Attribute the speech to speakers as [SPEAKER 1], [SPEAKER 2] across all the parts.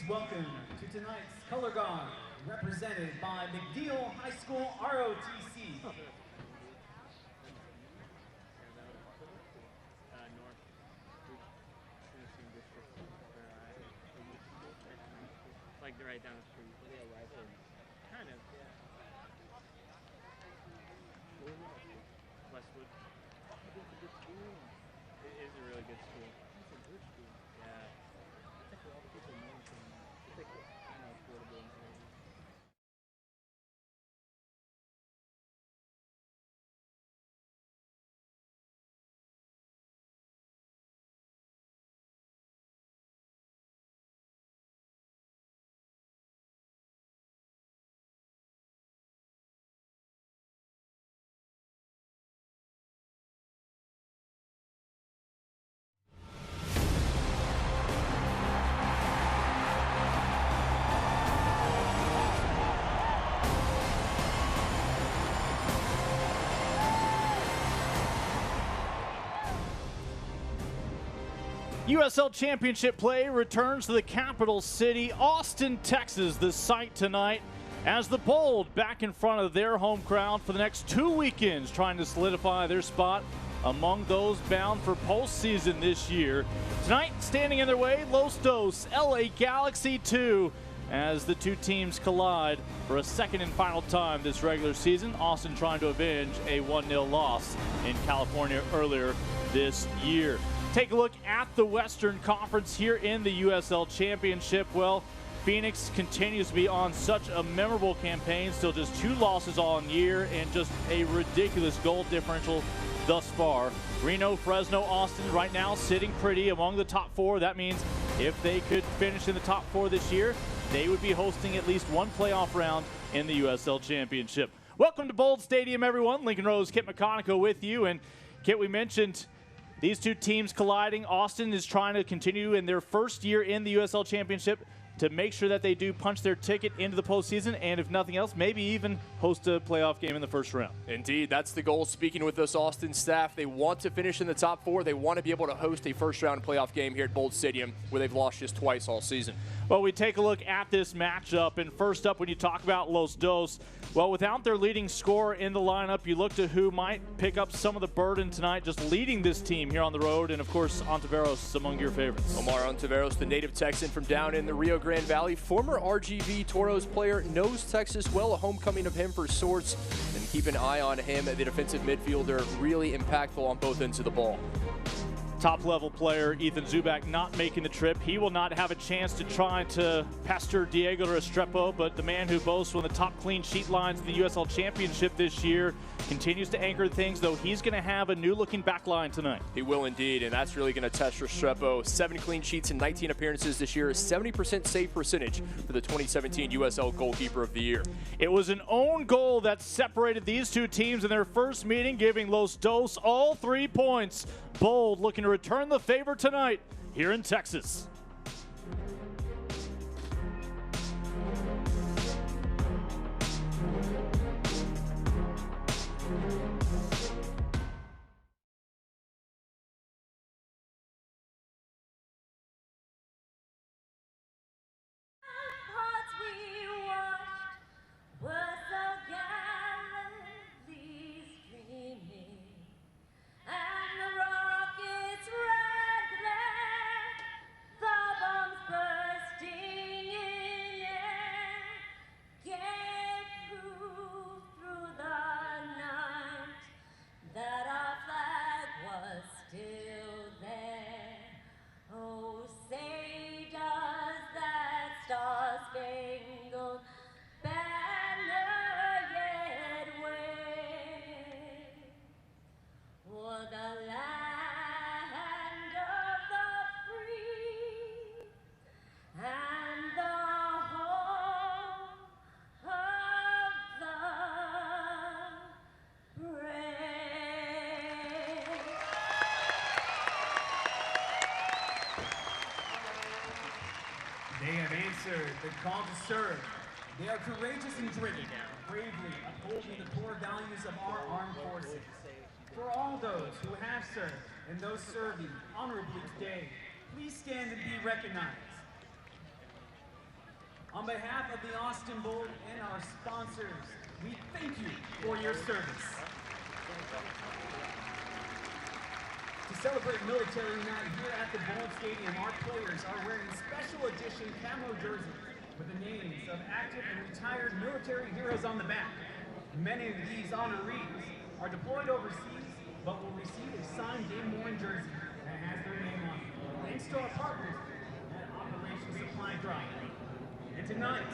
[SPEAKER 1] welcome to tonight's color guard, represented by McNeil High School ROTC.
[SPEAKER 2] Like right down the street. Yeah, right there. Kind of. Yeah. Westwood. It's a good school. It is a really good school. It's a good school. Yeah. I think all the people know from it's like affordable.
[SPEAKER 3] USL Championship play returns to the capital city, Austin, Texas, the site tonight, as the Bold back in front of their home crowd for the next 2 weekends, trying to solidify their spot among those bound for postseason this year. Tonight, standing in their way, Los Dos, LA Galaxy 2, as the two teams collide for a second and final time this regular season. Austin trying to avenge a 1-0 loss in California earlier this year. Take a look at the Western Conference here in the USL Championship. Well, Phoenix continues to be on such a memorable campaign, still just 2 losses on year and just a ridiculous goal differential thus far. Reno, Fresno, Austin right now sitting pretty among the top 4. That means if they could finish in the top 4 this year, they would be hosting at least one playoff round in the USL Championship. Welcome to Bold Stadium, everyone. Lincoln Rose, Kit McConico with you. And Kit, we mentioned these two teams colliding. Austin is trying to continue in their first year in the USL Championship to make sure that they do punch their ticket into the postseason, and if nothing else, maybe even host a playoff game in the first round.
[SPEAKER 4] Indeed, that's the goal. Speaking with this Austin staff, they want to finish in the top 4. They want to be able to host a first-round playoff game here at Bold Stadium, where they've lost just twice all season.
[SPEAKER 3] Well, we take a look at this matchup, and first up, when you talk about Los Dos, well, without their leading scorer in the lineup, you look to who might pick up some of the burden tonight, just leading this team here on the road, and of course, Ontiveros among your favorites.
[SPEAKER 4] Omar Ontiveros, the native Texan from down in the Rio Grande Valley, former RGV Toros player, knows Texas well, a homecoming of him for sorts, and keep an eye on him, the defensive midfielder, really impactful on both ends of the ball.
[SPEAKER 3] Top-level player Ethan Zubak not making the trip. He will not have a chance to try to pester Diego Restrepo, but the man who boasts one of the top clean sheet lines in the USL Championship this year continues to anchor things, though he's going to have a new-looking back line tonight.
[SPEAKER 4] He will indeed, and that's really going to test Restrepo. 7 clean sheets in 19 appearances this year, 70% save percentage for the 2017 USL Goalkeeper of the Year.
[SPEAKER 3] It was an own goal that separated these two teams in their first meeting, giving Los Dos all 3 points. Bold looking to return the favor tonight here in Texas.
[SPEAKER 1] They have answered the call to serve. They are courageous and driven, bravely upholding the core values of our armed forces. For all those who have served and those serving honorably today, please stand and be recognized. On behalf of the Austin Bold and our sponsors, we thank you for your service. To celebrate Military Night here at the Bold Stadium, our players are wearing special edition camo jerseys with the names of active and retired military heroes on the back. Many of these honorees are deployed overseas, but will receive a signed game-worn jersey that has their name on it. Thanks to our partners at Operation Supply Drop. And tonight,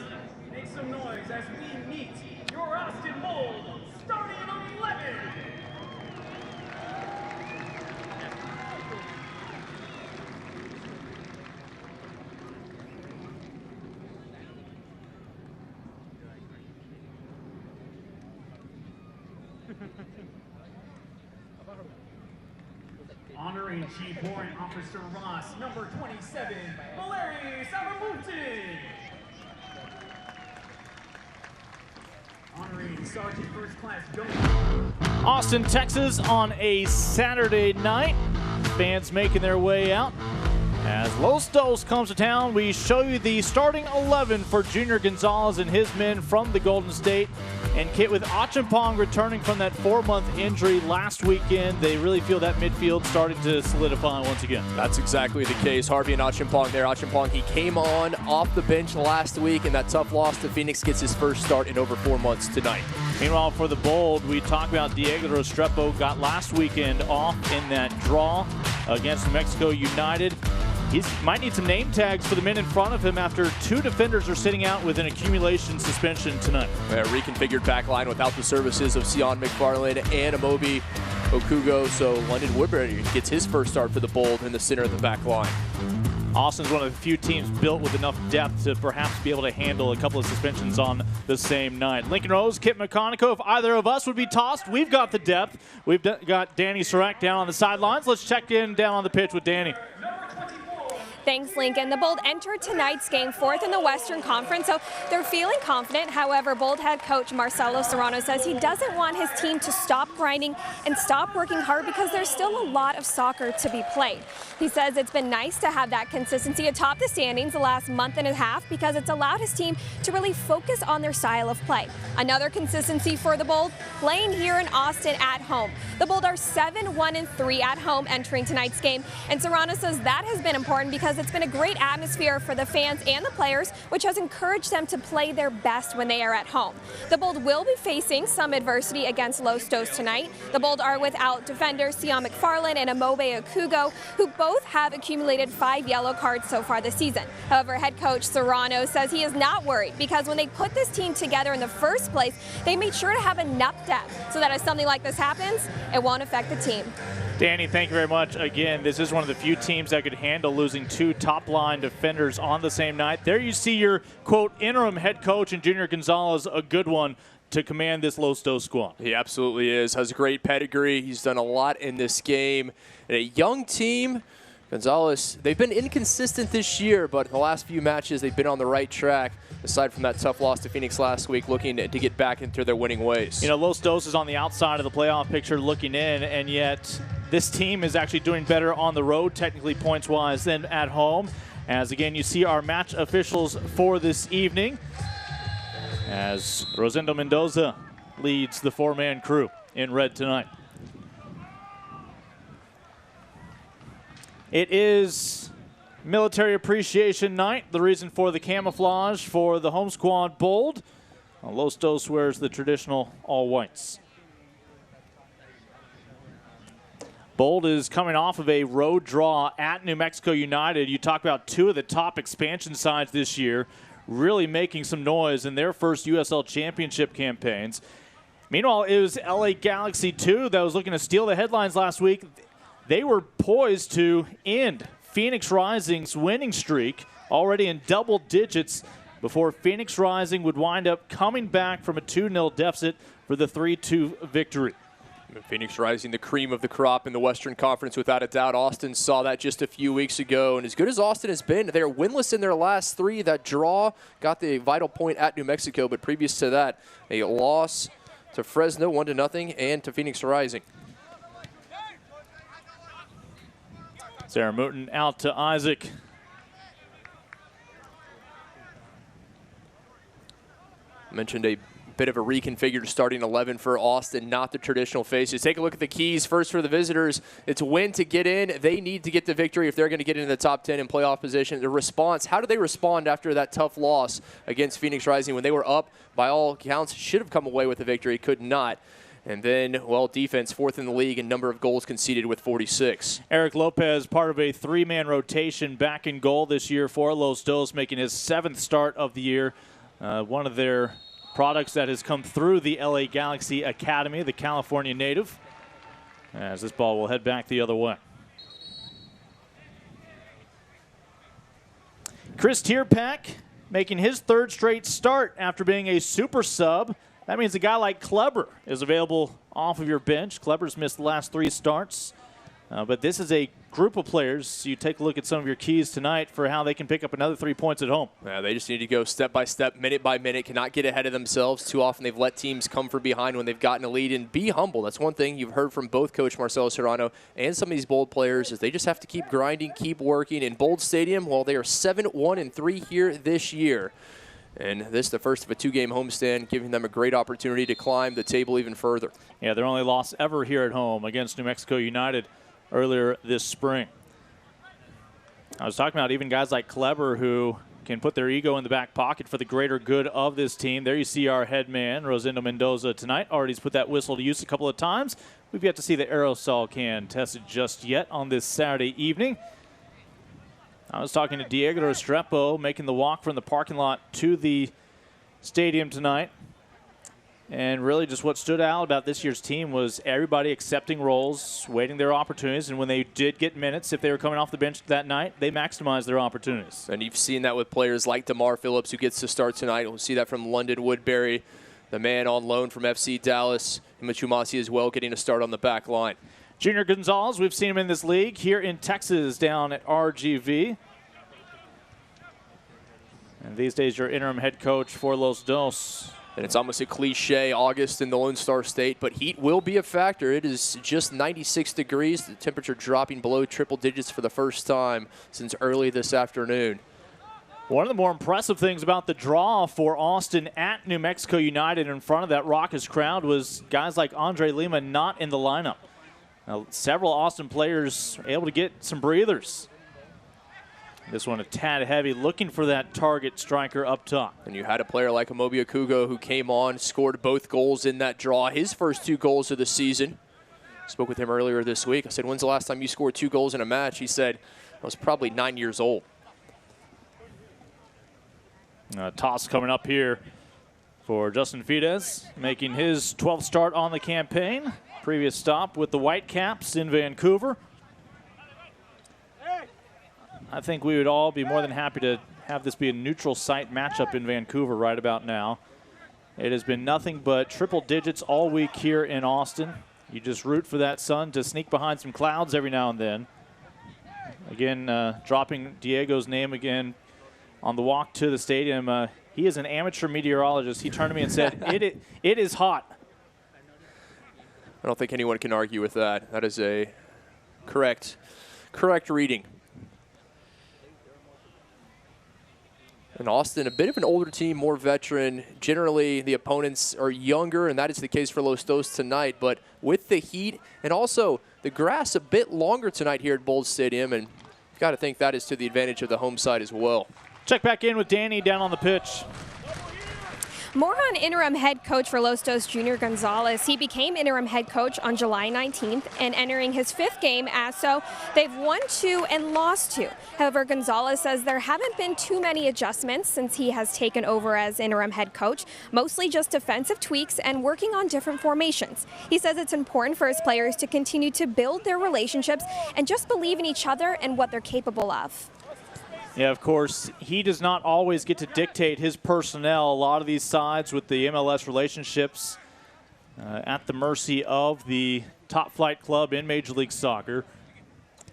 [SPEAKER 1] make some noise as we meet your Austin Bold, starting at 11. Honoring Chief Warrant Officer Ross, number 27, Valeri Savamutin. Honoring Sergeant First Class Jones.
[SPEAKER 3] Austin, Texas on a Saturday night. Fans making their way out. As Los Dos comes to town, we show you the starting 11 for Junior Gonzalez and his men from the Golden State. And Kit, with Achampong returning from that 4-month injury last weekend, they really feel that midfield starting to solidify once again. That's exactly the case. Harvey and Achampong there. Achampong, he came on off the bench last week, and that tough loss to Phoenix gets his first start in over 4 months tonight. Meanwhile, for the Bold, we talk about Diego Restrepo got last weekend off in that draw against New Mexico United. He might need some name tags for the men in front of him after 2 defenders are sitting out with an accumulation suspension tonight. A reconfigured back line without the services of Sion McFarland and Amobi Okugo. So London Woodbury gets his first start for the Bold in the center of the back line. Austin's one of the few teams built with enough depth to perhaps be able to handle a couple of suspensions on the same night. Lincoln Rose, Kit McConico, if either of us would be tossed, we've got the depth. We've got Danny Surratt down on the sidelines. Let's check in down on the pitch with Danny.
[SPEAKER 5] Thanks, Lincoln. The Bold entered tonight's game 4th in the Western Conference, so they're feeling confident. However, Bold head coach Marcelo Serrano says he doesn't want his team to stop grinding and stop working hard because there's still a lot of soccer to be played. He says it's been nice to have that consistency atop the standings the last month and a half because it's allowed his team to really focus on their style of play. Another consistency for the Bold, playing here in Austin at home. The Bold are 7-1-3 at home entering tonight's game, and Serrano says that has been important because it's been a great atmosphere for the fans and the players, which has encouraged them to play their best when they are at home. The Bold will be facing some adversity against Los Dos tonight. The Bold are without defenders Sion McFarland and Amobe Okugo, who both have accumulated 5 yellow cards so far this season. However, head coach Serrano says he is not worried because when they put this team together in the first place, they made sure to have enough depth so that if something like this happens, it won't affect the team.
[SPEAKER 3] Danny, thank you very much. Again, this is one of the few teams that could handle losing 2 top-line defenders on the same night. There you see your, quote, interim head coach in Junior Gonzalez, a good one to command this Los Dos squad. He absolutely is. Has a great pedigree. He's done a lot in this game. And a young team, Gonzalez, they've been inconsistent this year, but the last few matches they've been on the right track. Aside from that tough loss to Phoenix last week, looking to get back into their winning ways. You know, Los Dos is on the outside of the playoff picture looking in, and yet this team is actually doing better on the road, technically points-wise, than at home. As, again, you see our match officials for this evening as Rosendo Mendoza leads the 4-man crew in red tonight. It is Military Appreciation Night, the reason for the camouflage for the home squad Bold. Los Dos wears the traditional all-whites. Bold is coming off of a road draw at New Mexico United. You talk about 2 of the top expansion sides this year, really making some noise in their first USL Championship campaigns. Meanwhile, it was LA Galaxy 2 that was looking to steal the headlines last week. They were poised to end Phoenix Rising's winning streak, already in double digits, before Phoenix Rising would wind up coming back from a 2-0 deficit for the 3-2 victory. Phoenix Rising, the cream of the crop in the Western Conference, without a doubt. Austin saw that just a few weeks ago, and as good as Austin has been, they're winless in their last 3. That draw got the vital point at New Mexico, but previous to that, a loss to Fresno 1-0 and to Phoenix Rising. Sarah Mooten out to Isaac.
[SPEAKER 4] I mentioned a bit of a reconfigured starting 11 for Austin, not the traditional faces. Take a look at the keys. First for the visitors, it's win to get in. They need to get the victory if they're going to get into the top 10 in playoff position. The response, how did they respond after that tough loss against Phoenix Rising when they were up? By all accounts, should have come away with the victory, could not. And then, well, defense, 4th in the league in number of goals conceded with 46.
[SPEAKER 3] Eric Lopez, part of a 3-man rotation back in goal this year for Los Dos, making his 7th start of the year. One of their products that has come through the LA Galaxy Academy, the California native, as this ball will head back the other way. Chris Tierpak making his 3rd straight start after being a super sub. That means a guy like Kleber is available off of your bench. Kleber's missed the last 3 starts. But this is a group of players. You take a look at some of your keys tonight for how they can pick up another 3 points at home.
[SPEAKER 4] Yeah, they just need to go step by step, minute by minute, cannot get ahead of themselves. Too often they've let teams come from behind when they've gotten a lead, and be humble. That's one thing you've heard from both Coach Marcelo Serrano and some of these Bold players is they just have to keep grinding, keep working. In Bold Stadium, well, they are 7-1-3 here this year. And this is the first of a 2-game homestand, giving them a great opportunity to climb the table even further.
[SPEAKER 3] Yeah, their only loss ever here at home against New Mexico United earlier this spring. I was talking about even guys like Kleber who can put their ego in the back pocket for the greater good of this team. There you see our head man, Rosendo Mendoza, tonight. Already's put that whistle to use a couple of times. We've yet to see the aerosol can tested just yet on this Saturday evening. I was talking to Diego Restrepo, making the walk from the parking lot to the stadium tonight. And really just what stood out about this year's team was everybody accepting roles, waiting their opportunities, and when they did get minutes, if they were coming off the bench that night, they maximized their opportunities.
[SPEAKER 4] And you've seen that with players like DeMar Phillips, who gets to start tonight. We'll see that from London Woodbury, the man on loan from FC Dallas, and Machumasi as well, getting a start on the back line.
[SPEAKER 3] Junior Gonzalez, we've seen him in this league here in Texas down at RGV. And these days, your interim head coach for Los Dos.
[SPEAKER 4] And it's almost a cliche, August in the Lone Star State, but heat will be a factor. It is just 96 degrees, the temperature dropping below triple digits for the first time since early this afternoon.
[SPEAKER 3] One of the more impressive things about the draw for Austin at New Mexico United in front of that raucous crowd was guys like Andre Lima not in the lineup. Now, several Austin players able to get some breathers. This one a tad heavy, looking for that target striker up top.
[SPEAKER 4] And you had a player like Amobi Akugo who came on, scored both goals in that draw, his first 2 goals of the season. Spoke with him earlier this week. I said, when's the last time you scored 2 goals in a match? He said, I was probably 9 years old.
[SPEAKER 3] Toss coming up here for Justin Fides, making his 12th start on the campaign. Previous stop with the Whitecaps in Vancouver. I think we would all be more than happy to have this be a neutral site matchup in Vancouver right about now. It has been nothing but triple digits all week here in Austin. You just root for that sun to sneak behind some clouds every now and then. Again, dropping Diego's name again on the walk to the stadium. He is an amateur meteorologist. He turned to me and said, it is hot.
[SPEAKER 4] I don't think anyone can argue with that. That is a correct reading. And Austin, a bit of an older team, more veteran. Generally, the opponents are younger, and that is the case for Los Dos tonight. But with the heat and also the grass a bit longer tonight here at Bold Stadium, and you've got to think that is to the advantage of the home side as well.
[SPEAKER 3] Check back in with Danny down on the pitch.
[SPEAKER 5] More on interim head coach for Los Dos, Junior Gonzalez. He became interim head coach on July 19th and entering his 5th game as so. They've won 2 and lost 2. However, Gonzalez says there haven't been too many adjustments since he has taken over as interim head coach, mostly just defensive tweaks and working on different formations. He says it's important for his players to continue to build their relationships and just believe in each other and what they're capable of.
[SPEAKER 3] Yeah, of course, he does not always get to dictate his personnel. A lot of these sides with the MLS relationships at the mercy of the top flight club in Major League Soccer.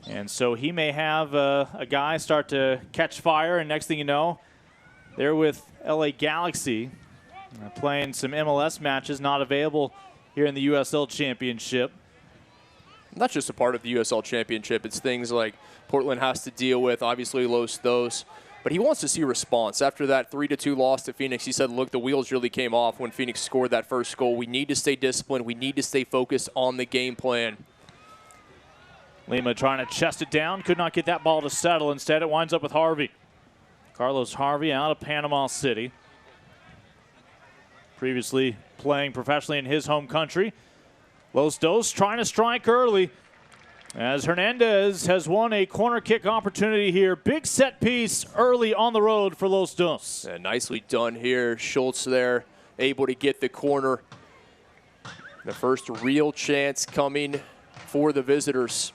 [SPEAKER 3] And so he may have a guy start to catch fire, and next thing you know, they're with LA Galaxy playing some MLS matches not available here in the USL Championship.
[SPEAKER 4] Not just a part of the USL Championship. It's things like Portland has to deal with, obviously, Los Dos. but he wants to see response. After that 3-2 loss to Phoenix, he said, look, the wheels really came off when Phoenix scored that first goal. We need to stay disciplined. We need to stay focused on the game plan.
[SPEAKER 3] Lima trying to chest it down, could not get that ball to settle. Instead, it winds up with Harvey. Carlos Harvey out of Panama City. Previously playing professionally in his home country. Los Dos trying to strike early as Hernandez has won a corner kick opportunity here. Big set piece early on the road for Los Dos.
[SPEAKER 4] Yeah, nicely done here. Schultz there, able to get the corner. The first real chance coming for the visitors.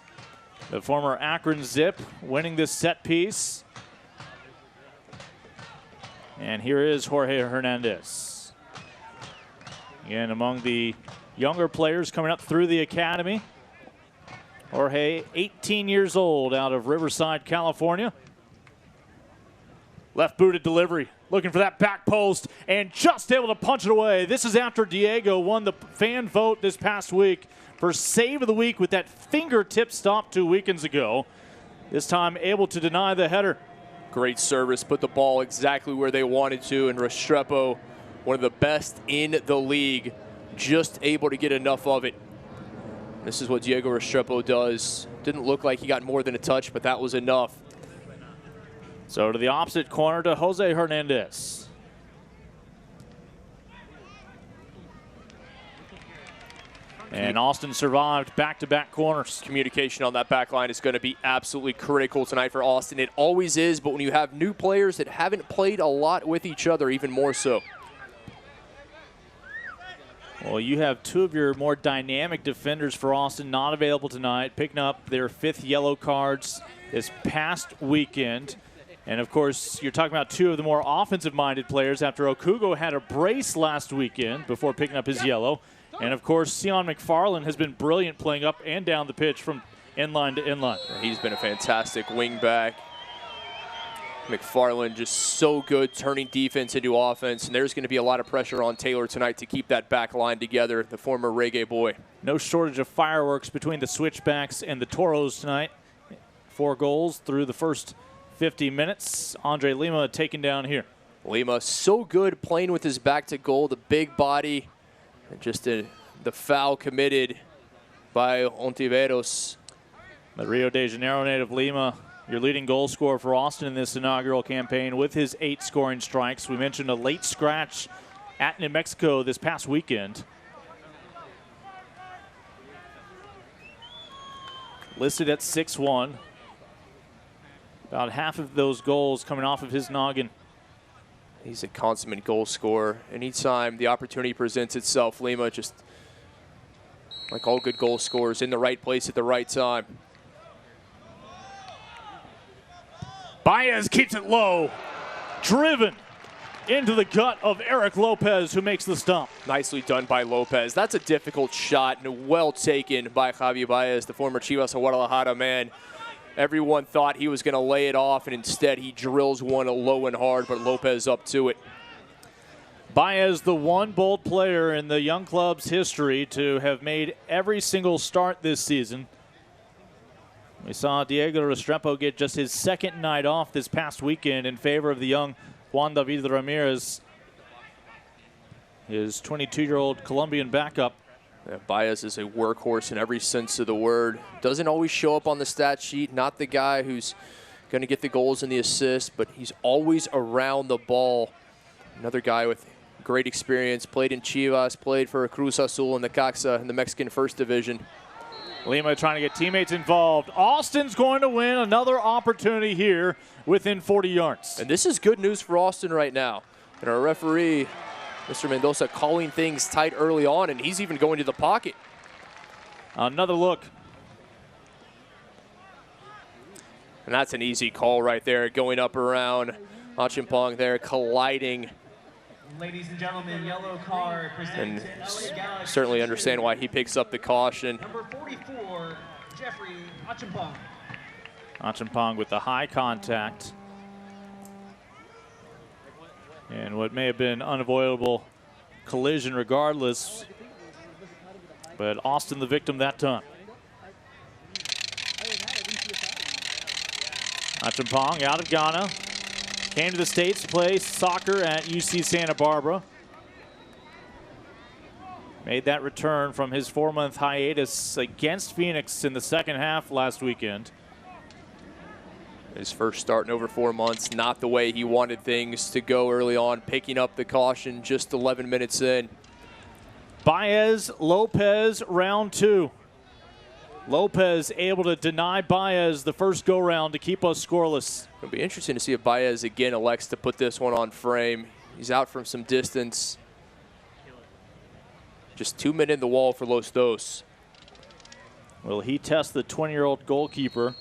[SPEAKER 3] The former Akron Zip winning this set piece. And here is Jorge Hernandez. Again, among the younger players coming up through the academy. Jorge, 18 years old, out of Riverside, California. Left-booted delivery, looking for that back post, and just able to punch it away. This is after Diego won the fan vote this past week for Save of the Week with that fingertip stop 2 weekends ago. This time able to deny the header.
[SPEAKER 4] Great service, put the ball exactly where they wanted to, and Restrepo, one of the best in the league, just able to get enough of it. This is what Diego Restrepo does. Didn't look like he got more than a touch, but that was enough.
[SPEAKER 3] So to the opposite corner to Jose Hernandez. And Austin survived back-to-back corners.
[SPEAKER 4] Communication on that back line is going to be absolutely critical tonight for Austin. It always is, but when you have new players that haven't played a lot with each other, even more so.
[SPEAKER 3] Well, you have two of your more dynamic defenders for Austin not available tonight, picking up their 5th yellow cards this past weekend. And, of course, you're talking about two of the more offensive-minded players after Okugo had a brace last weekend before picking up his yellow. And, of course, Sion McFarland has been brilliant playing up and down the pitch from inline to inline.
[SPEAKER 4] He's been a fantastic wing back. McFarland just so good turning defense into offense, and there's going to be a lot of pressure on Taylor tonight to keep that back line together, the former Reggae boy.
[SPEAKER 3] No shortage of fireworks between the Switchbacks and the Toros tonight. 4 goals through the first 50 minutes. Andre Lima taken down here.
[SPEAKER 4] Lima so good playing with his back to goal, the big body, and just the foul committed by Ontiveros.
[SPEAKER 3] The Rio de Janeiro native Lima, your leading goal scorer for Austin in this inaugural campaign with his 8 scoring strikes. We mentioned a late scratch at New Mexico this past weekend. Listed at 6'1". About half of those goals coming off of his noggin.
[SPEAKER 4] He's a consummate goal scorer. Anytime the opportunity presents itself, Lima just, like all good goal scorers, in the right place at the right time.
[SPEAKER 3] Baez keeps it low. Driven into the gut of Eric Lopez, who makes the stop.
[SPEAKER 4] Nicely done by Lopez. That's a difficult shot and well taken by Javier Baez, the former Chivas of Guadalajara man. Everyone thought he was going to lay it off, and instead he drills one low and hard, but Lopez up to it.
[SPEAKER 3] Baez, the one bold player in the young club's history to have made every single start this season. We saw Diego Restrepo get just his 2nd night off this past weekend in favor of the young Juan David Ramirez, his 22-year-old Colombian backup.
[SPEAKER 4] Yeah, Baez is a workhorse in every sense of the word. Doesn't always show up on the stat sheet. Not the guy who's going to get the goals and the assists, but he's always around the ball. Another guy with great experience. Played in Chivas, played for Cruz Azul and Necaxa in the Mexican First Division.
[SPEAKER 3] Lima trying to get teammates involved. Austin's going to win another opportunity here within 40 yards.
[SPEAKER 4] And this is good news for Austin right now. And our referee, Mr. Mendoza, calling things tight early on, and he's even going to the pocket.
[SPEAKER 3] Another look.
[SPEAKER 4] And that's an easy call right there, going up around Achimpong there, colliding.
[SPEAKER 1] Ladies and gentlemen, yellow card presented
[SPEAKER 4] And
[SPEAKER 1] to LA Galaxy.
[SPEAKER 4] certainly understand why he picks up the caution.
[SPEAKER 1] Number 44, Jeffrey Achimpong.
[SPEAKER 3] Achimpong with the high contact. And what may have been unavoidable collision regardless. But Austin the victim that time. Achimpong out of Ghana. Came to the States to play soccer at UC Santa Barbara. Made that return from his 4-month hiatus against Phoenix in the second half last weekend.
[SPEAKER 4] His first start in over 4 months, not the way he wanted things to go early on, picking up the caution just 11 minutes in.
[SPEAKER 3] Baez, Lopez, round 2. Lopez able to deny Baez the first go-round to keep us scoreless.
[SPEAKER 4] It'll be interesting to see if Baez again elects to put this one on frame. He's out from some distance. Just 2 men in the wall for Los Dos.
[SPEAKER 3] Will he test the 20-year-old goalkeeper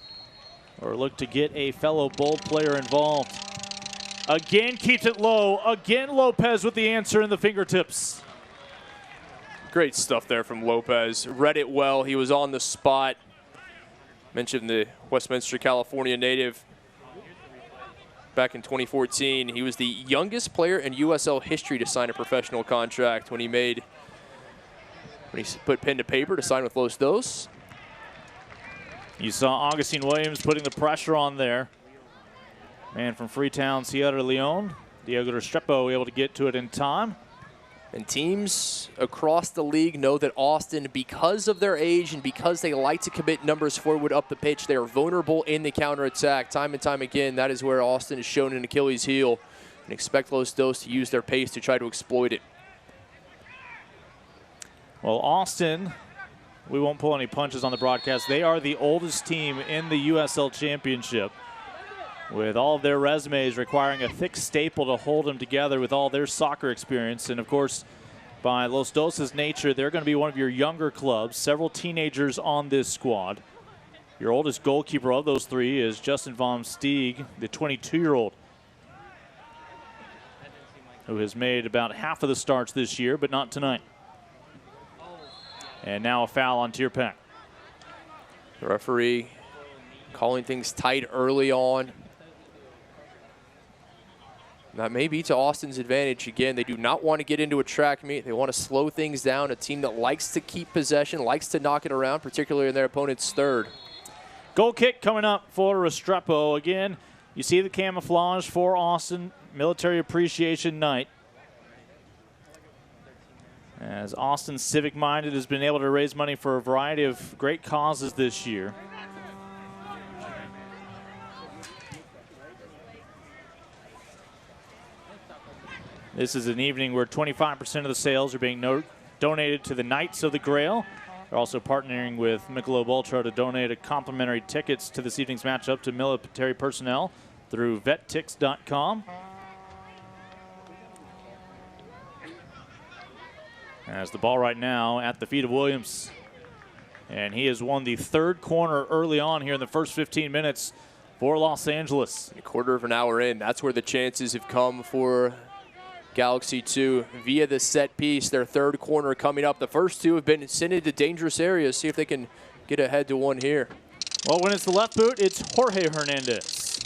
[SPEAKER 3] or look to get a fellow Bold player involved? Again keeps it low. Again Lopez with the answer in the fingertips.
[SPEAKER 4] Great stuff there from Lopez. Read it well. He was on the spot. Mentioned the Westminster, California native. Back in 2014, he was the youngest player in USL history to sign a professional contract when he put pen to paper to sign with Los Dos.
[SPEAKER 3] You saw Augustine Williams putting the pressure on there. Man from Freetown, Sierra Leone. Diego Restrepo able to get to it in time.
[SPEAKER 4] And teams across the league know that Austin, because of their age and because they like to commit numbers forward up the pitch, they are vulnerable in the counterattack. Time and time again, that is where Austin has shown an Achilles heel. And expect Los Dos to use their pace to try to exploit it.
[SPEAKER 3] Well, Austin, we won't pull any punches on the broadcast. They are the oldest team in the USL Championship, with all of their resumes requiring a thick staple to hold them together with all their soccer experience. And of course, by Los Dos' nature, they're going to be one of your younger clubs. Several teenagers on this squad. Your oldest goalkeeper of those three is Justin Von Stieg, the 22-year-old, who has made about half of the starts this year, but not tonight. And now a foul on Tierpak.
[SPEAKER 4] The referee calling things tight early on. That may be to Austin's advantage. Again, they do not want to get into a track meet. They want to slow things down. A team that likes to keep possession, likes to knock it around, particularly in their opponent's third.
[SPEAKER 3] Goal kick coming up for Restrepo. Again, you see the camouflage for Austin Military Appreciation Night, as Austin Civic Minded has been able to raise money for a variety of great causes this year. This is an evening where 25% of the sales are being donated to the Knights of the Grail. They're also partnering with Michelob Ultra to donate complimentary tickets to this evening's matchup to military personnel through vettix.com. As the ball right now at the feet of Williams. And he has won the third corner early on here in the first 15 minutes for Los Angeles.
[SPEAKER 4] A quarter of an hour in, that's where the chances have come for Galaxy 2 via the set piece. Their third corner coming up. The first two have been sent into dangerous areas. See if they can get ahead to one here.
[SPEAKER 3] Well, when it's the left boot, it's Jorge Hernandez.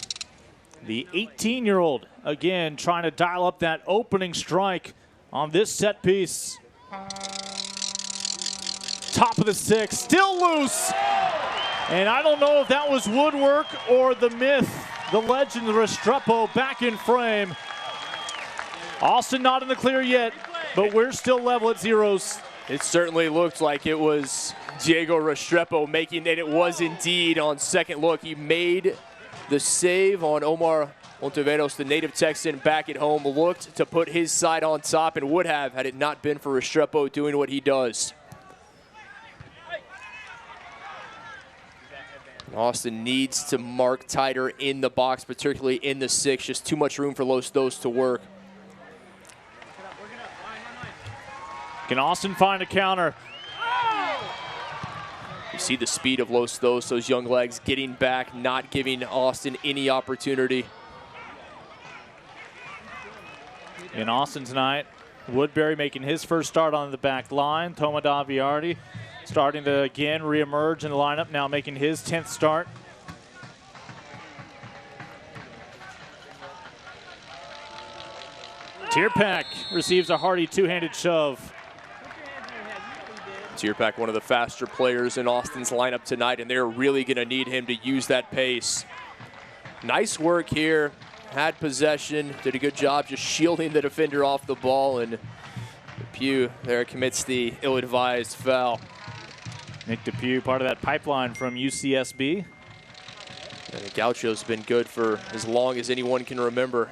[SPEAKER 3] The 18-year-old, again, trying to dial up that opening strike on this set piece. Top of the six, still loose. And I don't know if that was woodwork or the myth, the legend Restrepo back in frame. Austin not in the clear yet, but we're still level at zeros.
[SPEAKER 4] It certainly looked like it was Diego Restrepo making it. It was indeed on second look. He made the save on Omar Monteveros, the native Texan back at home, looked to put his side on top and would have had it not been for Restrepo doing what he does. Austin needs to mark tighter in the box, particularly in the six. Just too much room for Los Dos to work.
[SPEAKER 3] Can Austin find a counter?
[SPEAKER 4] You see the speed of Los Dos, those young legs getting back, not giving Austin any opportunity.
[SPEAKER 3] In Austin tonight, Woodbury making his first start on the back line. Toma Daviardi starting to again reemerge in the lineup, now making his 10th start. Tierpak receives a hearty two-handed shove.
[SPEAKER 4] Tierpak, one of the faster players in Austin's lineup tonight, and they're really going to need him to use that pace. Nice work here had possession, did a good job just shielding the defender off the ball, and Depew there commits the ill-advised foul.
[SPEAKER 3] Nick Depew, part of that pipeline from UCSB.
[SPEAKER 4] And the Gaucho's been good for as long as anyone can remember.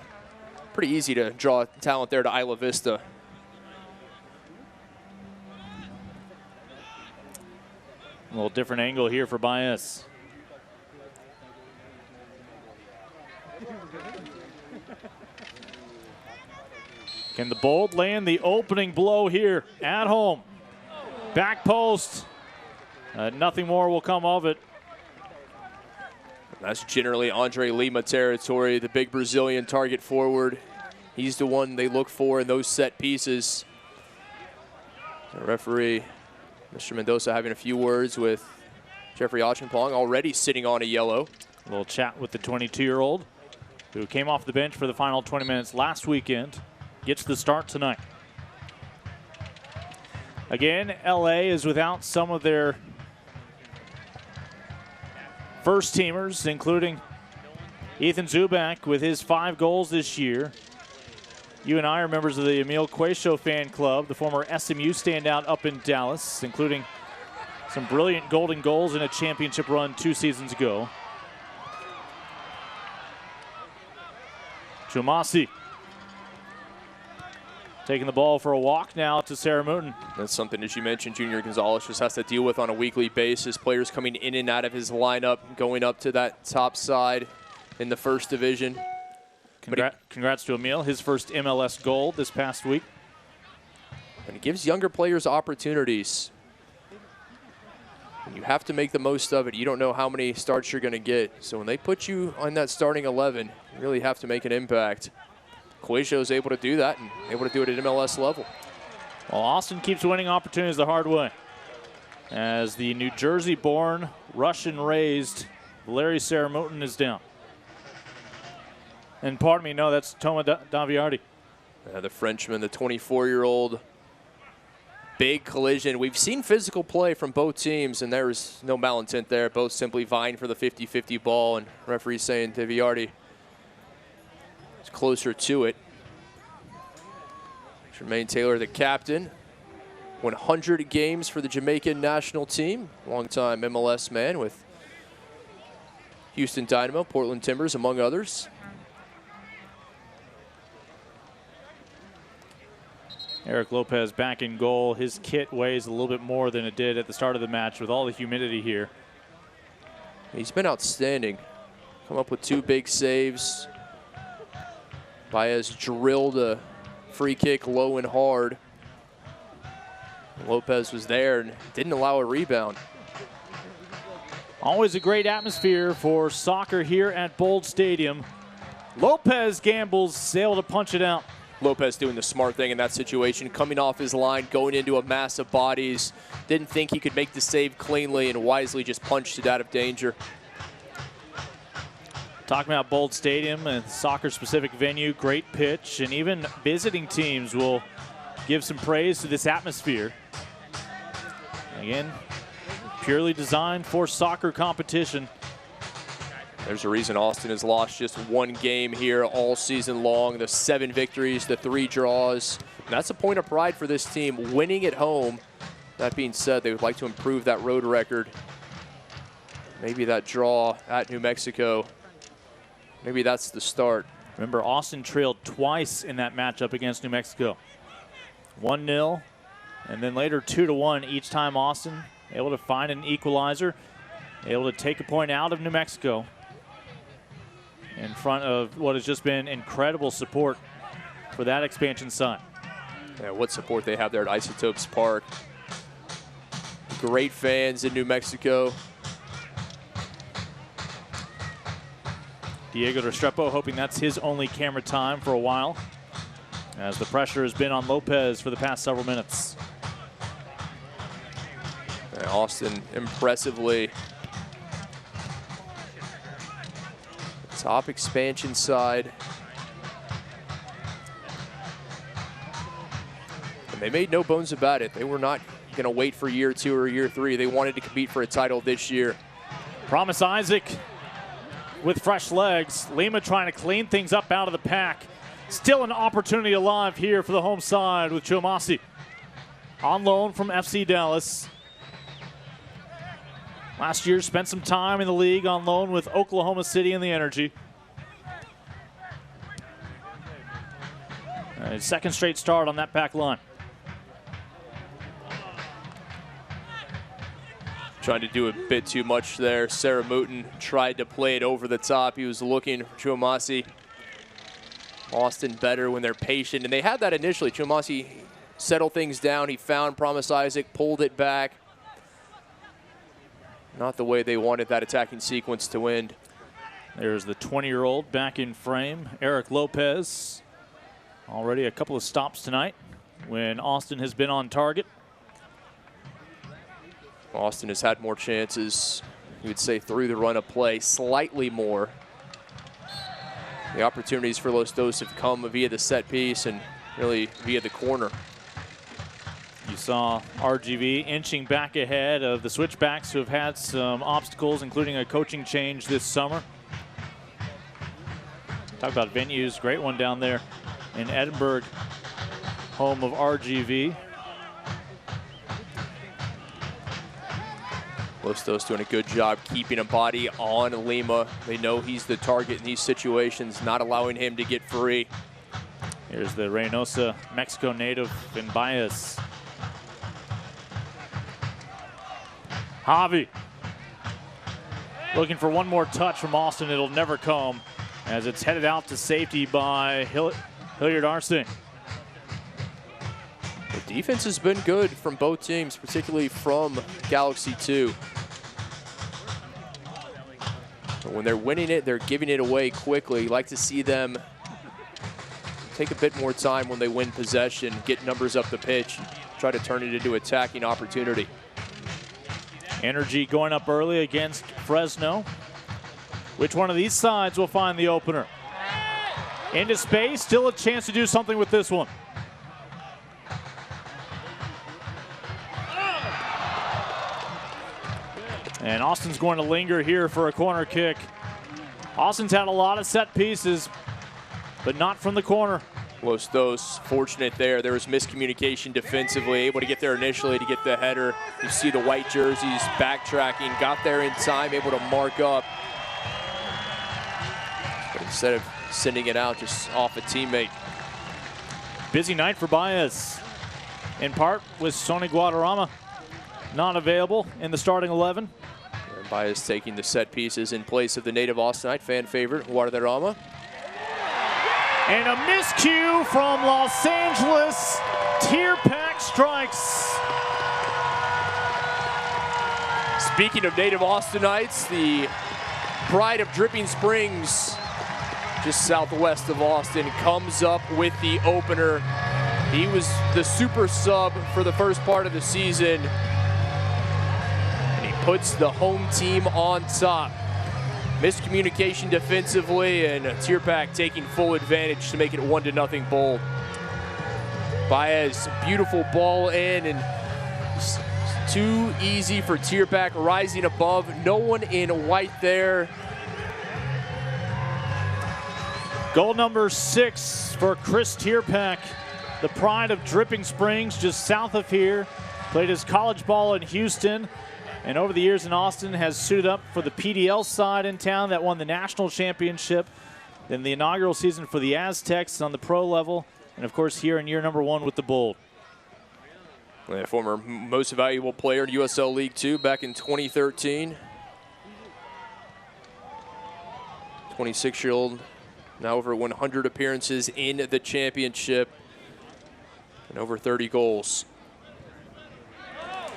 [SPEAKER 4] Pretty easy to draw talent there to Isla Vista.
[SPEAKER 3] A little different angle here for Baez. Can the Bold land the opening blow here at home? Back post. Nothing more will come of it.
[SPEAKER 4] That's generally Andre Lima territory, the big Brazilian target forward. He's the one they look for in those set pieces. The referee, Mr. Mendoza, having a few words with Jeffrey Acheampong, already sitting on a yellow.
[SPEAKER 3] A little chat with the 22-year-old who came off the bench for the final 20 minutes last weekend. Gets the start tonight. Again, LA is without some of their first teamers, including Ethan Zubak with his 5 goals this year. You and I are members of the Emil Cuecho fan club, the former SMU standout up in Dallas, including some brilliant golden goals in a championship run 2 seasons ago. Chumasi taking the ball for a walk now to Sarah Mooten.
[SPEAKER 4] That's something, as you mentioned, Junior Gonzalez just has to deal with on a weekly basis. Players coming in and out of his lineup, going up to that top side in the first division.
[SPEAKER 3] Congrats to Emil, his first MLS goal this past week.
[SPEAKER 4] And it gives younger players opportunities. And you have to make the most of it. You don't know how many starts you're going to get. So when they put you on that starting 11, you really have to make an impact. Cuecho is able to do that and able to do it at MLS level.
[SPEAKER 3] Well, Austin keeps winning opportunities the hard way, as the New Jersey-born, Russian-raised Larry Saramotin is down. And pardon me, no, that's Toma Daviardi.
[SPEAKER 4] The Frenchman, the 24-year-old. Big collision. We've seen physical play from both teams, and there is no malintent there. Both simply vying for the 50-50 ball, and referee saying Daviardi is closer to it. Jermaine Taylor, the captain. 100 games for the Jamaican national team. Longtime MLS man with Houston Dynamo, Portland Timbers, among others.
[SPEAKER 3] Eric Lopez back in goal. His kit weighs a little bit more than it did at the start of the match with all the humidity here.
[SPEAKER 4] He's been outstanding. Come up with 2 big saves. Baez drilled a free kick low and hard. Lopez was there and didn't allow a rebound.
[SPEAKER 3] Always a great atmosphere for soccer here at Bold Stadium. Lopez gambles, able to punch it out.
[SPEAKER 4] Lopez doing the smart thing in that situation, coming off his line, going into a mass of bodies. Didn't think he could make the save cleanly and wisely just punched it out of danger.
[SPEAKER 3] Talking about Bold Stadium, a soccer-specific venue, great pitch, and even visiting teams will give some praise to this atmosphere. Again, purely designed for soccer competition.
[SPEAKER 4] There's a reason Austin has lost just 1 game here all season long. The 7 victories, the 3 draws. And that's a point of pride for this team, winning at home. That being said, they would like to improve that road record. Maybe that draw at New Mexico, maybe that's the start.
[SPEAKER 3] Remember, Austin trailed twice in that matchup against New Mexico. 1-0, and then later 2-1 each time Austin able to find an equalizer, able to take a point out of New Mexico in front of what has just been incredible support for that expansion side.
[SPEAKER 4] Yeah, what support they have there at Isotopes Park. Great fans in New Mexico.
[SPEAKER 3] Diego Restrepo hoping that's his only camera time for a while, as the pressure has been on Lopez for the past several minutes.
[SPEAKER 4] And Austin impressively top expansion side. And they made no bones about it. They were not going to wait for year 2 or year 3. They wanted to compete for a title this year.
[SPEAKER 3] Promise Isaac with fresh legs. Lima trying to clean things up out of the pack. Still an opportunity alive here for the home side with Chomasi. On loan from FC Dallas. Last year spent some time in the league on loan with Oklahoma City and the Energy. His second straight start on that back line.
[SPEAKER 4] Trying to do a bit too much there. Sarah Mooten tried to play it over the top. He was looking for Chomasi. Austin better when they're patient, and they had that initially. Chomasi settled things down. He found Promise Isaac, pulled it back. Not the way they wanted that attacking sequence to end.
[SPEAKER 3] There's the 20-year-old back in frame, Eric Lopez. Already a couple of stops tonight when Austin has been on target.
[SPEAKER 4] Austin has had more chances, you would say, through the run of play, slightly more. The opportunities for Los Dos have come via the set piece and really via the corner.
[SPEAKER 3] You saw RGV inching back ahead of the switchbacks who have had some obstacles, including a coaching change this summer. Talk about venues, great one down there in Edinburgh, home of RGV.
[SPEAKER 4] Los Dos doing a good job keeping a body on Lima. They know he's the target in these situations, not allowing him to get free.
[SPEAKER 3] Here's the Reynosa, Mexico native in Baez. Javi looking for one more touch from Austin. It'll never come as it's headed out to safety by Hilliard Arsene.
[SPEAKER 4] The defense has been good from both teams, particularly from Galaxy 2. But when they're winning it, they're giving it away quickly. You like to see them take a bit more time when they win possession, get numbers up the pitch, try to turn it into attacking opportunity.
[SPEAKER 3] Energy going up early against Fresno. Which one of these sides will find the opener? Into space, still a chance to do something with this one. And Austin's going to linger here for a corner kick. Austin's had a lot of set pieces, but not from the corner.
[SPEAKER 4] Los Dos fortunate there. There was miscommunication defensively, able to get there initially to get the header. You see the white jerseys backtracking, got there in time, able to mark up. But instead of sending it out just off a teammate.
[SPEAKER 3] Busy night for Baez. In part with Sonny Guadarrama not available in the starting 11.
[SPEAKER 4] And Baez taking the set pieces in place of the native Austinite fan favorite, Guadarrama.
[SPEAKER 3] And a miscue from Los Angeles. Tierpak strikes.
[SPEAKER 4] Speaking of native Austinites, the pride of Dripping Springs, just southwest of Austin, comes up with the opener. He was the super sub for the first part of the season. And he puts the home team on top. Miscommunication defensively, and Tierpak taking full advantage to make it 1-0 Bold. Baez, beautiful ball in, and too easy for Tierpak, rising above. No one in white there.
[SPEAKER 3] Goal number 6 for Chris Tierpak, the pride of Dripping Springs, just south of here. Played his college ball in Houston, and over the years in Austin has suited up for the PDL side in town that won the national championship, then the inaugural season for the Aztecs on the pro level, and of course here in year number 1 with the Bold.
[SPEAKER 4] Yeah, former most valuable player in USL League 2 back in 2013. 26-year-old, now over 100 appearances in the championship and over 30 goals.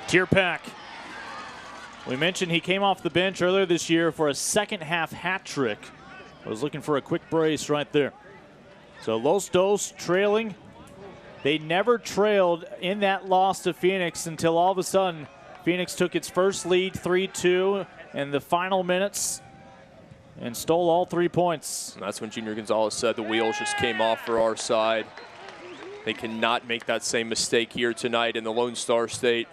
[SPEAKER 3] Tierpak. We mentioned he came off the bench earlier this year for a second half hat trick. I was looking for a quick brace right there. So Los Dos trailing. They never trailed in that loss to Phoenix until all of a sudden Phoenix took its first lead 3-2 in the final minutes and stole all 3 points.
[SPEAKER 4] And that's when Junior Gonzalez said the wheels just came off for our side. They cannot make that same mistake here tonight in the Lone Star State.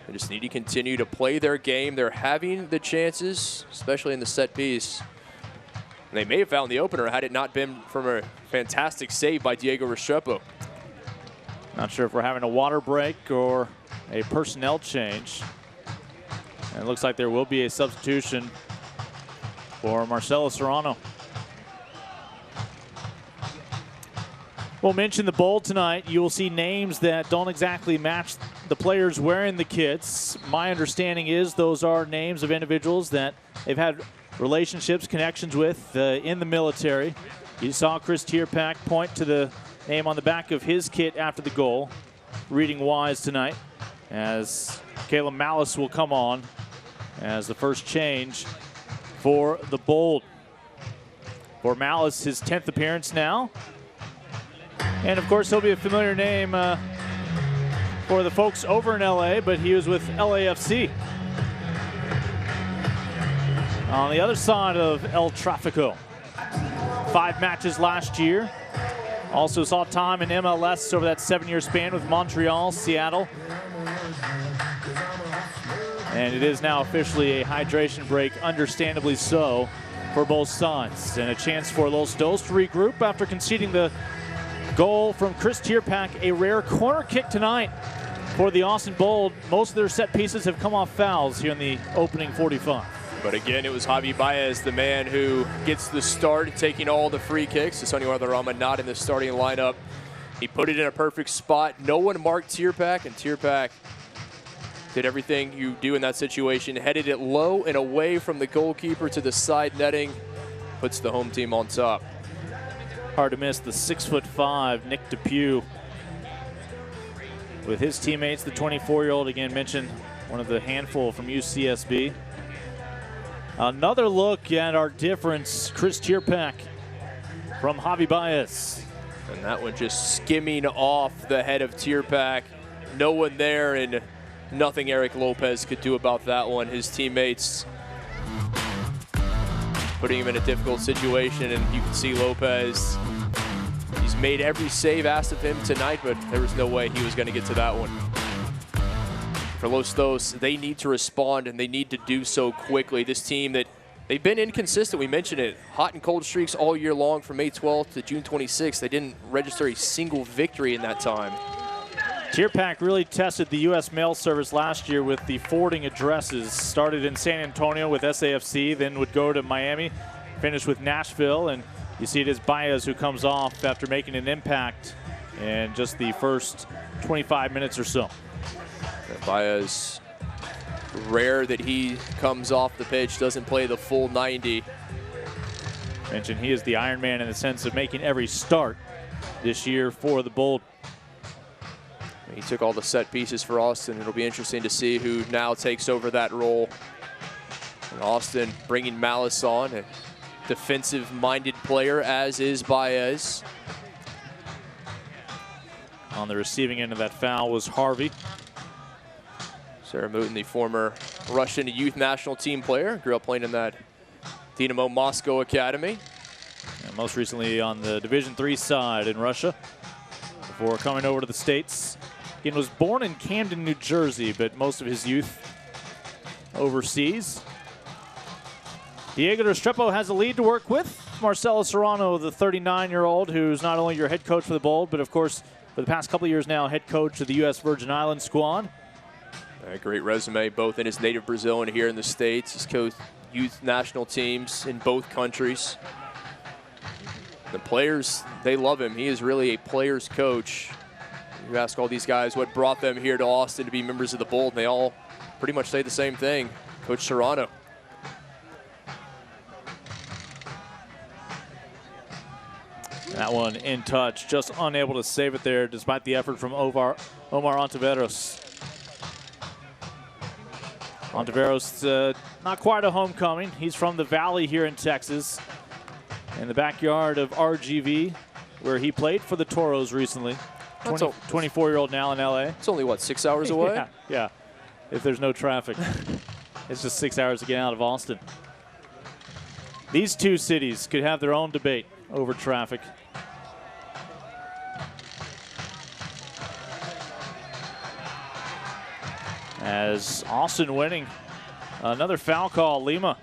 [SPEAKER 4] They just need to continue to play their game. They're having the chances, especially in the set piece. And they may have found the opener had it not been from a fantastic save by Diego Restrepo.
[SPEAKER 3] Not sure if we're having a water break or a personnel change. And it looks like there will be a substitution for Marcelo Serrano. We'll mention the bowl tonight. You will see names that don't exactly match the players wearing the kits. My understanding is those are names of individuals that they've had relationships, connections with in the military. You saw Chris Tierpak point to the name on the back of his kit after the goal, reading wise tonight, as Caleb Malice will come on as the first change for the Bold. For Malice, his 10th appearance now. And of course, he'll be a familiar name for the folks over in LA, but he was with LAFC. On the other side of El Tráfico, 5 matches last year. Also saw time in MLS over that 7-year span with Montreal, Seattle. And it is now officially a hydration break, understandably so, for both sides. And a chance for Los Dos to regroup after conceding the goal from Chris Tierpak, a rare corner kick tonight for the Austin Bold. Most of their set pieces have come off fouls here in the opening 45.
[SPEAKER 4] But again, it was Javi Baez, the man who gets the start, taking all the free kicks. Sonny Guadarrama not in the starting lineup. He put it in a perfect spot. No one marked Tierpak, and Tierpak did everything you do in that situation. Headed it low and away from the goalkeeper to the side netting. Puts the home team on top.
[SPEAKER 3] Hard to miss the 6'5" Nick DePew with his teammates. The 24-year-old, again mentioned, one of the handful from UCSB. Another look at our difference, Chris Tierpak from Javi Baez.
[SPEAKER 4] And that one just skimming off the head of Tierpak. No one there, and nothing Eric Lopez could do about that one. His teammates putting him in a difficult situation, and you can see Lopez. He's made every save asked of him tonight, but there was no way he was going to get to that one. For Los Dos, they need to respond, and they need to do so quickly. This team that they've been inconsistent, we mentioned it. Hot and cold streaks all year long from May 12th to June 26th. They didn't register a single victory in that time.
[SPEAKER 3] Tierpak really tested the U.S. mail service last year with the forwarding addresses. Started in San Antonio with SAFC, then would go to Miami, finished with Nashville, and you see it is Baez who comes off after making an impact in just the first 25 minutes or so.
[SPEAKER 4] Baez, rare that he comes off the pitch, doesn't play the full 90.
[SPEAKER 3] Mentioned he is the Iron Man in the sense of making every start this year for the Bold.
[SPEAKER 4] He took all the set pieces for Austin. It'll be interesting to see who now takes over that role. And Austin bringing Malice on, a defensive-minded player, as is Baez.
[SPEAKER 3] On the receiving end of that foul was Harvey.
[SPEAKER 4] Sarah Mutin, the former Russian youth national team player, grew up playing in that Dynamo Moscow academy.
[SPEAKER 3] And most recently on the Division III side in Russia before coming over to the States. Again, was born in Camden, New Jersey, but most of his youth overseas. Diego Restrepo has a lead to work with. Marcelo Serrano, the 39-year-old, who's not only your head coach for the Bold, but of course, for the past couple of years now, head coach of the U.S. Virgin Islands squad.
[SPEAKER 4] A great resume, both in his native Brazil and here in the States. He's coached youth national teams in both countries. The players, they love him. He is really a player's coach. You ask all these guys what brought them here to Austin to be members of the Bold, and they all pretty much say the same thing. Coach Serrano.
[SPEAKER 3] That one in touch, just unable to save it there despite the effort from Omar Ontiveros. Ontiveros, not quite a homecoming. He's from the Valley here in Texas, in the backyard of RGV, where he played for the Toros recently. 24-year-old now in LA.
[SPEAKER 4] It's only, what, 6 hours away?
[SPEAKER 3] Yeah, if there's no traffic. It's just 6 hours to get out of Austin. These two cities could have their own debate over traffic. As Austin winning, another foul call, Lima.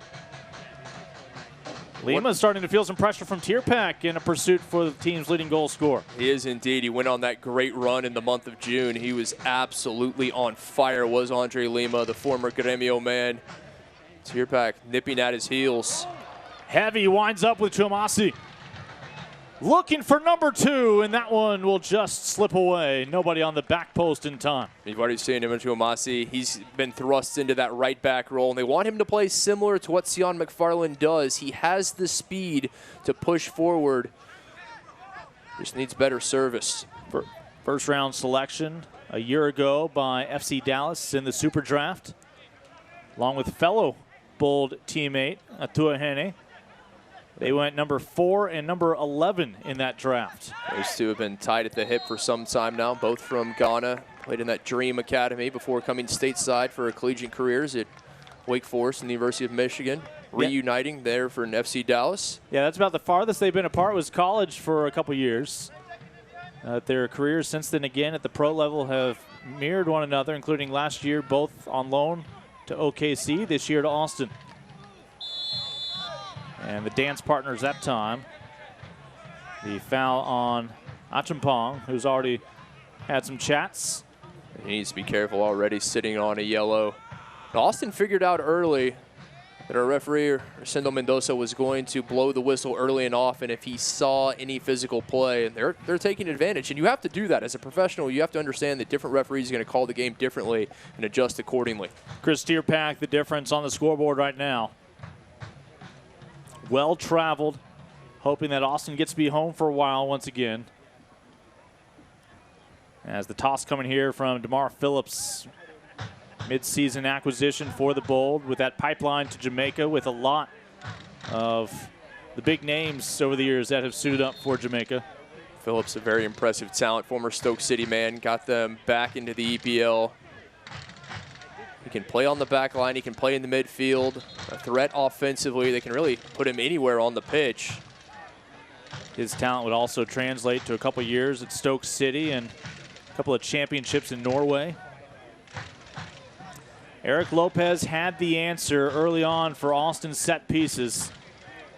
[SPEAKER 3] Lima's starting to feel some pressure from Tierpak in a pursuit for the team's leading goal scorer.
[SPEAKER 4] He is indeed. He went on that great run in the month of June. He was absolutely on fire, was Andre Lima, the former Gremio man. Tierpak nipping at his heels.
[SPEAKER 3] Heavy winds up with Tomasi. Looking for number 2, and that one will just slip away. Nobody on the back post in time.
[SPEAKER 4] You've already seen him into Amasi. He's been thrust into that right back role, and they want him to play similar to what Sion McFarland does. He has the speed to push forward. Just needs better service.
[SPEAKER 3] First round selection a year ago by FC Dallas in the Super Draft, along with fellow Bold teammate Atua Hene. They went number 4 and number 11 in that draft.
[SPEAKER 4] Those two have been tied at the hip for some time now, both from Ghana. Played in that Dream Academy before coming stateside for collegiate careers at Wake Forest and the University of Michigan. Reuniting there for an FC Dallas.
[SPEAKER 3] Yeah, that's about the farthest they've been apart, was college for a couple years. Their careers since then again at the pro level have mirrored one another, including last year both on loan to OKC, this year to Austin. And the dance partners that time, the foul on Achampong, who's already had some chats.
[SPEAKER 4] He needs to be careful, already sitting on a yellow. Austin figured out early that our referee, Arcendo Mendoza, was going to blow the whistle early and often if he saw any physical play, and they're taking advantage. And you have to do that. As a professional, you have to understand that different referees are going to call the game differently and adjust accordingly.
[SPEAKER 3] Chris Tierpak, the difference on the scoreboard right now. Well traveled, hoping that Austin gets to be home for a while once again. As the toss coming here from DeMar Phillips, mid-season acquisition for the Bold, with that pipeline to Jamaica, with a lot of the big names over the years that have suited up for Jamaica.
[SPEAKER 4] Phillips, a very impressive talent, former Stoke City man, got them back into the EPL. He can play on the back line, he can play in the midfield, a threat offensively. They can really put him anywhere on the pitch.
[SPEAKER 3] His talent would also translate to a couple years at Stoke City and a couple of championships in Norway. Eric Lopez had the answer early on for Austin's set pieces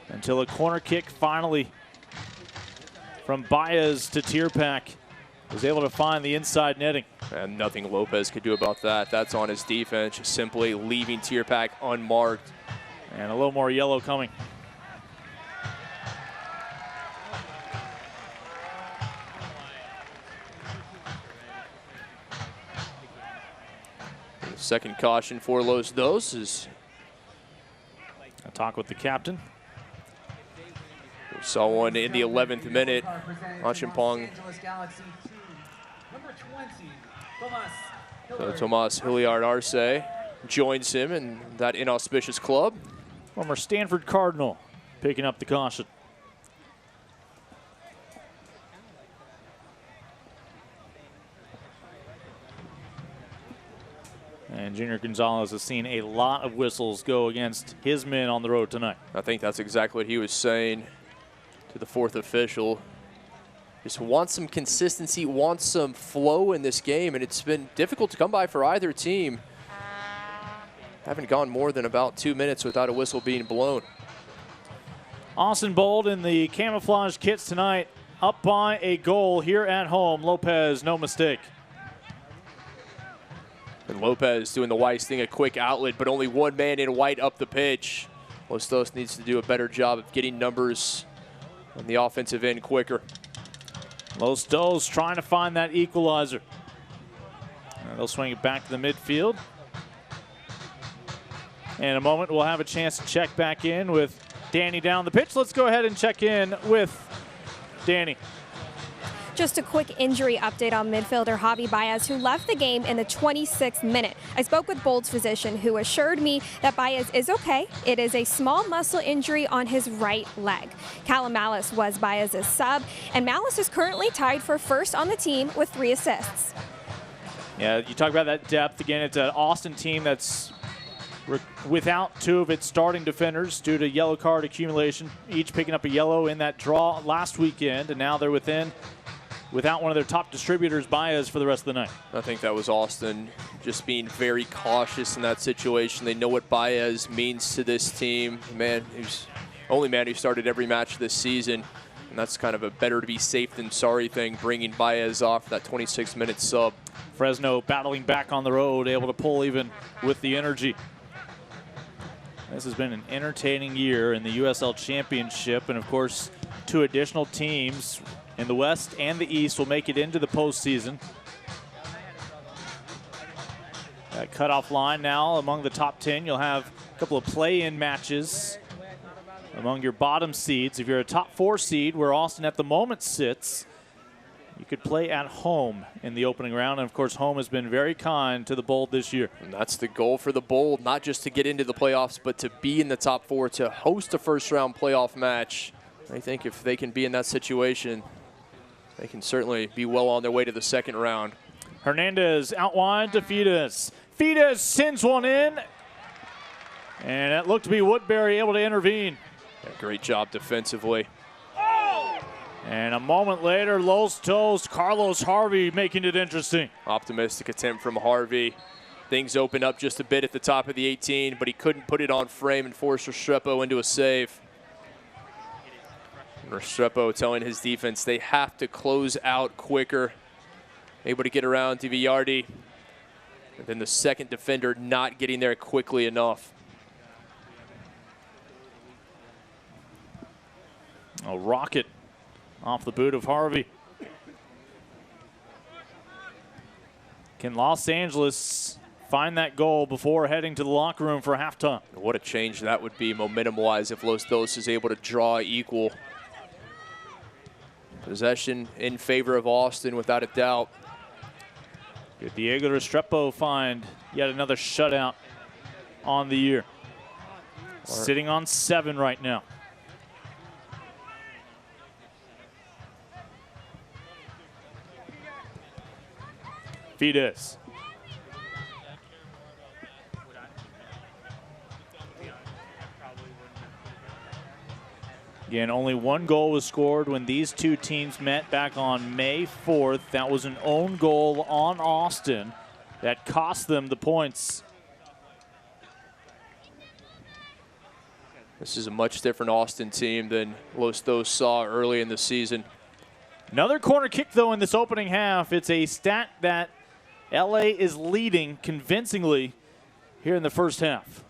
[SPEAKER 3] until a corner kick finally from Baez to Tierpak was able to find the inside netting.
[SPEAKER 4] And nothing Lopez could do about that. That's on his defense, simply leaving Tierpak unmarked.
[SPEAKER 3] And a little more yellow coming.
[SPEAKER 4] The second caution for Los Dos is
[SPEAKER 3] a talk with the captain.
[SPEAKER 4] We saw one in the 11th minute. Achampong. So Tomas Hilliard Arce joins him in that inauspicious club.
[SPEAKER 3] Former Stanford Cardinal picking up the caution. And Junior Gonzalez has seen a lot of whistles go against his men on the road tonight.
[SPEAKER 4] I think that's exactly what he was saying to the fourth official. Just wants some consistency, wants some flow in this game, and it's been difficult to come by for either team. Haven't gone more than about 2 minutes without a whistle being blown.
[SPEAKER 3] Austin Bold in the camouflage kits tonight, up by a goal here at home. Lopez, no mistake.
[SPEAKER 4] And Lopez doing the wise thing, a quick outlet, but only one man in white up the pitch. Los Dos needs to do a better job of getting numbers on the offensive end quicker.
[SPEAKER 3] Los Dos trying to find that equalizer. And they'll swing it back to the midfield. In a moment, we'll have a chance to check back in with Danny down the pitch. Let's go ahead and check in with Danny.
[SPEAKER 5] Just a quick injury update on midfielder Javi Baez, who left the game in the 26th minute. I spoke with Bold's physician, who assured me that Baez is okay. It is a small muscle injury on his right leg. Callum Malice was Baez's sub, and Malice is currently tied for first on the team with 3 assists.
[SPEAKER 3] Yeah, you talk about that depth. Again, it's an Austin team that's without 2 of its starting defenders due to yellow card accumulation, each picking up a yellow in that draw last weekend, and now they're without one of their top distributors, Baez, for the rest of the night.
[SPEAKER 4] I think that was Austin just being very cautious in that situation. They know what Baez means to this team. Man, he's only man who started every match this season. And that's kind of a better to be safe than sorry thing, bringing Baez off for that 26-minute sub.
[SPEAKER 3] Fresno battling back on the road, able to pull even with the energy. This has been an entertaining year in the USL Championship, and of course, 2 additional teams in the West and the East will make it into the postseason. That cutoff line now among the top 10. You'll have a couple of play-in matches among your bottom seeds. If you're a top 4 seed, where Austin at the moment sits, you could play at home in the opening round. And of course, home has been very kind to the Bold this year.
[SPEAKER 4] And that's the goal for the Bold, not just to get into the playoffs, but to be in the top 4, to host a first-round playoff match. I think if they can be in that situation, they can certainly be well on their way to the second round.
[SPEAKER 3] Hernandez out wide to Fides. Fides sends one in, and it looked to be Woodbury able to intervene.
[SPEAKER 4] Yeah, great job defensively.
[SPEAKER 3] And a moment later, Los Dos, Carlos Harvey making it interesting.
[SPEAKER 4] Optimistic attempt from Harvey. Things open up just a bit at the top of the 18, but he couldn't put it on frame and force Restrepo into a save. Restrepo telling his defense they have to close out quicker. Able to get around to Villardi. And then the second defender not getting there quickly enough.
[SPEAKER 3] A rocket off the boot of Harvey. Can Los Angeles find that goal before heading to the locker room for halftime?
[SPEAKER 4] What a change that would be momentum-wise if Los Dos is able to draw equal. Possession in favor of Austin without a doubt.
[SPEAKER 3] Did Diego Restrepo find yet another shutout on the year? Sitting on 7 right now. Fides. Again, only 1 goal was scored when these 2 teams met back on May 4th. That was an own goal on Austin that cost them the points.
[SPEAKER 4] This is a much different Austin team than Los Dos saw early in the season.
[SPEAKER 3] Another corner kick, though, in this opening half. It's a stat that LA is leading convincingly here in the first half.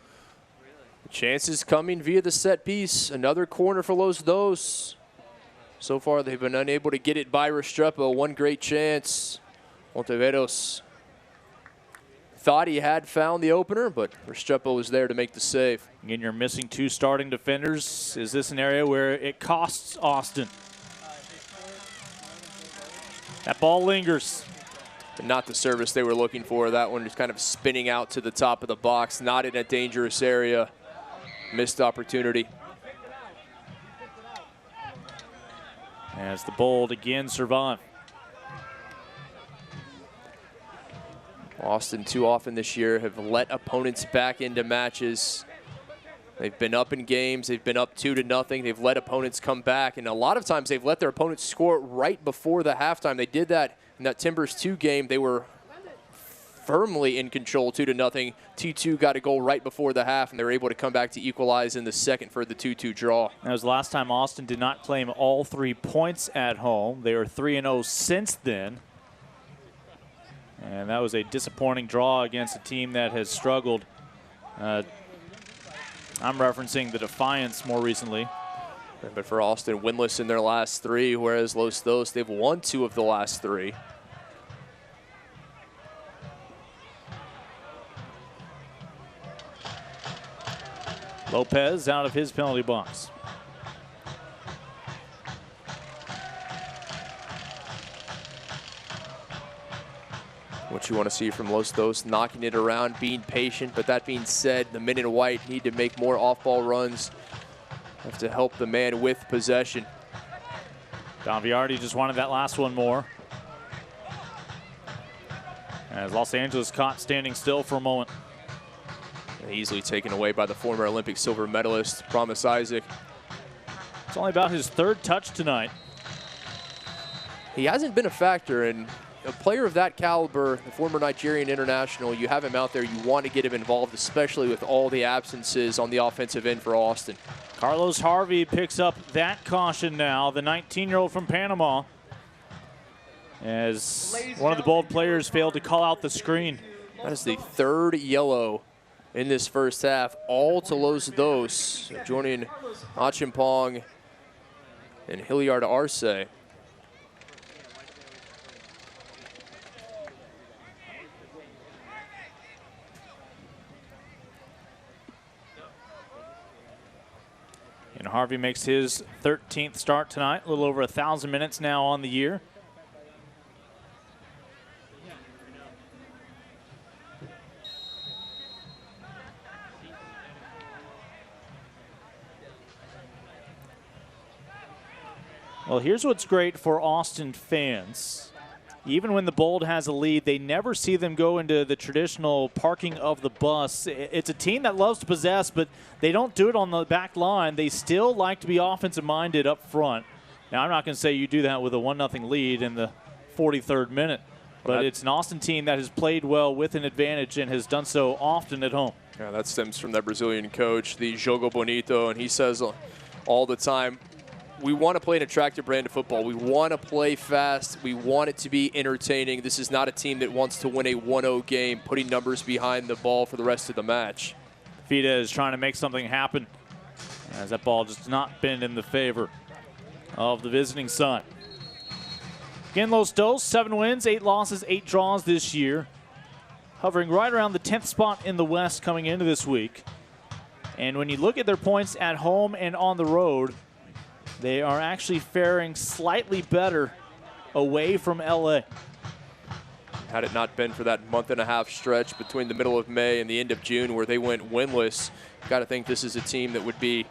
[SPEAKER 4] Chances coming via the set piece. Another corner for Los Dos. So far, they've been unable to get it by Restrepo. 1 great chance. Monteveros thought he had found the opener, but Restrepo was there to make the save.
[SPEAKER 3] Again, you're missing 2 starting defenders. Is this an area where it costs Austin? That ball lingers.
[SPEAKER 4] But not the service they were looking for. That one is kind of spinning out to the top of the box. Not in a dangerous area. Missed opportunity.
[SPEAKER 3] As the Bold again survive.
[SPEAKER 4] Austin too often this year have let opponents back into matches. They've been up in games. They've been up 2-0. They've let opponents come back. And a lot of times they've let their opponents score right before the halftime. They did that in that Timbers 2 game. They were firmly in control, 2-0. T2 got a goal right before the half, and they were able to come back to equalize in the second for the 2-2 draw.
[SPEAKER 3] That was the last time Austin did not claim all 3 points at home. They are 3-0 since then. And that was a disappointing draw against a team that has struggled. I'm referencing the Defiance more recently.
[SPEAKER 4] But for Austin, winless in their last 3, whereas Los Dos, they've won 2 of the last 3.
[SPEAKER 3] Lopez out of his penalty box.
[SPEAKER 4] What you want to see from Los Dos, knocking it around, being patient. But that being said, the men in white need to make more off-ball runs. Have to help the man with possession.
[SPEAKER 3] Don Villardi just wanted that last one more. As Los Angeles caught standing still for a moment.
[SPEAKER 4] Easily taken away by the former Olympic silver medalist, Promise Isaac.
[SPEAKER 3] It's only about his 3rd touch tonight.
[SPEAKER 4] He hasn't been a factor in a player of that caliber, the former Nigerian international, you have him out there, you want to get him involved, especially with all the absences on the offensive end for Austin.
[SPEAKER 3] Carlos Harvey picks up that caution now, the 19-year-old from Panama, as one of the Bold players failed to call out the screen.
[SPEAKER 4] That is the third yellow in this first half, all to Los Dos, joining Achimpong and Hilliard Arce.
[SPEAKER 3] And Harvey makes his 13th start tonight, a little over 1,000 minutes now on the year. Well, here's what's great for Austin fans. Even when the Bold has a lead, they never see them go into the traditional parking of the bus. It's a team that loves to possess, but they don't do it on the back line. They still like to be offensive-minded up front. Now, I'm not going to say you do that with a 1-0 lead in the 43rd minute, but it's an Austin team that has played well with an advantage and has done so often at home.
[SPEAKER 4] Yeah, that stems from that Brazilian coach, the Jogo Bonito, and he says all the time, we want to play an attractive brand of football. We want to play fast. We want it to be entertaining. This is not a team that wants to win a 1-0 game, putting numbers behind the ball for the rest of the match.
[SPEAKER 3] Fida is trying to make something happen, as that ball just not been in the favor of the visiting side. Again, Los Dos, 7 wins, 8 losses, 8 draws this year. Hovering right around the 10th spot in the West coming into this week. And when you look at their points at home and on the road, they are actually faring slightly better away from LA.
[SPEAKER 4] Had it not been for that month-and-a-half stretch between the middle of May and the end of June where they went winless, got to think this is a team that would be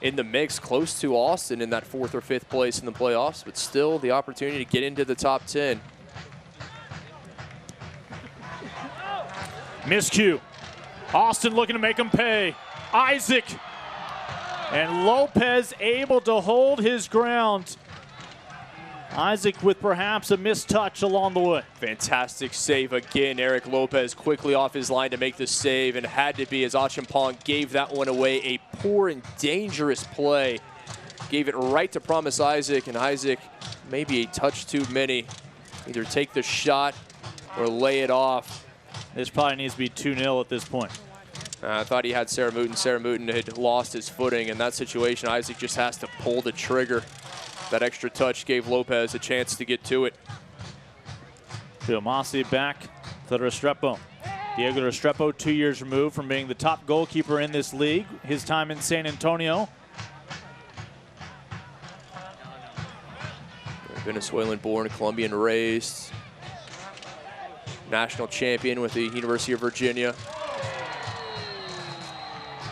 [SPEAKER 4] in the mix close to Austin in that 4th or 5th place in the playoffs, but still the opportunity to get into the top 10.
[SPEAKER 3] Miscue. Austin looking to make them pay. Isaac. And Lopez able to hold his ground. Isaac with perhaps a missed touch along the way.
[SPEAKER 4] Fantastic save again. Eric Lopez quickly off his line to make the save, and had to be as Achimpong gave that one away. A poor and dangerous play. Gave it right to Promise Isaac, and Isaac maybe a touch too many. Either take the shot or lay it off.
[SPEAKER 3] This probably needs to be 2-0 at this point.
[SPEAKER 4] I thought he had Sarah Mooten. Sarah Mooten had lost his footing in that situation. Isaac just has to pull the trigger. That extra touch gave Lopez a chance to get to it.
[SPEAKER 3] Masi back to Restrepo. Diego Restrepo, 2 years removed from being the top goalkeeper in this league. His time in San Antonio.
[SPEAKER 4] Venezuelan-born, Colombian-raised. National champion with the University of Virginia.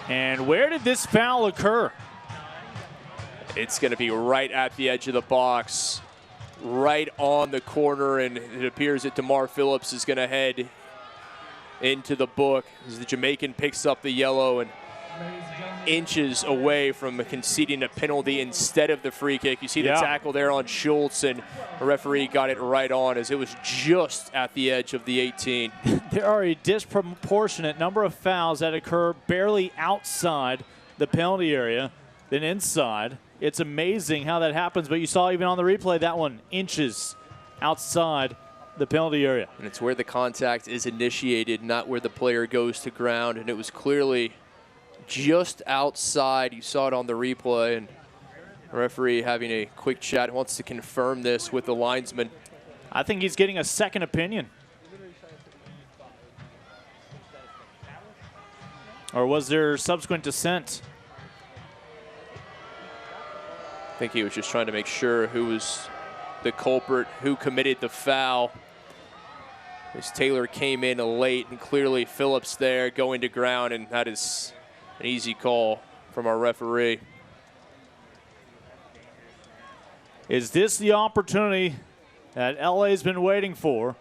[SPEAKER 3] And where did this foul occur?
[SPEAKER 4] It's going to be right at the edge of the box, right on the corner, and it appears that DeMar Phillips is going to head into the book as the Jamaican picks up the yellow and inches away from conceding a penalty instead of the free kick. You see the tackle there on Schultz, and the referee got it right on as it was just at the edge of the 18.
[SPEAKER 3] There are a disproportionate number of fouls that occur barely outside the penalty area than inside. It's amazing how that happens, but you saw even on the replay that one inches outside the penalty area.
[SPEAKER 4] And it's where the contact is initiated, not where the player goes to ground, and it was clearly just outside. You saw it on the replay, and the referee having a quick chat, wants to confirm this with the linesman.
[SPEAKER 3] I think he's getting a second opinion. Or was there subsequent dissent?
[SPEAKER 4] I think he was just trying to make sure who was the culprit, who committed the foul. As Taylor came in late, and clearly Phillips there going to ground, and that is an easy call from our referee.
[SPEAKER 3] Is this the opportunity that LA's been waiting for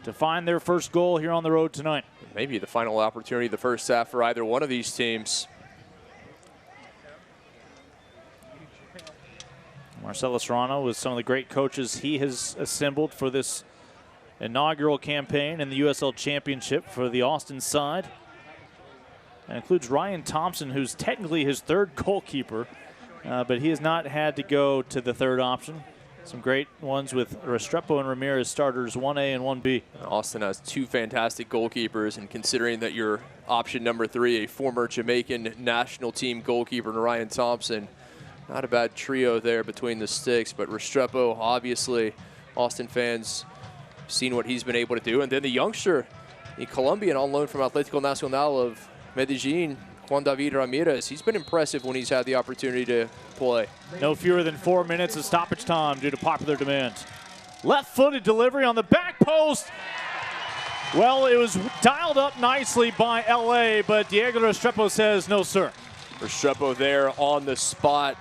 [SPEAKER 3] to find their first goal here on the road tonight?
[SPEAKER 4] Maybe the final opportunity of the first half for either one of these teams.
[SPEAKER 3] Marcelo Serrano with some of the great coaches he has assembled for this inaugural campaign in the USL Championship for the Austin side. That includes Ryan Thompson, who's technically his third goalkeeper, but he has not had to go to the third option. Some great ones with Restrepo and Ramirez starters 1A and 1B.
[SPEAKER 4] Austin has two fantastic goalkeepers, and considering that your option number 3, a former Jamaican national team goalkeeper, Ryan Thompson, not a bad trio there between the sticks. But Restrepo, obviously, Austin fans seen what he's been able to do. And then the youngster, the Colombian on loan from Atlético Nacional of Medellin, Juan David Ramirez, he's been impressive when he's had the opportunity to play.
[SPEAKER 3] No fewer than 4 minutes of stoppage time due to popular demand. Left-footed delivery on the back post. Well, it was dialed up nicely by LA, but Diego Restrepo says no, sir.
[SPEAKER 4] Restrepo there on the spot.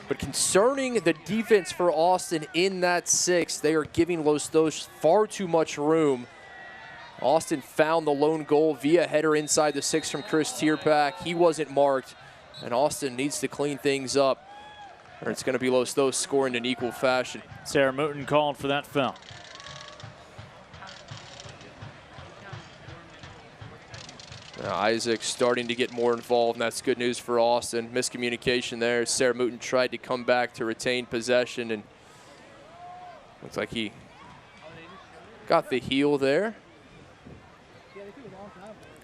[SPEAKER 4] But concerning the defense for Austin in that 6, they are giving Los Dos far too much room. Austin found the lone goal via header inside the 6 from Chris Tierpak. He wasn't marked, and Austin needs to clean things up, or it's going to be Los Dos scoring in equal fashion.
[SPEAKER 3] Sarah Mooten called for that foul.
[SPEAKER 4] Now Isaac starting to get more involved, and that's good news for Austin. Miscommunication there. Sarah Mooten tried to come back to retain possession, and looks like he got the heel there.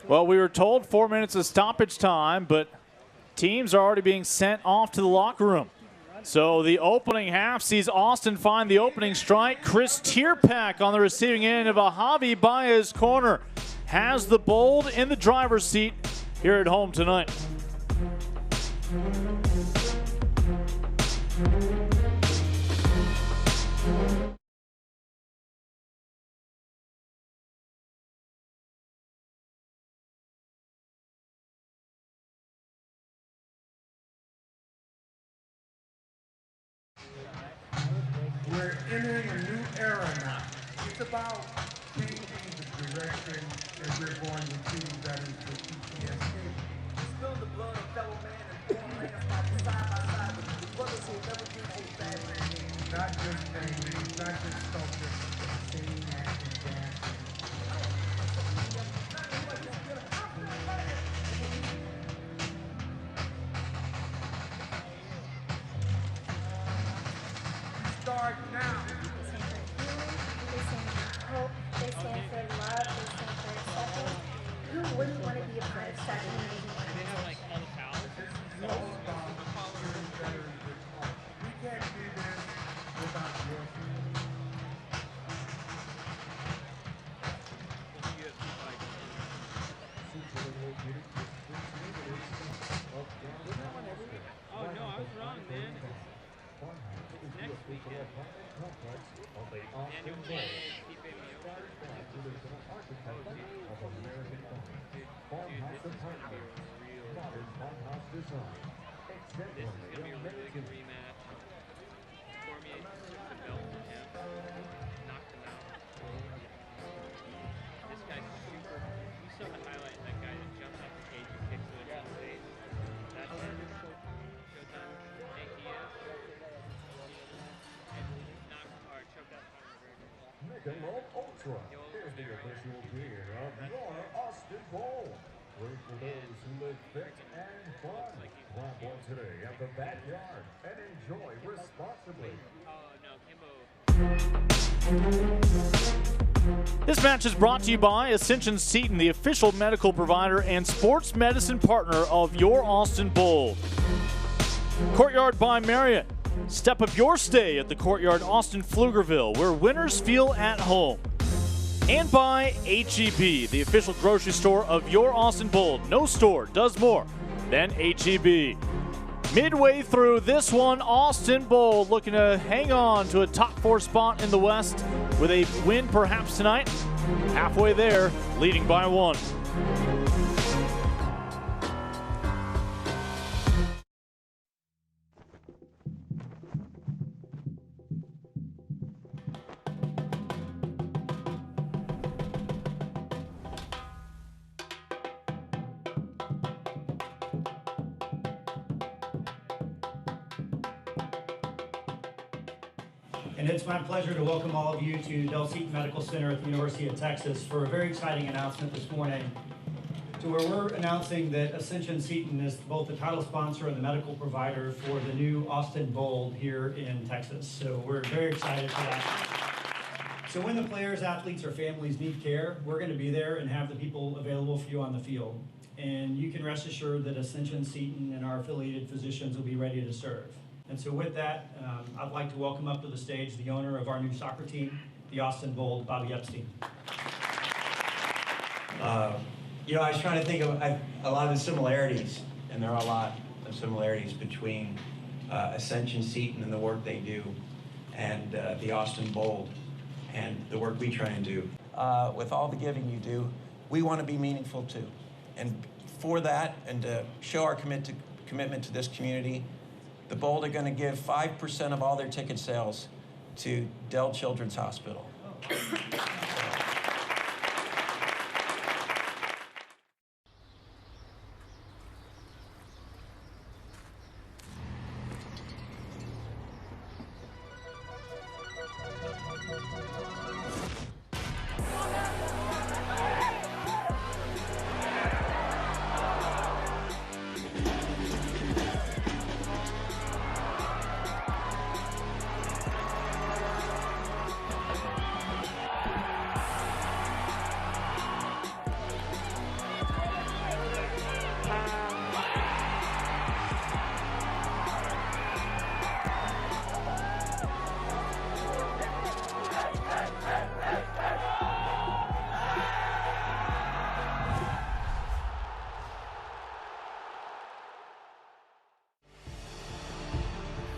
[SPEAKER 3] Well, we were told 4 minutes of stoppage time, but teams are already being sent off to the locker room. So the opening half sees Austin find the opening strike. Chris Tierpak on the receiving end of a Javi Baez corner has the Bold in the driver's seat here at home tonight.
[SPEAKER 1] We're entering a new era now. It's about changing the direction that we're going with shooting veterans with PTSD. Spill the blood of fellow man and form man fighting side by side with the brothers who never do things bad man. Not just painting, not just sculpture, singing, acting, dancing. Start now.
[SPEAKER 6] They stand for hope, they stand for love, they stand for acceptance. Who wouldn't want to be a part of such an amazing organization?
[SPEAKER 1] We can't do this without your
[SPEAKER 2] Oh no, I was wrong, man. Next weekend. Daniel Cole, keep me over. Dude, this is gonna be a really good rematch. Cormier took the belt from him, knocked him out. This guy's super. You saw the highlight of that guy that jumped off the cage and kicks it in the face. That's Showtime. ATS. Knocked or choked out Conor McGregor.
[SPEAKER 7] Michelob Ultra is the official beer of your Austin Bowl. Great for those who live fit and fun. Grab one today at the backyard and enjoy responsibly.
[SPEAKER 3] This match is brought to you by Ascension Seton, the official medical provider and sports medicine partner of your Austin Bowl. Courtyard by Marriott. Step up your stay at the Courtyard Austin Pflugerville, where winners feel at home. And by H-E-B, the official grocery store of your Austin Bowl. No store does more than H-E-B. Midway through this one, Austin Bowl looking to hang on to a top 4 spot in the West with a win perhaps tonight. Halfway there, leading by 1.
[SPEAKER 8] And it's my pleasure to welcome all of you to Del Seton Medical Center at the University of Texas for a very exciting announcement this morning, to where we're announcing that Ascension Seton is both the title sponsor and the medical provider for the new Austin Bowl here in Texas. So we're very excited for that. So when the players, athletes, or families need care, we're going to be there and have the people available for you on the field. And you can rest assured that Ascension Seton and our affiliated physicians will be ready to serve. And so with that, I'd like to welcome up to the stage the owner of our new soccer team, the Austin Bowl, Bobby Epstein.
[SPEAKER 9] You know, I was trying to think of a lot of the similarities, and there are a lot of similarities between Ascension Seton and the work they do, and the Austin Bowl and the work we try and do. With all the giving you do, we want to be meaningful too. And for that, and to show our commitment to this community, the Bowl are going to give 5% of all their ticket sales to Dell Children's Hospital.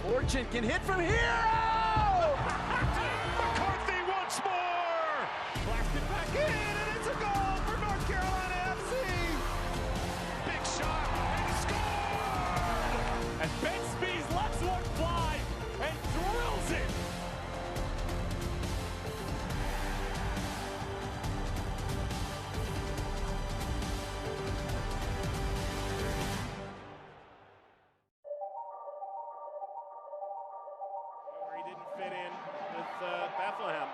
[SPEAKER 10] Fortune can hit from here! Oh! McCarthy once more! Blacked it back in, and it's a goal for North Carolina FC! Big shot, and he scored! And Ben Spees lets one fly and drills it!
[SPEAKER 11] Fit in with Bethlehem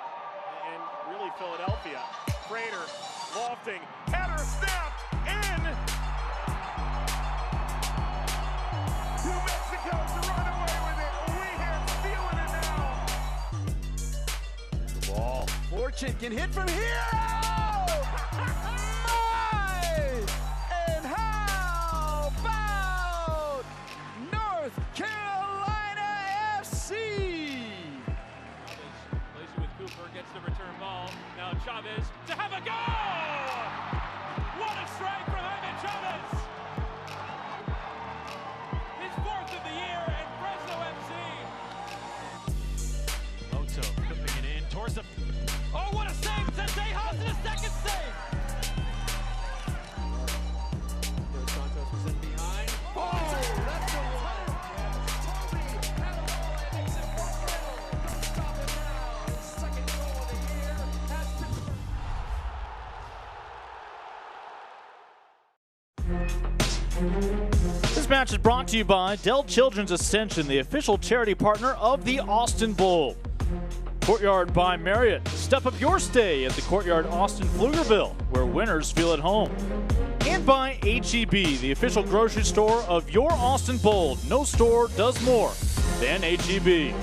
[SPEAKER 11] and really Philadelphia. Prater lofting, header snap in. New Mexico to run away with it. Weehan stealing it now.
[SPEAKER 10] The ball. Fortune can hit from here. Oh! My! And how about North Carolina FC?
[SPEAKER 12] Cooper gets the return ball. Now Chavez to have a goal! What a strike from Jaime Chavez! His fourth of the year at Fresno FC.
[SPEAKER 10] Moto clipping it in towards the...
[SPEAKER 12] Oh, what a save! Sendejas in a second save!
[SPEAKER 10] Dos Santos was in behind. Oh, that's the one!
[SPEAKER 3] This match is brought to you by Dell Children's Ascension, the official charity partner of the Austin Bowl. Courtyard by Marriott. Step up your stay at the Courtyard Austin Pflugerville, where winners feel at home. And by H-E-B, the official grocery store of your Austin Bowl. No store does more than H-E-B.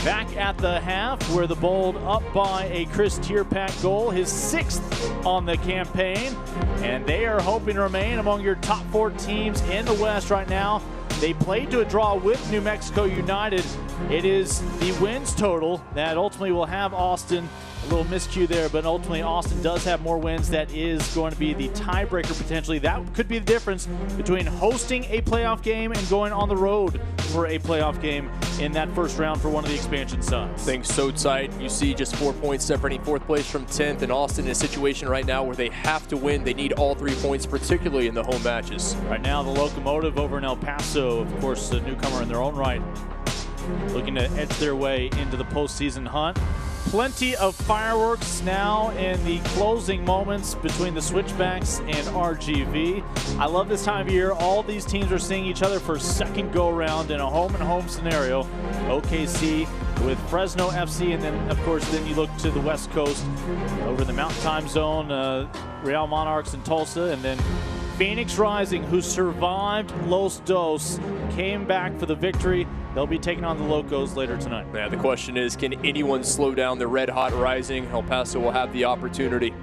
[SPEAKER 3] Back at the half, where the Bold up by a Chris Tierpak goal, his 6th on the campaign, and they are hoping to remain among your top 4 teams in the West right now. They played to a draw with New Mexico United. It is the wins total that ultimately will have Austin, a little miscue there, but ultimately Austin does have more wins. That is going to be the tiebreaker potentially. That could be the difference between hosting a playoff game and going on the road for a playoff game in that first round for one of the expansion sides.
[SPEAKER 4] Things so tight. You see just 4 points separating 4th place from 10th, and Austin in a situation right now where they have to win. They need all 3 points, particularly in the home matches.
[SPEAKER 3] Right now, the Locomotive over in El Paso, of course, a newcomer in their own right, looking to edge their way into the postseason hunt. Plenty of fireworks now in the closing moments between the Switchbacks and RGV. I love this time of year. All these teams are seeing each other for a second go-around in a home-and-home scenario. OKC with Fresno FC, and then, of course, then you look to the West Coast over in the Mountain Time Zone, Real Monarchs in Tulsa, and then Phoenix Rising, who survived Los Dos, came back for the victory. They'll be taking on the Locos later tonight.
[SPEAKER 4] Yeah, the question is, can anyone slow down the Red Hot Rising? El Paso will have the opportunity.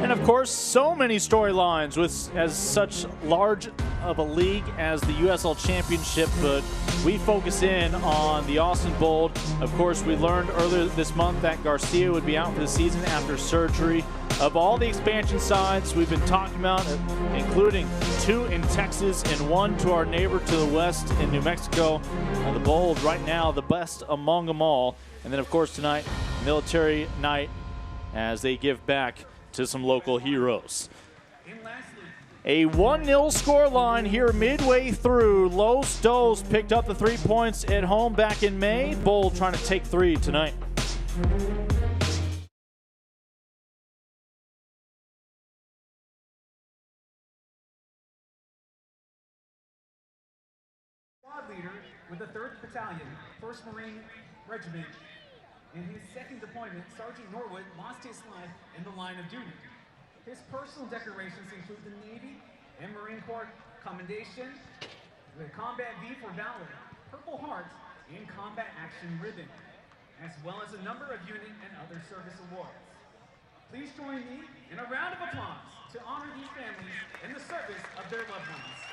[SPEAKER 3] And of course, so many storylines with as such large of a league as the USL Championship, but we focus in on the Austin Bold. Of course, we learned earlier this month that Garcia would be out for the season after surgery. Of all the expansion sides we've been talking about, including 2 in Texas and 1 to our neighbor to the west in New Mexico, the Bold right now the best among them all. And then, of course, tonight, military night as they give back to some local heroes. A 1-0 scoreline here midway through. Los Dos picked up the 3 points at home back in May. Bold trying to take 3 tonight.
[SPEAKER 1] Squad leader with the 3rd Battalion, 1st Marine Regiment. In his 2nd deployment, Sergeant Norwood lost his life in the line of duty. His personal decorations include the Navy and Marine Corps Commendation, the Combat V for Valor, Purple Heart, and Combat Action Ribbon, as well as a number of unit and other service awards. Please join me in a round of applause to honor these families in the service of their loved ones.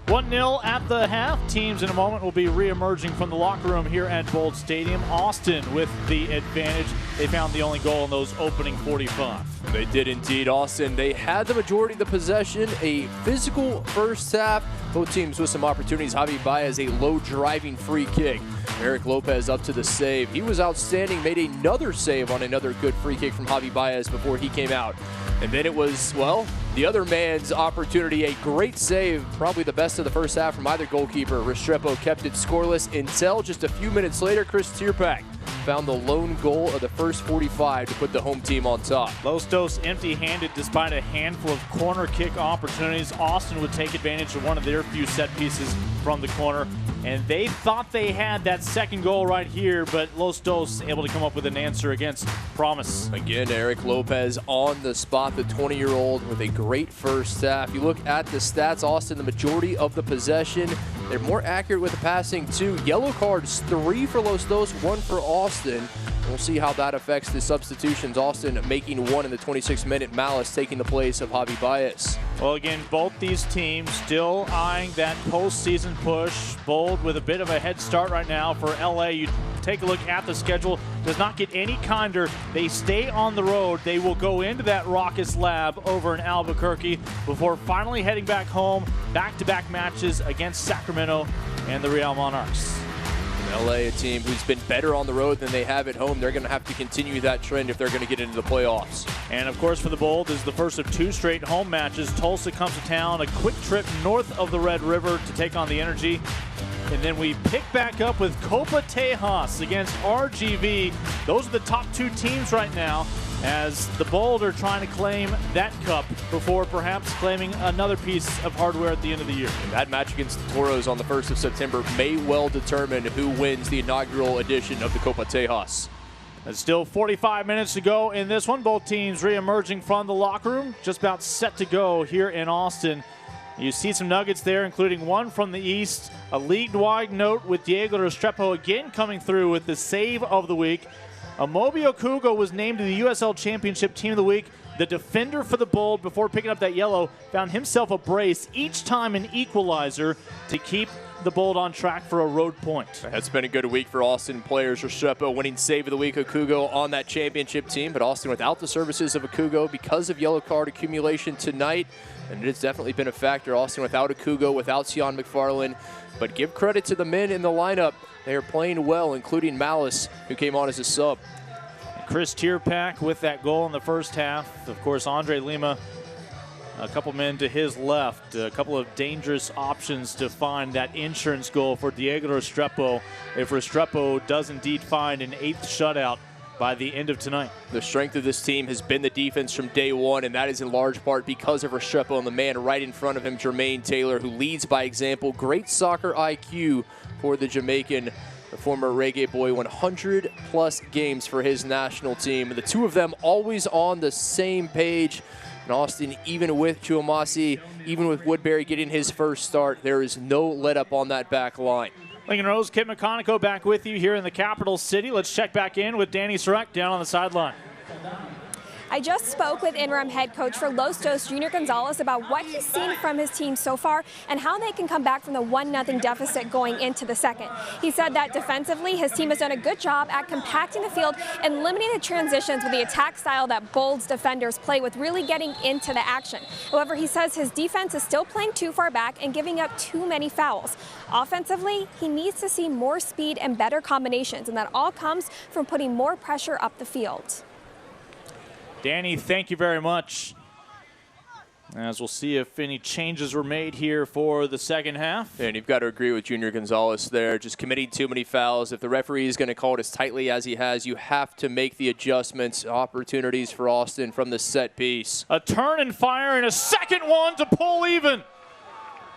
[SPEAKER 3] One 1-0 at the half. Teams in a moment will be re-emerging from the locker room here at Bold Stadium. Austin with the advantage. They found the only goal in those opening 45.
[SPEAKER 4] They did indeed, Austin. They had the majority of the possession, a physical first half. Both teams with some opportunities. Javi Baez, a low driving free kick. Eric Lopez up to the save. He was outstanding, made another save on another good free kick from Javi Baez before he came out. And then it was, well, the other man's opportunity, a great save, probably the best of the first half from either goalkeeper. Restrepo kept it scoreless until just a few minutes later, Chris Tierpak found the lone goal of the first 45 to put the home team on top.
[SPEAKER 3] Los Dos empty-handed despite a handful of corner kick opportunities. Austin would take advantage of one of their few set pieces from the corner, and they thought they had that second goal right here, but Los Dos able to come up with an answer against Promise.
[SPEAKER 4] Again, Eric Lopez on the spot, the 20-year-old with a great first half. You look at the stats, Austin, the majority of the possession. They're more accurate with the passing too. Yellow cards, 3 for Los Dos, 1 for Austin. We'll see how that affects the substitutions. Austin making 1 in the 26th-minute. Malice taking the place of Javi Baez.
[SPEAKER 3] Well, again, both these teams still eyeing that postseason push. Bold with a bit of a head start right now for LA. You take a look at the schedule. Does not get any kinder. They stay on the road. They will go into that raucous lab over in Albuquerque before finally heading back home. Back-to-back matches against Sacramento and the Real Monarchs.
[SPEAKER 4] LA, a team who's been better on the road than they have at home. They're going to have to continue that trend if they're going to get into the playoffs.
[SPEAKER 3] And of course for the Bold is the first of 2 straight home matches. Tulsa comes to town, a quick trip north of the Red River to take on the Energy. And then we pick back up with Copa Tejas against RGV. Those are the top two teams right now, as the Bold are trying to claim that cup before perhaps claiming another piece of hardware at the end of the year.
[SPEAKER 4] That match against the Toros on the 1st of September may well determine who wins the inaugural edition of the Copa Tejas.
[SPEAKER 3] There's still 45 minutes to go in this one. Both teams re-emerging from the locker room, just about set to go here in Austin. You see some nuggets there, including one from the East. A league-wide note with Diego Restrepo again coming through with the save of the week. Amobi Okugo was named to the USL Championship Team of the Week. The defender for the Bold, before picking up that yellow, found himself a brace, each time an equalizer, to keep the Bold on track for a road point.
[SPEAKER 4] That's been a good week for Austin players. Restrepo winning save of the week. Okugo on that championship team, but Austin without the services of Okugo because of yellow card accumulation tonight. And it's definitely been a factor. Austin without Okugo, without Sion McFarland. But give credit to the men in the lineup. They are playing well, including Malice, who came on as a sub.
[SPEAKER 3] Chris Tierpak with that goal in the first half. Of course, Andre Lima, a couple men to his left. A couple of dangerous options to find that insurance goal for Diego Restrepo if Restrepo does indeed find an 8th shutout by the end of tonight.
[SPEAKER 4] The strength of this team has been the defense from day one, and that is in large part because of Restrepo and the man right in front of him, Jermaine Taylor, who leads by example. Great soccer IQ for the Jamaican. The former Reggae boy, 100-plus games for his national team. The two of them always on the same page. And Austin, even with Chuamasi, even with Woodbury getting his first start, there is no let-up on that back line.
[SPEAKER 3] Lincoln Rose, Kit McConico back with you here in the capital city. Let's check back in with Danny Sarek down on the sideline.
[SPEAKER 5] I just spoke with interim head coach for Los Dos, Junior Gonzalez, about what he's seen from his team so far and how they can come back from the 1-0 deficit going into the second. He said that defensively, his team has done a good job at compacting the field and limiting the transitions with the attack style that Bold's defenders play with, really getting into the action. However, he says his defense is still playing too far back and giving up too many fouls. Offensively, he needs to see more speed and better combinations, and that all comes from putting more pressure up the field.
[SPEAKER 3] Danny, thank you very much. As we'll see if any changes were made here for the second half.
[SPEAKER 4] And you've got to agree with Junior Gonzalez there, just committing too many fouls. If the referee is going to call it as tightly as he has, you have to make the adjustments. Opportunities for Austin from the set piece.
[SPEAKER 3] A turn and fire and a second one to pull even.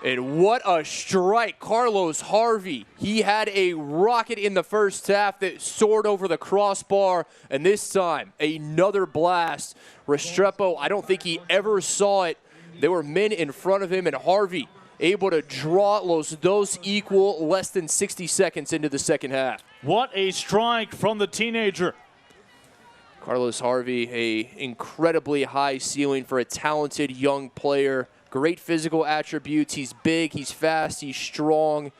[SPEAKER 4] And what a strike. Carlos Harvey. He had a rocket in the first half that soared over the crossbar. And this time, another blast. Restrepo, I don't think he ever saw it. There were men in front of him, and Harvey able to draw Los Dos equal less than 60 seconds into the second half.
[SPEAKER 3] What a strike from the teenager.
[SPEAKER 4] Carlos Harvey, a incredibly high ceiling for a talented young player. Great physical attributes. He's big, he's fast, he's strong.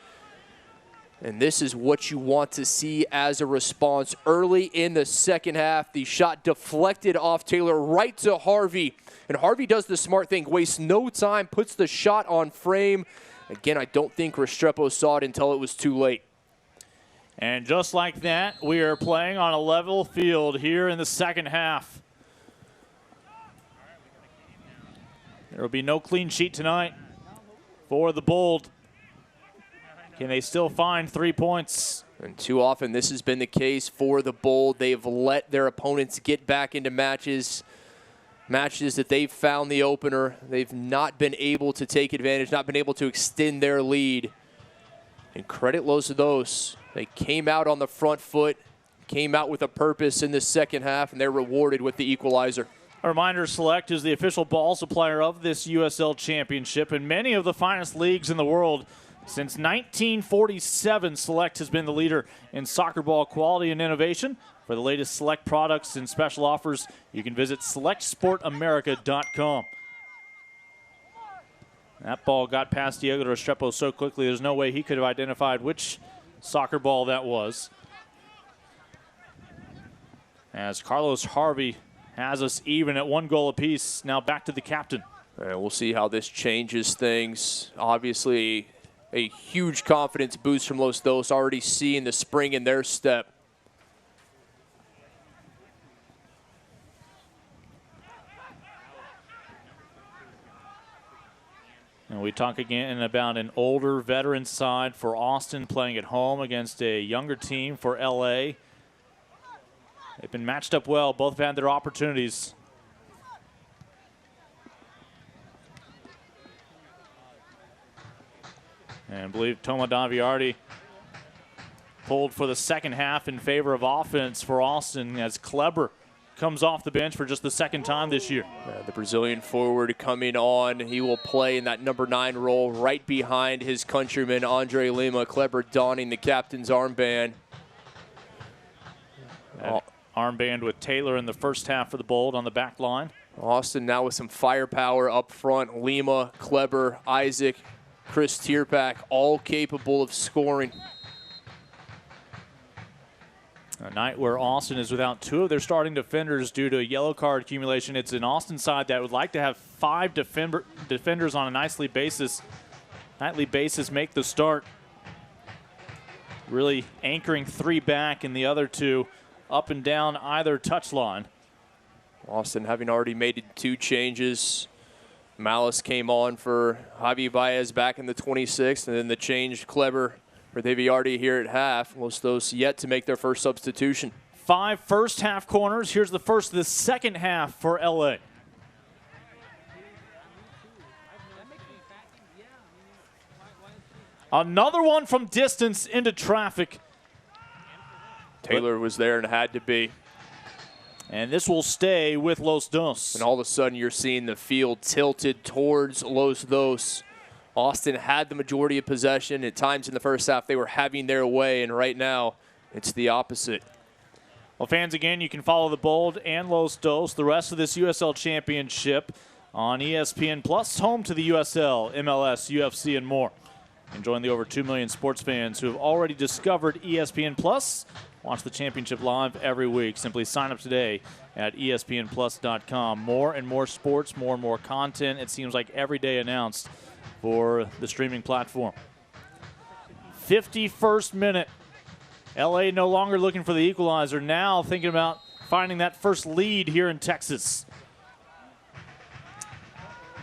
[SPEAKER 4] And this is what you want to see as a response. Early in the second half, the shot deflected off Taylor right to Harvey. And Harvey does the smart thing, wastes no time, puts the shot on frame. Again, I don't think Restrepo saw it until it was too late.
[SPEAKER 3] And just like that, we are playing on a level field here in the second half. There will be no clean sheet tonight for the Bold. Can they still find 3 points?
[SPEAKER 4] And too often this has been the case for the Bold. They've let their opponents get back into matches that they've found the opener. They've not been able to take advantage, not been able to extend their lead. And credit Los Dos. They came out on the front foot, came out with a purpose in the second half, and they're rewarded with the equalizer.
[SPEAKER 3] A reminder, Select is the official ball supplier of this USL Championship and many of the finest leagues in the world. Since 1947, Select has been the leader in soccer ball quality and innovation. For the latest Select products and special offers, you can visit selectsportamerica.com. That ball got past Diego Restrepo so quickly, there's no way he could have identified which soccer ball that was. As Carlos Harvey has us even at 1 goal apiece. Now back to the captain.
[SPEAKER 4] We'll see how this changes things. Obviously, a huge confidence boost from Los Dos, already seeing the spring in their step.
[SPEAKER 3] And we talk again about an older veteran side for Austin playing at home against a younger team for LA. They've been matched up well. Both have had their opportunities. And I believe Toma Daviardi pulled for the second half in favor of offense for Austin as Kleber comes off the bench for just the second time this year.
[SPEAKER 4] The Brazilian forward coming on. He will play in that number 9 role right behind his countryman, Andre Lima. Kleber donning the captain's armband.
[SPEAKER 3] Armband with Taylor in the first half for the Bold on the back line.
[SPEAKER 4] Austin now with some firepower up front. Lima, Kleber, Isaac, Chris Tierpak, all capable of scoring.
[SPEAKER 3] A night where Austin is without 2 of their starting defenders due to a yellow card accumulation. It's an Austin side that would like to have 5 defenders on a nightly basis make the start. Really anchoring 3 back and the other 2 up and down either touchline.
[SPEAKER 4] Austin having already made 2 changes. Malice came on for Javi Baez back in the 26th, and then the change Kleber for Daviardi here at half. Most of those yet to make their first substitution.
[SPEAKER 3] 5 first half corners. Here's the first of the second half for LA. Another one from distance into traffic.
[SPEAKER 4] Taylor was there and had to be.
[SPEAKER 3] And this will stay with Los Dos.
[SPEAKER 4] And all of a sudden you're seeing the field tilted towards Los Dos. Austin had the majority of possession. At times in the first half, they were having their way, and right now, it's the opposite.
[SPEAKER 3] Well, fans, again, you can follow the Bold and Los Dos, the rest of this USL Championship on ESPN Plus, home to the USL, MLS, UFC, and more. And join the over 2 million sports fans who have already discovered ESPN Plus. Watch the championship live every week. Simply sign up today at espnplus.com. More and more sports, more and more content. It seems like every day announced for the streaming platform. 51st minute. LA no longer looking for the equalizer. Now thinking about finding that first lead here in Texas.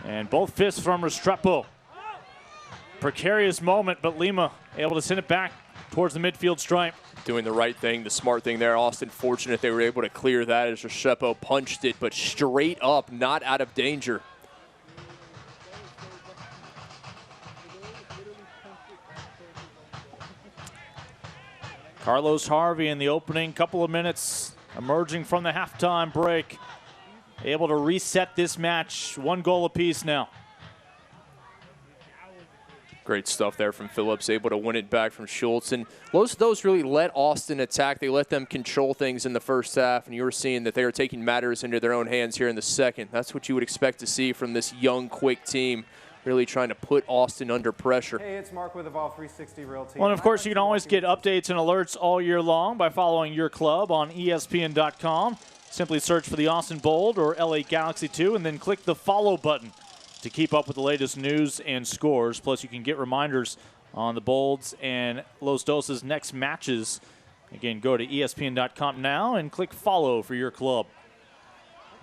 [SPEAKER 3] And both fists from Restrepo. Precarious moment, but Lima able to send it back towards the midfield stripe.
[SPEAKER 4] Doing the right thing, the smart thing there. Austin fortunate they were able to clear that as Restrepo punched it, but straight up, not out of danger.
[SPEAKER 3] Carlos Harvey in the opening couple of minutes, emerging from the halftime break, able to reset this match, 1 goal apiece now.
[SPEAKER 4] Great stuff there from Phillips, able to win it back from Schultz. And most of those really let Austin attack. They let them control things in the first half, and you were seeing that they were taking matters into their own hands here in the second. That's what you would expect to see from this young, quick team, really trying to put Austin under pressure.
[SPEAKER 13] Hey, it's Mark with Evolve 360 Real Team.
[SPEAKER 3] Well, and of course, you can always get updates and alerts all year long by following your club on ESPN.com. Simply search for the Austin Bold or LA Galaxy 2 and then click the follow button to keep up with the latest news and scores. Plus, you can get reminders on the Bolds and Los Dos' next matches. Again, go to ESPN.com now and click follow for your club.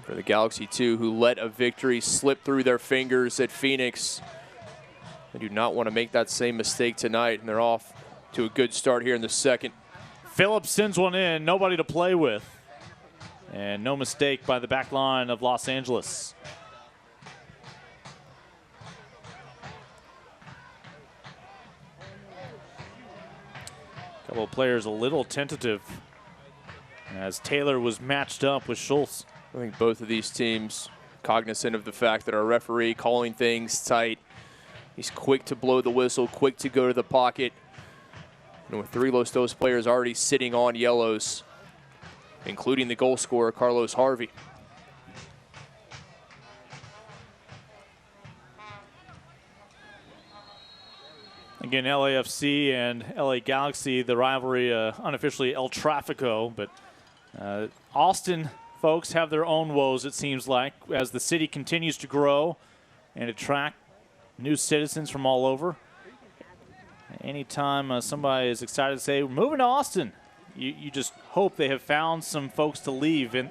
[SPEAKER 4] For the Galaxy 2, who let a victory slip through their fingers at Phoenix. They do not want to make that same mistake tonight, and they're off to a good start here in the second.
[SPEAKER 3] Phillips sends one in, nobody to play with. And no mistake by the back line of Los Angeles. Couple of players a little tentative as Taylor was matched up with Schultz.
[SPEAKER 4] I think both of these teams cognizant of the fact that our referee calling things tight. He's quick to blow the whistle, quick to go to the pocket. And with 3 Los Dos players already sitting on yellows, including the goal scorer, Carlos Harvey.
[SPEAKER 3] Again, LAFC and LA Galaxy, the rivalry unofficially El Tráfico, but Austin folks have their own woes, it seems like, as the city continues to grow and attract new citizens from all over. Anytime somebody is excited to say, we're moving to Austin, you just hope they have found some folks to leave and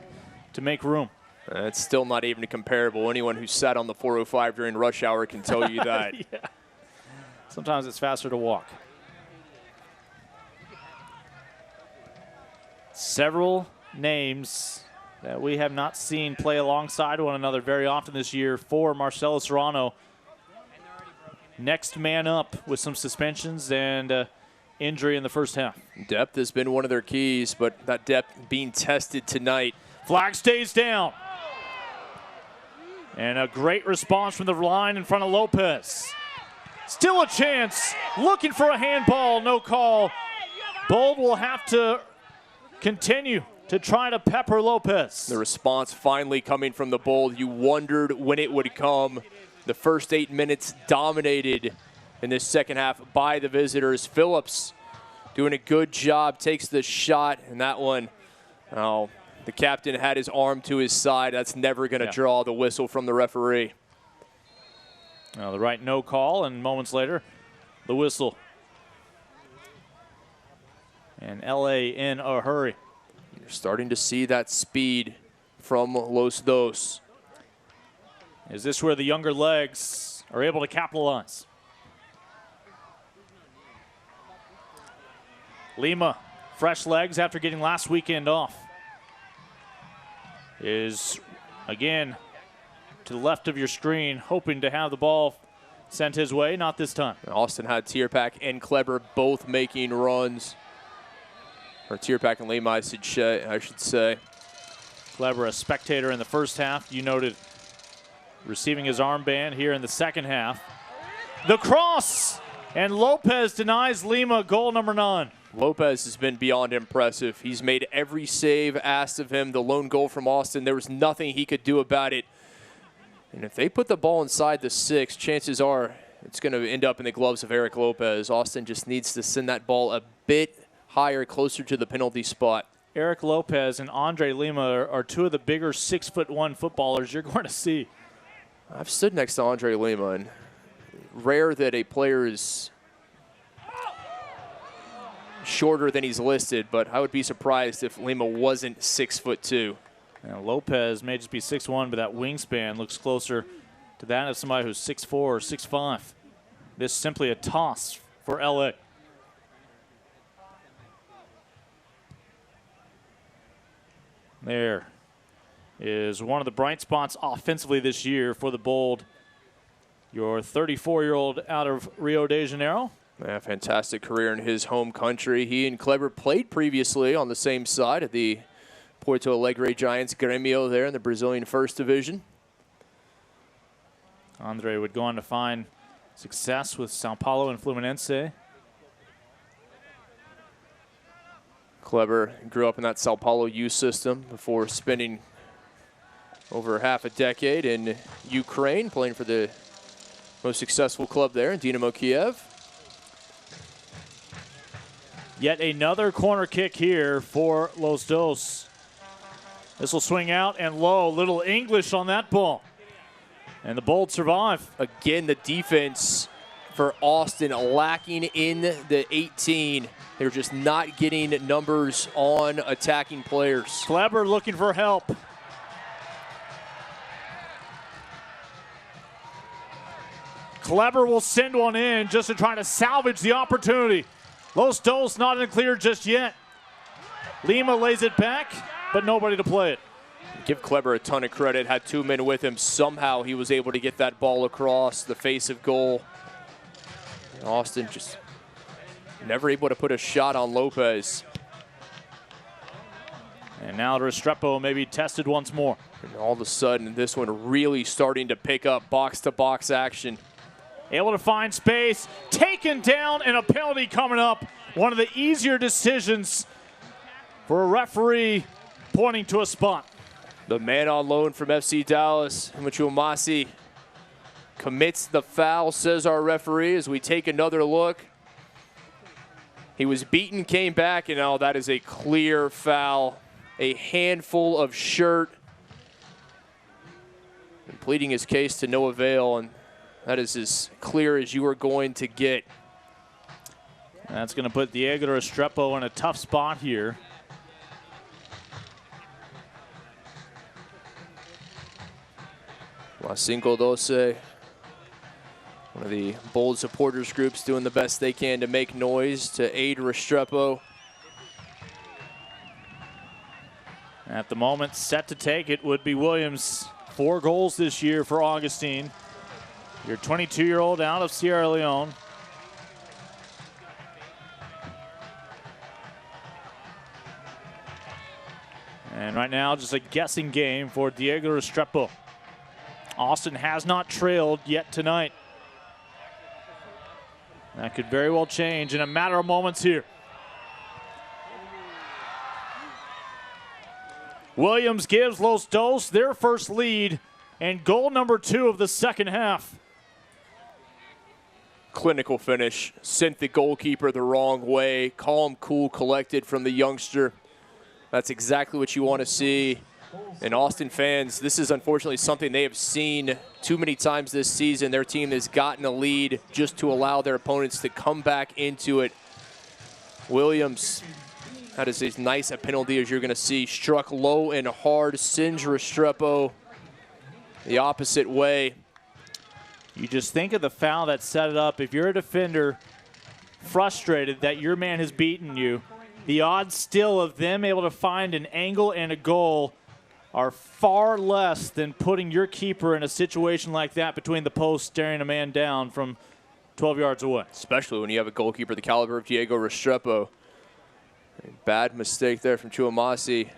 [SPEAKER 3] to make room.
[SPEAKER 4] It's still not even comparable. Anyone who sat on the 405 during rush hour can tell you that.
[SPEAKER 3] Yeah. Sometimes it's faster to walk. Several names that we have not seen play alongside one another very often this year for Marcelo Serrano. Next man up with some suspensions and injury in the first half.
[SPEAKER 4] Depth has been one of their keys, but that depth being tested tonight.
[SPEAKER 3] Flag stays down. And a great response from the line in front of Lopez. Still a chance, looking for a handball, no call. Bold will have to continue to try to pepper Lopez.
[SPEAKER 4] The response finally coming from the Bold. You wondered when it would come. The first 8 minutes dominated in this second half by the visitors. Phillips doing a good job, takes the shot, and that one, oh, the captain had his arm to his side. That's never going to draw the whistle from the referee.
[SPEAKER 3] Well, the right no call, and moments later, the whistle. And LA in a hurry.
[SPEAKER 4] You're starting to see that speed from Los Dos.
[SPEAKER 3] Is this where the younger legs are able to capitalize? Lima, fresh legs after getting last weekend off, is again to the left of your screen, hoping to have the ball sent his way. Not this time.
[SPEAKER 4] Austin had Tierpak and Kleber both making runs. Or Tierpak and Lima, I should say.
[SPEAKER 3] Kleber, a spectator in the first half. You noted receiving his armband here in the second half. The cross! And Lopez denies Lima goal number 9.
[SPEAKER 4] Lopez has been beyond impressive. He's made every save asked of him. The lone goal from Austin, there was nothing he could do about it. And if they put the ball inside the 6, chances are it's going to end up in the gloves of Eric Lopez. Austin just needs to send that ball a bit higher, closer to the penalty spot.
[SPEAKER 3] Eric Lopez and Andre Lima are two of the bigger 6'1" footballers you're going to see.
[SPEAKER 4] I've stood next to Andre Lima, and rare that a player is shorter than he's listed, but I would be surprised if Lima wasn't 6'2".
[SPEAKER 3] Now Lopez may just be 6'1", but that wingspan looks closer to that of somebody who's 6'4" or 6'5". This is simply a toss for LA. There is one of the bright spots offensively this year for the Bold. Your 34-year-old out of Rio de Janeiro.
[SPEAKER 4] Yeah, fantastic career in his home country. He and Kleber played previously on the same side of the Porto Alegre Giants Grêmio there in the Brazilian First Division.
[SPEAKER 3] Andre would go on to find success with Sao Paulo and Fluminense.
[SPEAKER 4] Kleber grew up in that Sao Paulo youth system before spending over half a decade in Ukraine, playing for the most successful club there in Dynamo Kiev.
[SPEAKER 3] Yet another corner kick here for Los Dos. This will swing out and low. Little English on that ball. And the Bold survive.
[SPEAKER 4] Again, the defense for Austin lacking in the 18. They're just not getting numbers on attacking players.
[SPEAKER 3] Kleber looking for help. Kleber will send one in just to try to salvage the opportunity. Los Dos not in the clear just yet. Lima lays it back, but nobody to play it.
[SPEAKER 4] Give Kleber a ton of credit. Had 2 men with him. Somehow he was able to get that ball across the face of goal. Austin just never able to put a shot on Lopez.
[SPEAKER 3] And now Restrepo may be tested once more.
[SPEAKER 4] And all of a sudden, this one really starting to pick up box-to-box action.
[SPEAKER 3] Able to find space, taken down, and a penalty coming up. One of the easier decisions for a referee pointing to a spot.
[SPEAKER 4] The man on loan from FC Dallas, Machumasi, commits the foul, says our referee, as we take another look. He was beaten, came back, and now that is a clear foul. A handful of shirt. And pleading his case to no avail, and that is as clear as you are going to get.
[SPEAKER 3] That's going to put Diego Restrepo in a tough spot here.
[SPEAKER 4] 5-12. One of the Bold supporters groups doing the best they can to make noise to aid Restrepo.
[SPEAKER 3] At the moment, set to take it would be Williams. 4 goals this year for Augustine. Your 22-year-old out of Sierra Leone. And right now, just a guessing game for Diego Restrepo. Austin has not trailed yet tonight. That could very well change in a matter of moments here. Williams gives Los Dos their first lead and goal number 2 of the second half.
[SPEAKER 4] Clinical finish. Sent the goalkeeper the wrong way. Calm, cool, collected from the youngster. That's exactly what you want to see. And Austin fans, this is unfortunately something they have seen too many times this season. Their team has gotten a lead just to allow their opponents to come back into it. Williams had as nice a penalty as you're going to see. Struck low and hard, singed Restrepo the opposite way.
[SPEAKER 3] You just think of the foul that set it up. If you're a defender frustrated that your man has beaten you, the odds still of them able to find an angle and a goal are far less than putting your keeper in a situation like that between the posts, staring a man down from 12 yards away.
[SPEAKER 4] Especially when you have a goalkeeper the caliber of Diego Restrepo. A bad mistake there from Chuamasi.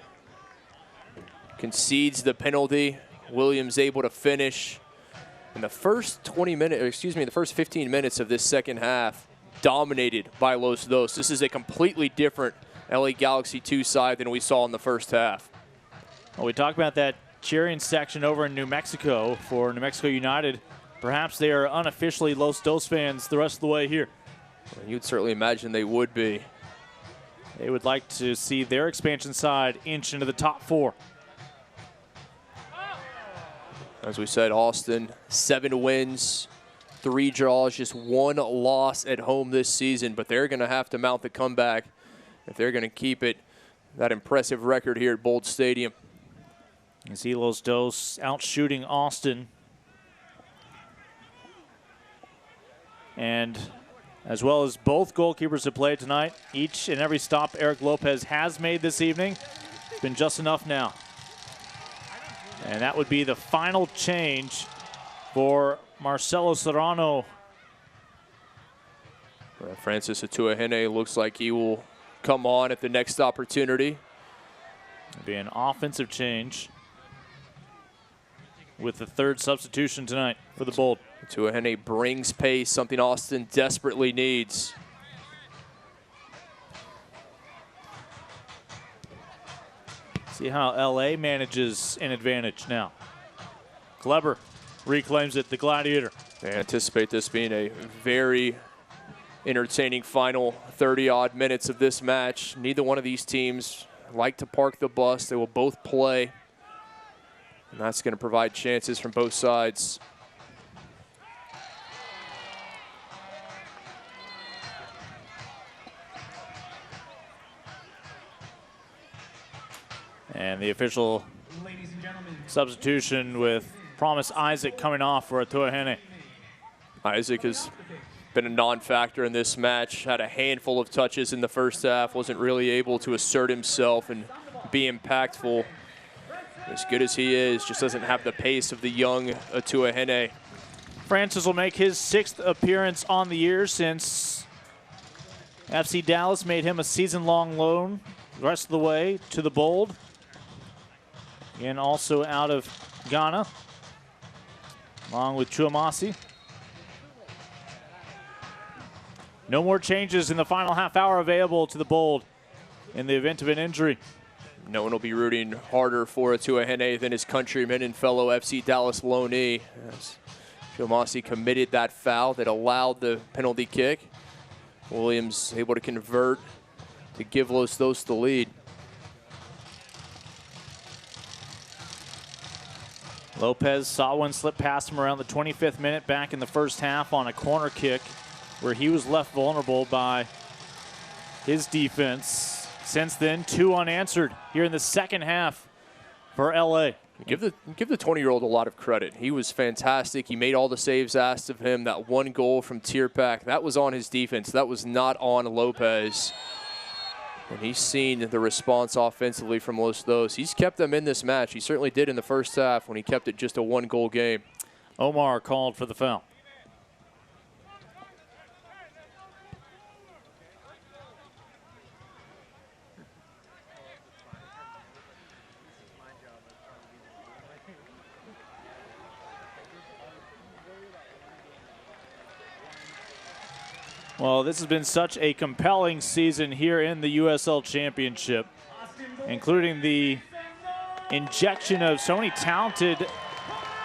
[SPEAKER 4] Concedes the penalty. Williams able to finish. In the first 15 minutes of this second half, dominated by Los Dos. This is a completely different LA Galaxy 2 side than we saw in the first half.
[SPEAKER 3] Well, we talked about that cheering section over in New Mexico for New Mexico United. Perhaps they are unofficially Los Dos fans the rest of the way here.
[SPEAKER 4] Well, you'd certainly imagine they would be.
[SPEAKER 3] They would like to see their expansion side inch into the top 4.
[SPEAKER 4] As we said, Austin, 7 wins, 3 draws, just 1 loss at home this season, but they're going to have to mount the comeback if they're going to keep it that impressive record here at Bold Stadium.
[SPEAKER 3] You see Los Dos out shooting Austin. And as well as both goalkeepers have played tonight, each and every stop Eric Lopez has made this evening, it's been just enough now. And that would be the final change for Marcelo Serrano.
[SPEAKER 4] Francis Atuahene looks like he will come on at the next opportunity.
[SPEAKER 3] It'll be an offensive change with the 3rd substitution tonight for the Bold.
[SPEAKER 4] Atuahene brings pace, something Austin desperately needs.
[SPEAKER 3] See how LA manages an advantage now. Kleber reclaims it, the Gladiator.
[SPEAKER 4] They anticipate this being a very entertaining final 30-odd minutes of this match. Neither one of these teams like to park the bus. They will both play, and that's going to provide chances from both sides.
[SPEAKER 3] And the official substitution with Promise Isaac coming off for Atuahene.
[SPEAKER 4] Isaac has been a non-factor in this match. Had a handful of touches in the first half. Wasn't really able to assert himself and be impactful. As good as he is, just doesn't have the pace of the young Atuahene.
[SPEAKER 3] Francis will make his 6th appearance on the year since FC Dallas made him a season-long loan the rest of the way to the Bold. And also out of Ghana, along with Chuamasi. No more changes in the final half hour available to the Bold in the event of an injury.
[SPEAKER 4] No one will be rooting harder for Atuahene than his countryman and fellow FC Dallas loanee. As Chuamasi committed that foul that allowed the penalty kick. Williams able to convert to give Los Dos the lead.
[SPEAKER 3] Lopez saw one slip past him around the 25th minute back in the first half on a corner kick where he was left vulnerable by his defense. Since then, 2 unanswered here in the second half for LA.
[SPEAKER 4] Give the 20-year-old a lot of credit. He was fantastic. He made all the saves asked of him. That one goal from Tierpak, that was on his defense. That was not on Lopez. And he's seen the response offensively from Los Dos. He's kept them in this match. He certainly did in the first half when he kept it just a one-goal game.
[SPEAKER 3] Omar called for the foul. Well, this has been such a compelling season here in the USL Championship, including the injection of so many talented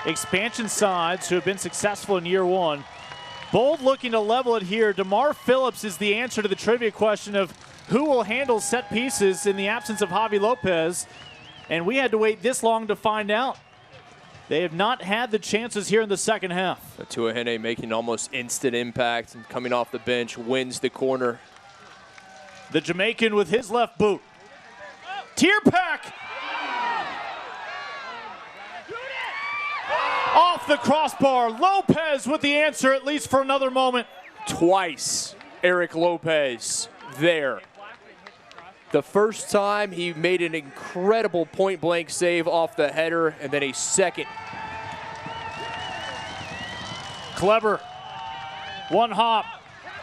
[SPEAKER 3] expansion sides who have been successful in year one. Bold looking to level it here. DeMar Phillips is the answer to the trivia question of who will handle set pieces in the absence of Javi Lopez, and we had to wait this long to find out. They have not had the chances here in the second half.
[SPEAKER 4] Tuahene making almost instant impact and coming off the bench, wins the corner.
[SPEAKER 3] The Jamaican with his left boot. Tierpak! Off the crossbar. Lopez with the answer, at least for another moment.
[SPEAKER 4] Twice, Eric Lopez there. The first time he made an incredible point-blank save off the header, and then a second.
[SPEAKER 3] Clever. One hop.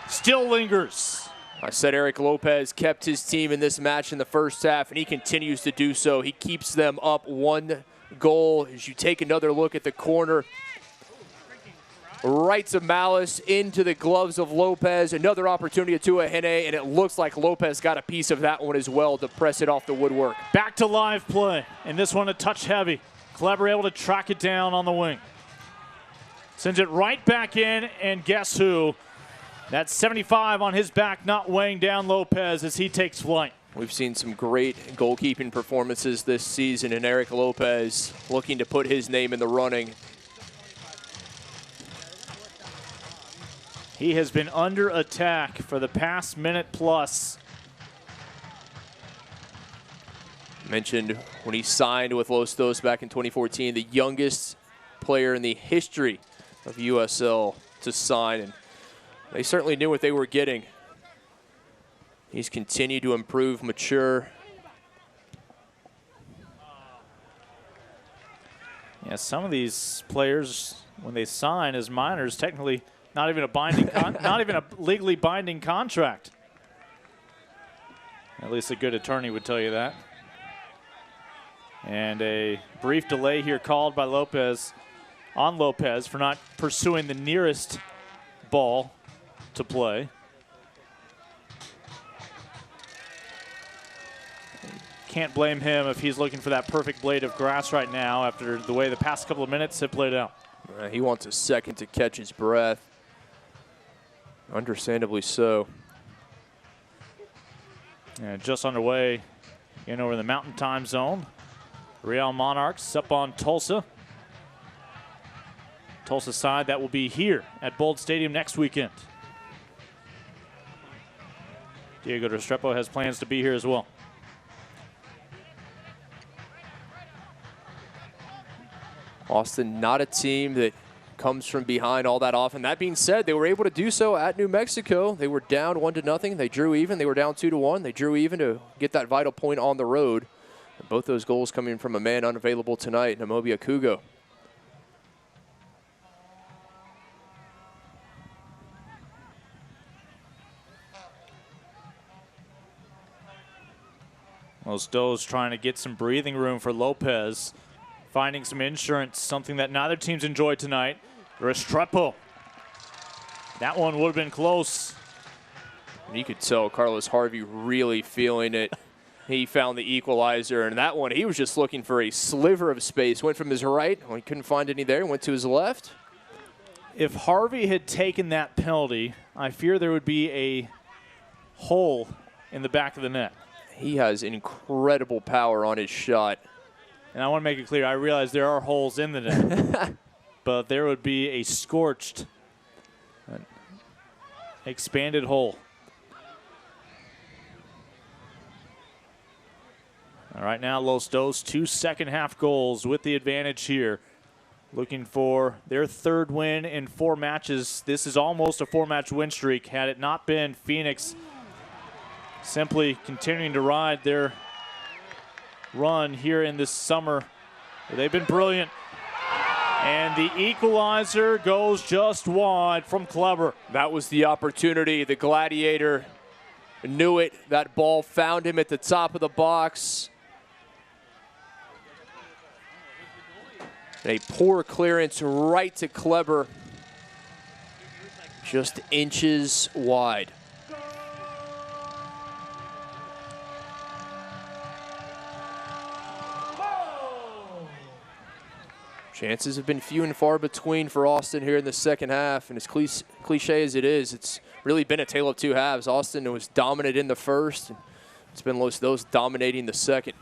[SPEAKER 3] Still lingers.
[SPEAKER 4] I said Eric Lopez kept his team in this match in the first half, and he continues to do so. He keeps them up 1 goal. As you take another look at the corner, rights of malice into the gloves of Lopez. Another opportunity to Tuahene, and it looks like Lopez got a piece of that one as well to press it off the woodwork.
[SPEAKER 3] Back to live play, and this one a touch heavy. Clever able to track it down on the wing. Sends it right back in, and guess who? That's 75 on his back, not weighing down Lopez as he takes flight.
[SPEAKER 4] We've seen some great goalkeeping performances this season, and Eric Lopez looking to put his name in the running.
[SPEAKER 3] He has been under attack for the past minute plus.
[SPEAKER 4] Mentioned when he signed with Los Dos back in 2014, the youngest player in the history of USL to sign, and they certainly knew what they were getting. He's continued to improve, mature.
[SPEAKER 3] Yeah, some of these players, when they sign as minors, technically not even a binding, not even a legally binding contract. At least a good attorney would tell you that. And a brief delay here called by Lopez, on Lopez, for not pursuing the nearest ball to play. Can't blame him if he's looking for that perfect blade of grass right now after the way the past couple of minutes have played out.
[SPEAKER 4] He wants a second to catch his breath. Understandably so.
[SPEAKER 3] And just underway, again over in the Mountain Time Zone. Real Monarchs up on Tulsa. Tulsa side that will be here at Bold Stadium next weekend. Diego Restrepo has plans to be here as well.
[SPEAKER 4] Austin, not a team that comes from behind all that often. That being said, they were able to do so at New Mexico. They were down 1-0. They drew even. They were down 2-1. They drew even to get that vital point on the road. And both those goals coming from a man unavailable tonight, Namobia Kugo.
[SPEAKER 3] Los Dos trying to get some breathing room for Lopez. Finding some insurance, something that neither team's enjoyed tonight. Restrepo. That one would have been close.
[SPEAKER 4] And you could tell Carlos Harvey really feeling it. He found the equalizer, and that one, he was just looking for a sliver of space. Went from his right, when he couldn't find any there, went to his left.
[SPEAKER 3] If Harvey had taken that penalty, I fear there would be a hole in the back of the net.
[SPEAKER 4] He has incredible power on his shot.
[SPEAKER 3] And I want to make it clear, I realize there are holes in the net, but there would be a scorched, expanded hole. Right now, Los Dos 2 second-half goals with the advantage here. Looking for their 3rd win in 4 matches. This is almost a 4-match win streak. Had it not been Phoenix simply continuing to ride their run here in this summer. They've been brilliant. And the equalizer goes just wide from Kleber.
[SPEAKER 4] That was the opportunity. The Gladiator knew it. That ball found him at the top of the box. A poor clearance right to Kleber. Just inches wide. Chances have been few and far between for Austin here in the second half, and as cliche as it is, it's really been a tale of 2 halves. Austin was dominant in the first, and it's been Los Dos dominating the second.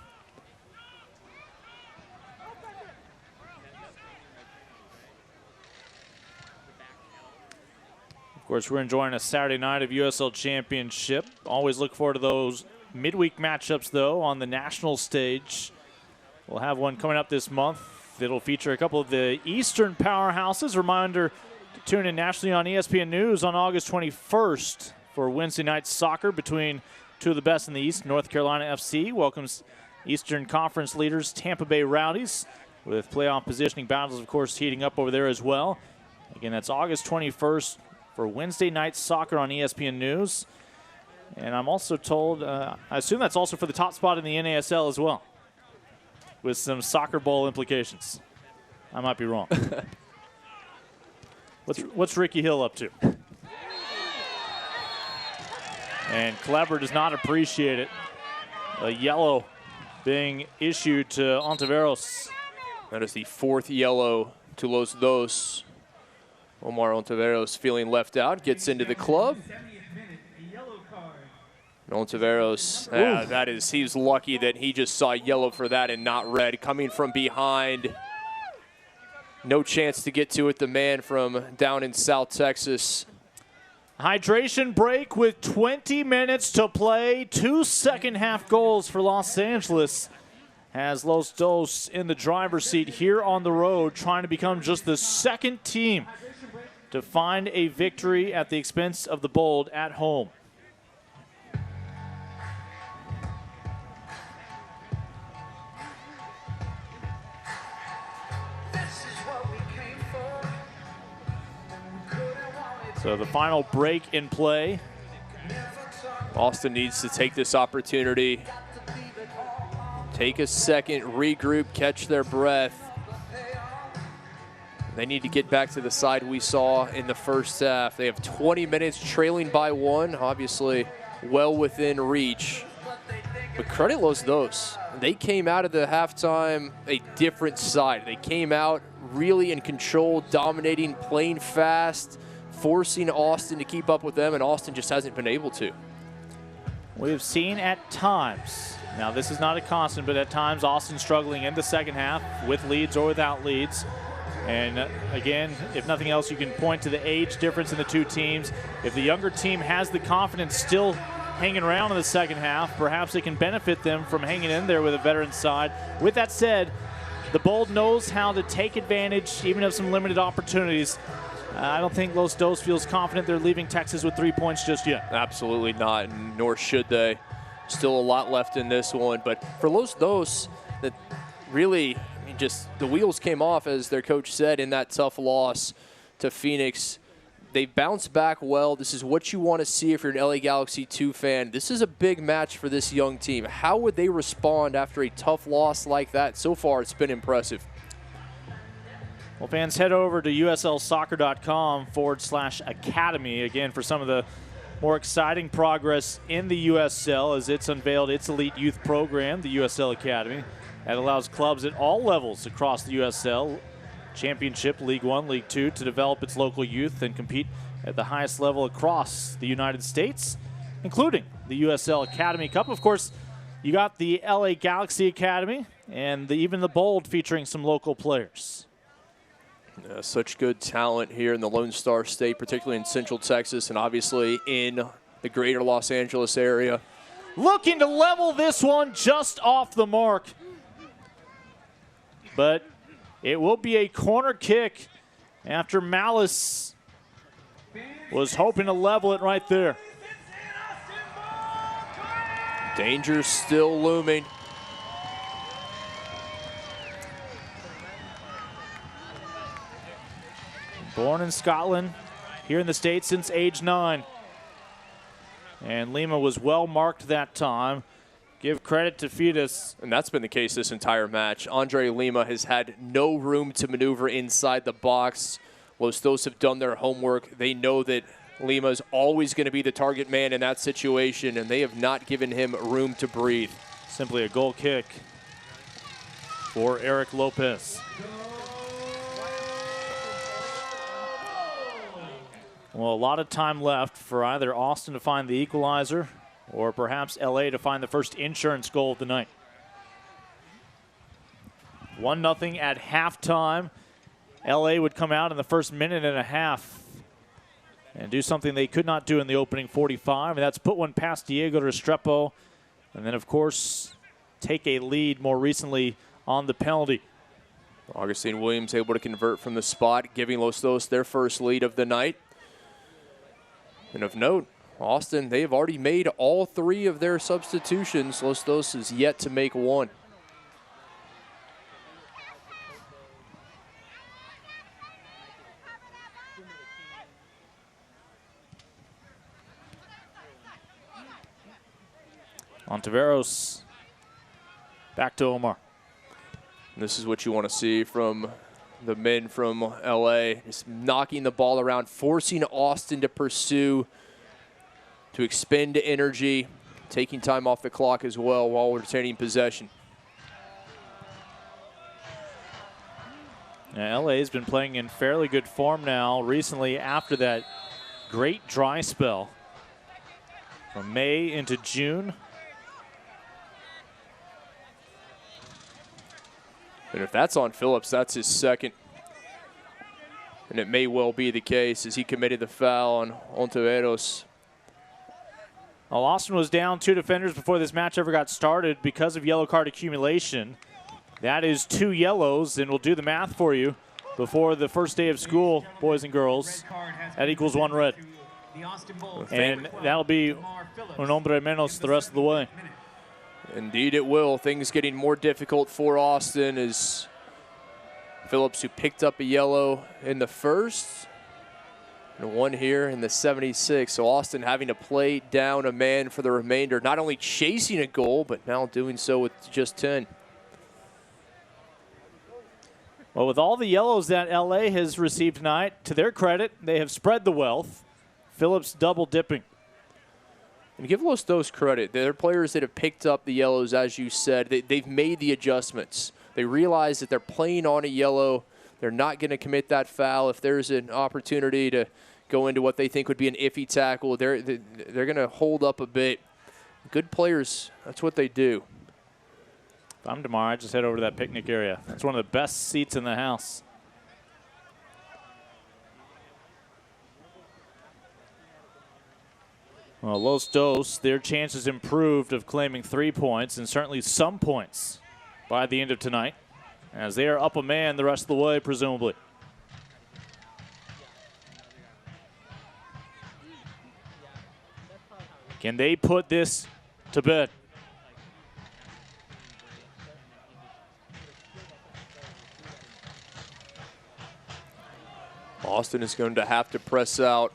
[SPEAKER 3] Of course, we're enjoying a Saturday night of USL Championship. Always look forward to those midweek matchups, though, on the national stage. We'll have one coming up this month. It'll feature a couple of the Eastern powerhouses. Reminder to tune in nationally on ESPN News on August 21st for Wednesday night soccer between 2 of the best in the East. North Carolina FC welcomes Eastern Conference leaders Tampa Bay Rowdies, with playoff positioning battles, of course, heating up over there as well. Again, that's August 21st for Wednesday night soccer on ESPN News. And I'm also told, I assume that's also for the top spot in the NASL as well, with some soccer bowl implications. I might be wrong. What's Ricky Hill up to? And Kleber does not appreciate it. A yellow being issued to Ontiveros.
[SPEAKER 4] That is the 4th yellow to Los Dos. Omar Ontiveros feeling left out, gets into the club. Ontiveros, he's lucky that he just saw yellow for that and not red. Coming from behind, no chance to get to it. The man from down in South Texas.
[SPEAKER 3] Hydration break with 20 minutes to play. 2 second-half goals for Los Angeles. Has Los Dos in the driver's seat here on the road, trying to become just the 2nd team to find a victory at the expense of the Bold at home. So the final break in play.
[SPEAKER 4] Austin needs to take this opportunity. Take a second, regroup, catch their breath. They need to get back to the side we saw in the first half. They have 20 minutes trailing by 1, obviously well within reach. But credit Los Dos. They came out of the halftime a different side. They came out really in control, dominating, playing fast, forcing Austin to keep up with them, and Austin just hasn't been able to.
[SPEAKER 3] We've seen at times, now this is not a constant, but at times Austin struggling in the second half with leads or without leads. And again, if nothing else, you can point to the age difference in the 2 teams. If the younger team has the confidence still hanging around in the second half, perhaps it can benefit them from hanging in there with a veteran side. With that said, the Bold knows how to take advantage even of some limited opportunities. I don't think Los Dos feels confident they're leaving Texas with 3 points just yet.
[SPEAKER 4] Absolutely not, nor should they. Still a lot left in this one. But for Los Dos, that really, just the wheels came off, as their coach said, in that tough loss to Phoenix. They bounced back well. This is what you want to see if you're an LA Galaxy 2 fan. This is a big match for this young team. How would they respond after a tough loss like that? So far, it's been impressive.
[SPEAKER 3] Well, fans, head over to uslsoccer.com/academy, again, for some of the more exciting progress in the USL as it's unveiled its elite youth program, the USL Academy. That allows clubs at all levels across the USL, Championship, League One, League Two, to develop its local youth and compete at the highest level across the United States, including the USL Academy Cup. Of course, you got the LA Galaxy Academy and even the Bold featuring some local players.
[SPEAKER 4] Yeah, such good talent here in the Lone Star State, particularly in Central Texas and obviously in the greater Los Angeles area.
[SPEAKER 3] looking to level this one just off the mark. But it will be a corner kick after Malice was hoping to level it right there.
[SPEAKER 4] Danger still looming.
[SPEAKER 3] Born in Scotland, here in the States since age 9. And Lima was well marked that time. Give credit to Fetus.
[SPEAKER 4] And that's been the case this entire match. Andre Lima has had no room to maneuver inside the box. Los Dos have done their homework. They know that Lima is always going to be the target man in that situation, and they have not given him room to breathe.
[SPEAKER 3] Simply a goal kick for Eric Lopez. Well, a lot of time left for either Austin to find the equalizer or perhaps LA to find the first insurance goal of the night. 1-0 at halftime. LA would come out in the first minute and a half and do something they could not do in the opening 45, and that's put one past Diego Restrepo, and then, of course, take a lead more recently on the penalty.
[SPEAKER 4] Augustine Williams able to convert from the spot, giving Los Dos their first lead of the night. And of note, Austin, they've already made all 3 of their substitutions. Los Dos is yet to make one.
[SPEAKER 3] Ontiveros back to Omar.
[SPEAKER 4] And this is what you want to see from the men from LA, just knocking the ball around, forcing Austin to pursue, to expend energy, taking time off the clock as well while retaining possession.
[SPEAKER 3] Now, LA has been playing in fairly good form now recently after that great dry spell from May into June.
[SPEAKER 4] And if that's on Phillips, that's his second. And it may well be the case as he committed the foul on Ontiveros.
[SPEAKER 3] Well, Austin was down 2 defenders before this match ever got started because of yellow card accumulation. That is 2 yellows, and we'll do the math for you before the first day of school, boys and girls. That equals 1 red. And that'll be un hombre menos the rest of the way.
[SPEAKER 4] Indeed it will. Things getting more difficult for Austin as Phillips, who picked up a yellow in the first, and 1 here in the 76. So Austin having to play down a man for the remainder, not only chasing a goal, but now doing so with just 10.
[SPEAKER 3] Well, with all the yellows that LA has received tonight, to their credit, they have spread the wealth. Phillips double dipping.
[SPEAKER 4] And give Los Dos credit. They're players that have picked up the yellows, as you said. They've made the adjustments. They realize that they're playing on a yellow. They're not going to commit that foul. If there's an opportunity to go into what they think would be an iffy tackle, they're going to hold up a bit. Good players, that's what they do.
[SPEAKER 3] If I'm tomorrow, I just head over to that picnic area. That's one of the best seats in the house. Well, Los Dos, their chances improved of claiming 3 points and certainly some points by the end of tonight, as they are up a man the rest of the way, presumably. Can they put this to bed?
[SPEAKER 4] Austin is going to have to press out.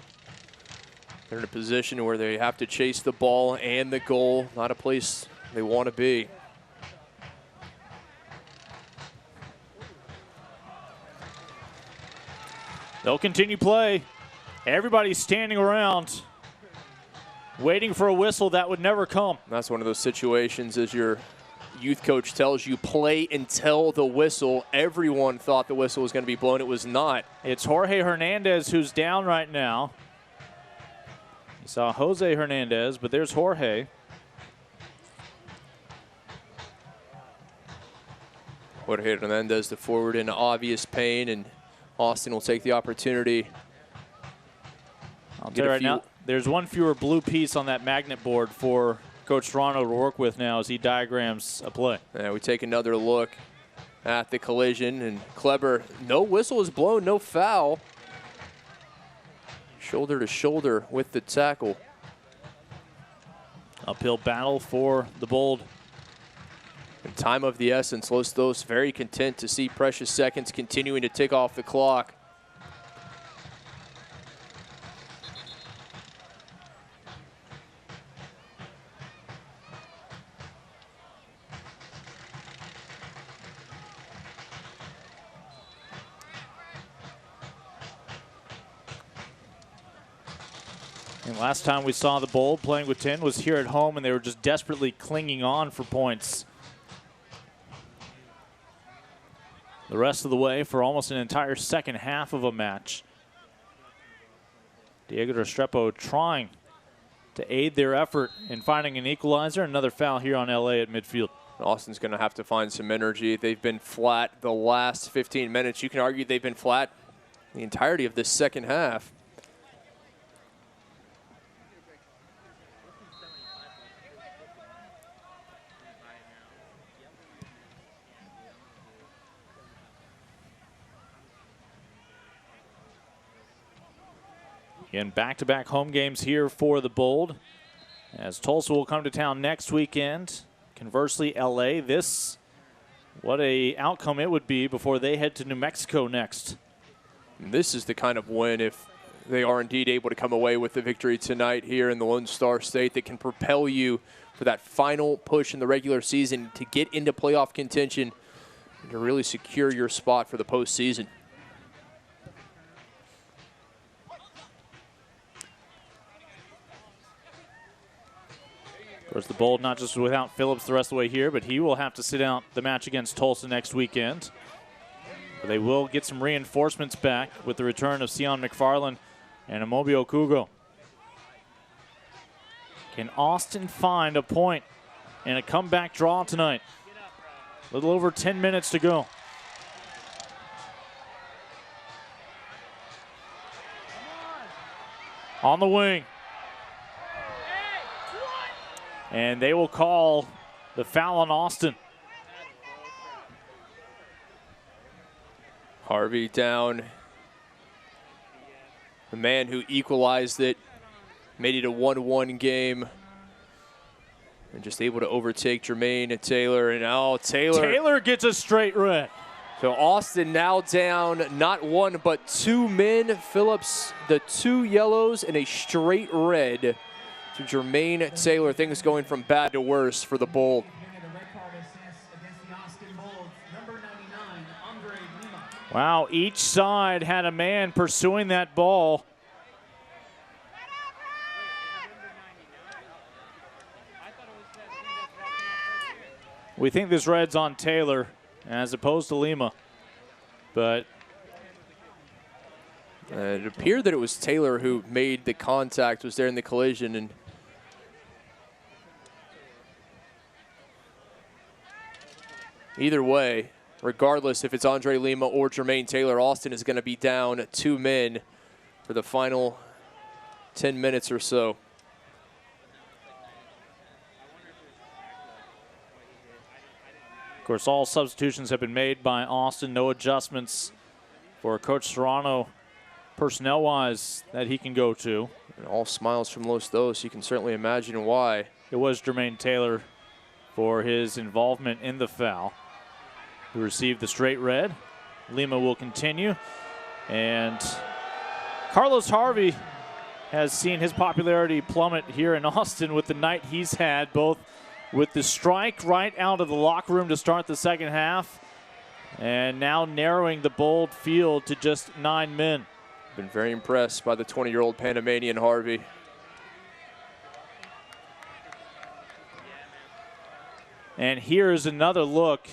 [SPEAKER 4] They're in a position where they have to chase the ball and the goal, not a place they want to be.
[SPEAKER 3] They'll continue play. Everybody's standing around, waiting for a whistle that would never come.
[SPEAKER 4] That's one of those situations, as your youth coach tells you, play until the whistle. Everyone thought the whistle was going to be blown. It was not.
[SPEAKER 3] It's Jorge Hernandez who's down right now. You saw Jose Hernandez, but there's Jorge.
[SPEAKER 4] Jorge Hernandez, the forward, in obvious pain, and Austin will take the opportunity.
[SPEAKER 3] I'll tell you right now, there's one fewer blue piece on that magnet board for Coach Toronto to work with now as he diagrams a play.
[SPEAKER 4] Yeah, we take another look at the collision, and Kleber, no whistle is blown, no foul. Shoulder to shoulder with the tackle.
[SPEAKER 3] Uphill battle for the Bold.
[SPEAKER 4] And time of the essence, Los Dos very content to see precious seconds continuing to tick off the clock.
[SPEAKER 3] And last time we saw the Bold playing with 10 was here at home, and they were just desperately clinging on for points. The rest of the way for almost an entire second half of a match. Diego Restrepo trying to aid their effort in finding an equalizer. Another foul here on LA at midfield.
[SPEAKER 4] Austin's going to have to find some energy. They've been flat the last 15 minutes. You can argue they've been flat the entirety of this second half.
[SPEAKER 3] Again, back-to-back home games here for the Bold, as Tulsa will come to town next weekend. Conversely, LA, what a outcome it would be before they head to New Mexico next.
[SPEAKER 4] And this is the kind of win, if they are indeed able to come away with the victory tonight here in the Lone Star State, that can propel you for that final push in the regular season to get into playoff contention and to really secure your spot for the postseason.
[SPEAKER 3] Of course, the Bold not just without Phillips the rest of the way here, but he will have to sit out the match against Tulsa next weekend. But they will get some reinforcements back with the return of Sion McFarland and Amobi Okugo. Can Austin find a point and a comeback draw tonight? A little over 10 minutes to go. On the wing. And they will call the foul on Austin.
[SPEAKER 4] Harvey down. The man who equalized it, made it a 1-1 game. And just able to overtake Jermaine Taylor. And now
[SPEAKER 3] Taylor gets a straight red.
[SPEAKER 4] So Austin now down not one but two men. Phillips, the two yellows and a straight red to Jermaine Taylor. Things going from bad to worse for the Bold.
[SPEAKER 3] Wow, each side had a man pursuing that ball. We think this red's on Taylor as opposed to Lima, but
[SPEAKER 4] it appeared that it was Taylor who made the contact, was there in the collision, and either way, regardless if it's Andre Lima or Jermaine Taylor, Austin is going to be down two men for the final 10 minutes or so.
[SPEAKER 3] Of course, all substitutions have been made by Austin. No adjustments for Coach Serrano personnel-wise that he can go to.
[SPEAKER 4] And all smiles from Los Dos. You can certainly imagine why.
[SPEAKER 3] It was Jermaine Taylor for his involvement in the foul, who received the straight red. Lima will continue. And Carlos Harvey has seen his popularity plummet here in Austin with the night he's had, both with the strike right out of the locker room to start the second half, and now narrowing the Bold field to just 9 men.
[SPEAKER 4] Been very impressed by the 20-year-old Panamanian Harvey.
[SPEAKER 3] And here's another look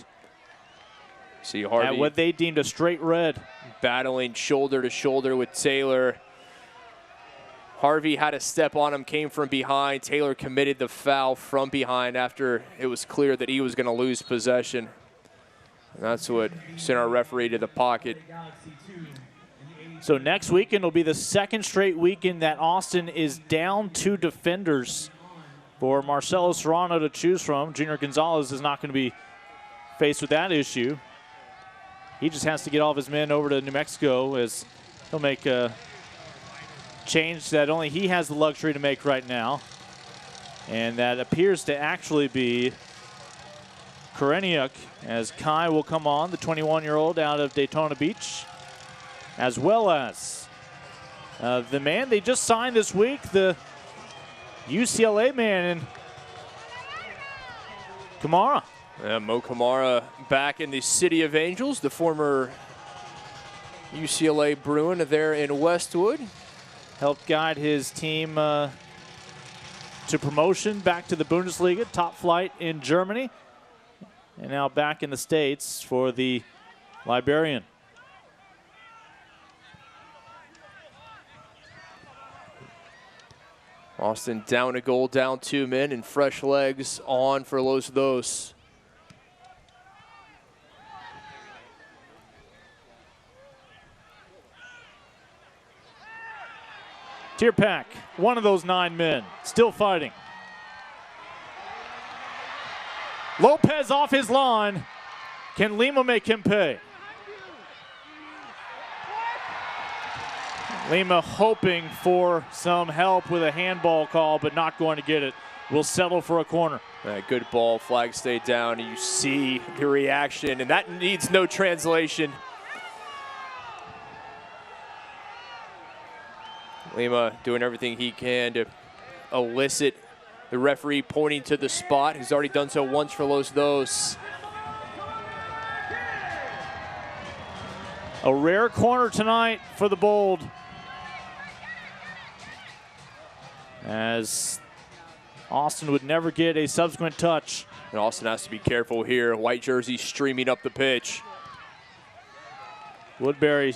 [SPEAKER 4] See Harvey
[SPEAKER 3] at what they deemed a straight red.
[SPEAKER 4] Battling shoulder to shoulder with Taylor. Harvey had a step on him, came from behind. Taylor committed the foul from behind after it was clear that he was going to lose possession. And that's what sent our referee to the pocket.
[SPEAKER 3] So next weekend will be the second straight weekend that Austin is down 2 defenders for Marcelo Serrano to choose from. Junior Gonzalez is not going to be faced with that issue. He just has to get all of his men over to New Mexico as he'll make a change that only he has the luxury to make right now. And that appears to actually be Koreniuk, as Kai will come on, the 21-year-old out of Daytona Beach, as well as the man they just signed this week, the UCLA man, in Kamara.
[SPEAKER 4] Yeah, Mo Kamara back in the City of Angels, the former UCLA Bruin there in Westwood.
[SPEAKER 3] Helped guide his team to promotion back to the Bundesliga, top flight in Germany, and now back in the States for the Liberian.
[SPEAKER 4] Austin down a goal, down 2 men, and fresh legs on for Los Dos.
[SPEAKER 3] Tierpak, one of those 9 men, still fighting. Lopez off his line. Can Lima make him pay? Lima hoping for some help with a handball call, but not going to get it. Will settle for a corner.
[SPEAKER 4] Good ball, flag stayed down. You see the reaction, and that needs no translation. Lima doing everything he can to elicit the referee pointing to the spot. He's already done so once for Los Dos.
[SPEAKER 3] A rare corner tonight for the Bold, as Austin would never get a subsequent touch.
[SPEAKER 4] And Austin has to be careful here. White jersey streaming up the pitch.
[SPEAKER 3] Woodbury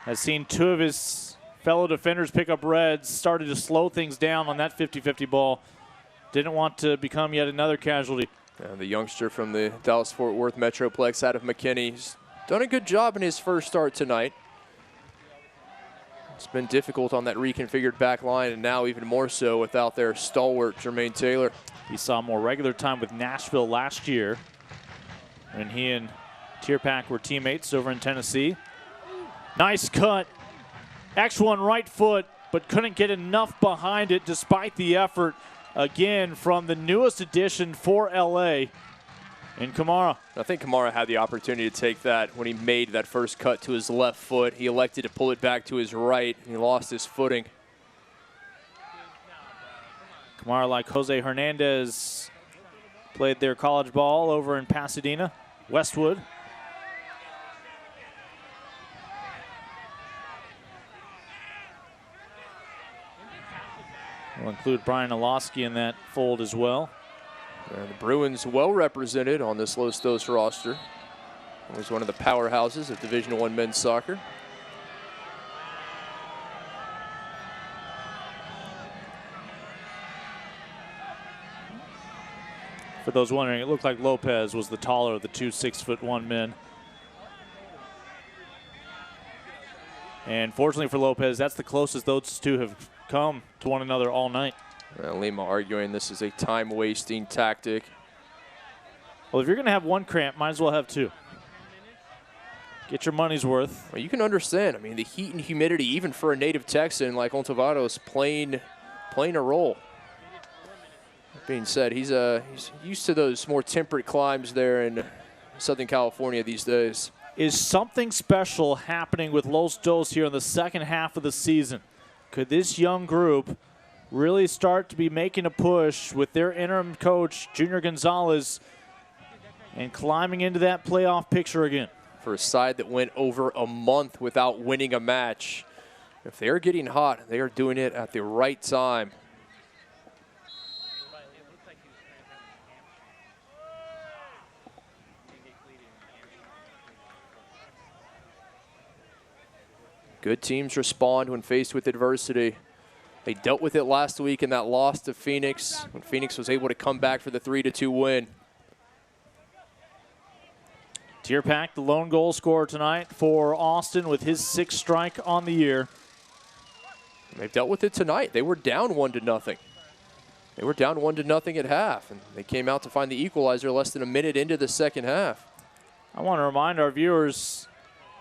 [SPEAKER 3] has seen 2 of his fellow defenders pick up reds, started to slow things down on that 50-50 ball. Didn't want to become yet another casualty.
[SPEAKER 4] The youngster from the Dallas-Fort Worth Metroplex out of McKinney. He's done a good job in his first start tonight. It's been difficult on that reconfigured back line, and now even more so without their stalwart Jermaine Taylor.
[SPEAKER 3] He saw more regular time with Nashville last year, and he and Tierpak were teammates over in Tennessee. Nice cut. Actual on right foot, but couldn't get enough behind it despite the effort, again, from the newest addition for LA in Kamara.
[SPEAKER 4] I think Kamara had the opportunity to take that when he made that first cut to his left foot. He elected to pull it back to his right. He lost his footing.
[SPEAKER 3] Kamara, like Jose Hernandez, played their college ball over in Pasadena, Westwood. We'll include Brian Olowski in that fold as well.
[SPEAKER 4] The Bruins well represented on this Los Dos roster. Always one of the powerhouses of Division I men's soccer.
[SPEAKER 3] For those wondering, it looked like Lopez was the taller of the 2 6'1" men. And fortunately for Lopez, that's the closest those two have come to one another all night.
[SPEAKER 4] Lima arguing this is a time-wasting tactic.
[SPEAKER 3] Well, if you're going to have 1 cramp, might as well have 2. Get your money's worth.
[SPEAKER 4] Well, you can understand. I mean, the heat and humidity, even for a native Texan like Ontiveros, playing a role. That being said, he's used to those more temperate climes there in Southern California these days.
[SPEAKER 3] Is something special happening with Los Dos here in the second half of the season? Could this young group really start to be making a push with their interim coach, Junior Gonzalez, and climbing into that playoff picture again?
[SPEAKER 4] For a side that went over a month without winning a match, if they're getting hot, they are doing it at the right time. Good teams respond when faced with adversity. They dealt with it last week in that loss to Phoenix, when Phoenix was able to come back for the 3-2 win.
[SPEAKER 3] Tierpak, the lone goal scorer tonight for Austin with his 6th strike on the year.
[SPEAKER 4] They've dealt with it tonight. They were down 1-0. They were down 1-0 at half, and they came out to find the equalizer less than a minute into the second half.
[SPEAKER 3] I want to remind our viewers,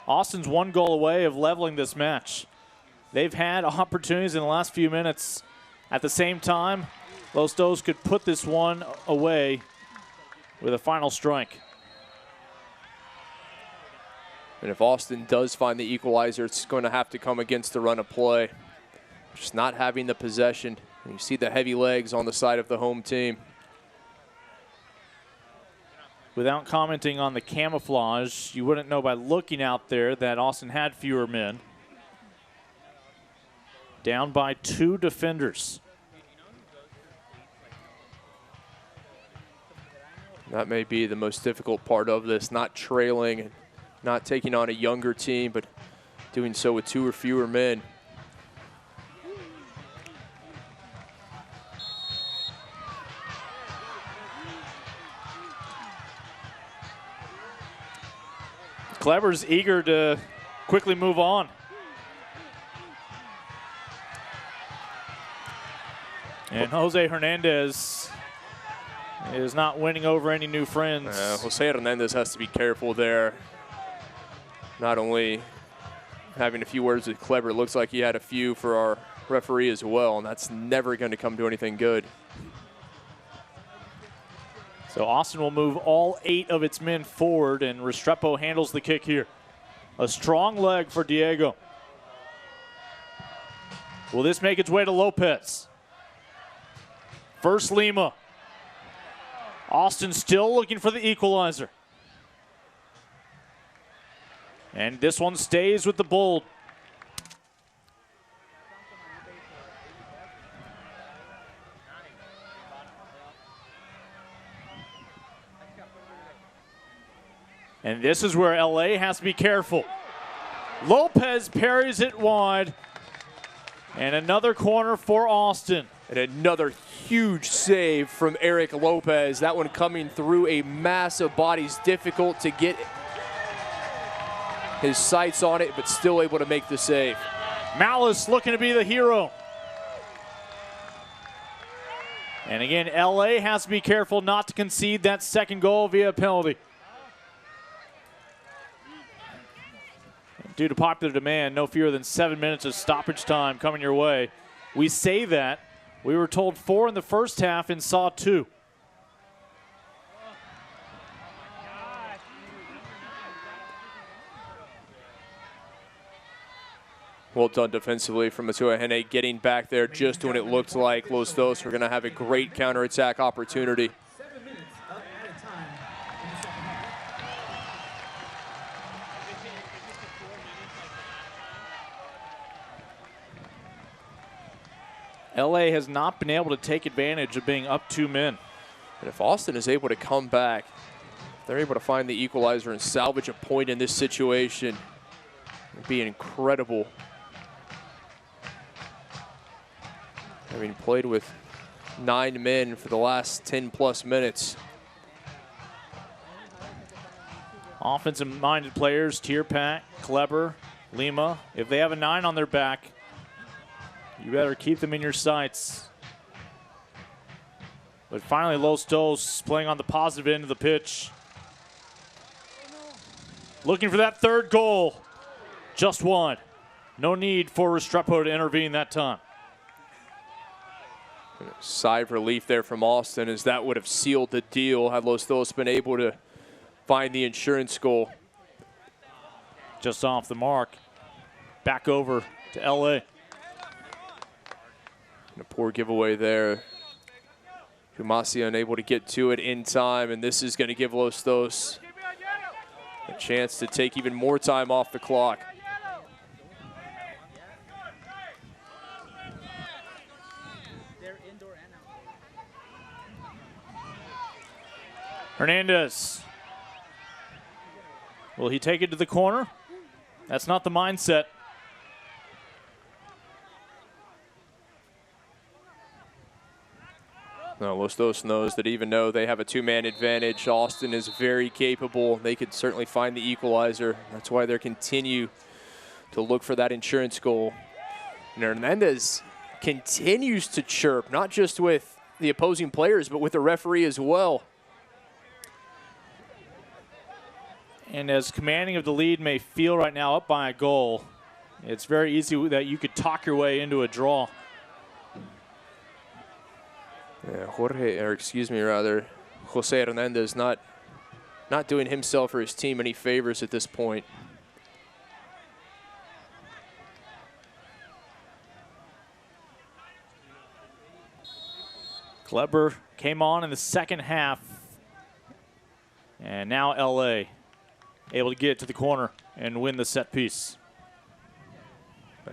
[SPEAKER 3] Austin's 1 goal away of leveling this match. They've had opportunities in the last few minutes. At the same time, Los Dos could put this one away with a final strike.
[SPEAKER 4] And if Austin does find the equalizer, it's going to have to come against the run of play. Just not having the possession. And you see the heavy legs on the side of the home team.
[SPEAKER 3] Without commenting on the camouflage, you wouldn't know by looking out there that Austin had fewer men. Down by 2 defenders.
[SPEAKER 4] That may be the most difficult part of this, not trailing and not taking on a younger team, but doing so with 2 or fewer men.
[SPEAKER 3] Kleber's eager to quickly move on. And Jose Hernandez is not winning over any new friends.
[SPEAKER 4] Jose Hernandez has to be careful there. Not only having a few words with Kleber, it looks like he had a few for our referee as well, and that's never going to come to anything good.
[SPEAKER 3] So Austin will move all 8 of its men forward, and Restrepo handles the kick here. A strong leg for Diego. Will this make its way to Lopez? First Lima. Austin still looking for the equalizer. And this one stays with the Bold. And this is where LA has to be careful. Lopez parries it wide. And another corner for Austin.
[SPEAKER 4] And another huge save from Eric Lopez. That one coming through a mass of bodies. Difficult to get his sights on it, but still able to make the save.
[SPEAKER 3] Malice looking to be the hero. And again, LA has to be careful not to concede that second goal via penalty. Due to popular demand, no fewer than 7 minutes of stoppage time coming your way. We say that. We were told 4 in the first half and saw 2.
[SPEAKER 4] Well done defensively from Matua Hene, getting back there just when it looked like Los Dos were going to have a great counterattack opportunity.
[SPEAKER 1] 7 minutes up at a time in the second half.
[SPEAKER 3] LA has not been able to take advantage of being up 2 men.
[SPEAKER 4] And if Austin is able to come back, if they're able to find the equalizer and salvage a point in this situation, it would be incredible. Having played with 9 men for the last 10+ minutes.
[SPEAKER 3] Offensive-minded players, Tierpak, Kleber, Lima, if they have a 9 on their back, you better keep them in your sights. But finally, Los Dos playing on the positive end of the pitch. Looking for that 3rd goal. Just one. No need for Restrepo to intervene that time.
[SPEAKER 4] Sigh of relief there from Austin, as that would have sealed the deal had Los Dos been able to find the insurance goal.
[SPEAKER 3] Just off the mark. Back over to LA.
[SPEAKER 4] And a poor giveaway there. Kumasi unable to get to it in time, and this is going to give Los Dos a chance to take even more time off the clock.
[SPEAKER 3] Hernandez. Will he take it to the corner? That's not the mindset.
[SPEAKER 4] No, Los Dos knows that even though they have a 2-man advantage, Austin is very capable. They could certainly find the equalizer. That's why they continue to look for that insurance goal. And Hernandez continues to chirp, not just with the opposing players, but with the referee as well.
[SPEAKER 3] And as commanding of the lead may feel right now, up by a goal, it's very easy that you could talk your way into a draw.
[SPEAKER 4] Yeah, Jose Hernandez not doing himself or his team any favors at this point.
[SPEAKER 3] Kleber came on in the second half. And now LA able to get it to the corner and win the set piece.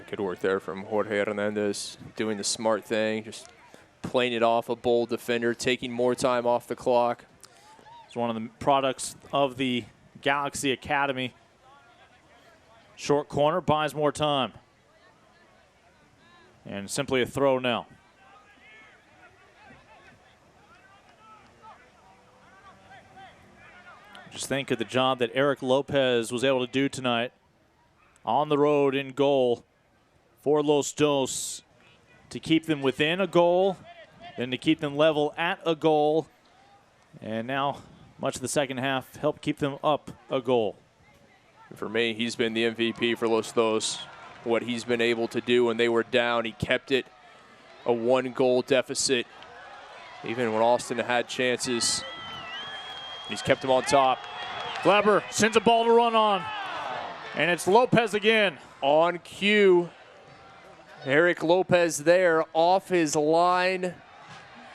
[SPEAKER 4] Good work there from Jorge Hernandez, doing the smart thing, just playing it off a bold defender, taking more time off the clock.
[SPEAKER 3] It's one of the products of the Galaxy Academy. Short corner buys more time. And simply a throw now. Just think of the job that Eric Lopez was able to do tonight on the road in goal for Los Dos to keep them within a goal, then to keep them level at a goal, and now much of the second half helped keep them up a goal.
[SPEAKER 4] For me, he's been the MVP for Los Dos. What he's been able to do when they were down, he kept it a 1-goal deficit. Even when Austin had chances, he's kept them on top.
[SPEAKER 3] Kleber sends a ball to run on, and it's Lopez again.
[SPEAKER 4] On cue, Eric Lopez there off his line.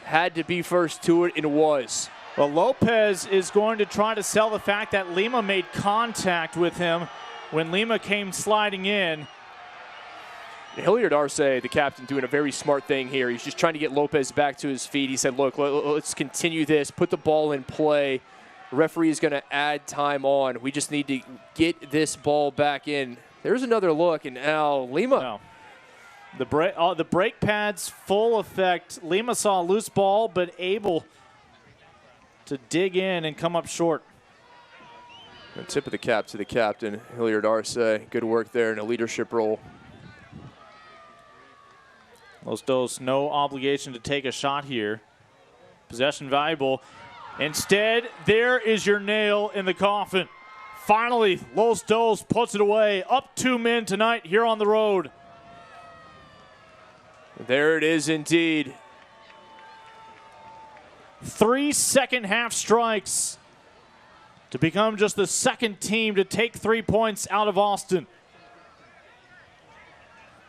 [SPEAKER 4] Had to be first to it, and was.
[SPEAKER 3] Well, Lopez is going to try to sell the fact that Lima made contact with him when Lima came sliding in.
[SPEAKER 4] Hilliard Arce, the captain, doing a very smart thing here. He's just trying to get Lopez back to his feet. He said, look, let's continue this, put the ball in play. The referee is going to add time on. We just need to get this ball back in. There's another look, and now Lima.
[SPEAKER 3] No. The brake pads full effect. Lima saw a loose ball, but able to dig in and come up short.
[SPEAKER 4] The tip of the cap to the captain, Hilliard Arce. Good work there in a leadership role.
[SPEAKER 3] Los Dos, no obligation to take a shot here. Possession valuable. Instead, there is your nail in the coffin. Finally, Los Dos puts it away. Up 2 men tonight here on the road.
[SPEAKER 4] There it is indeed.
[SPEAKER 3] 3 second-half strikes to become just the second team to take 3 points out of Austin.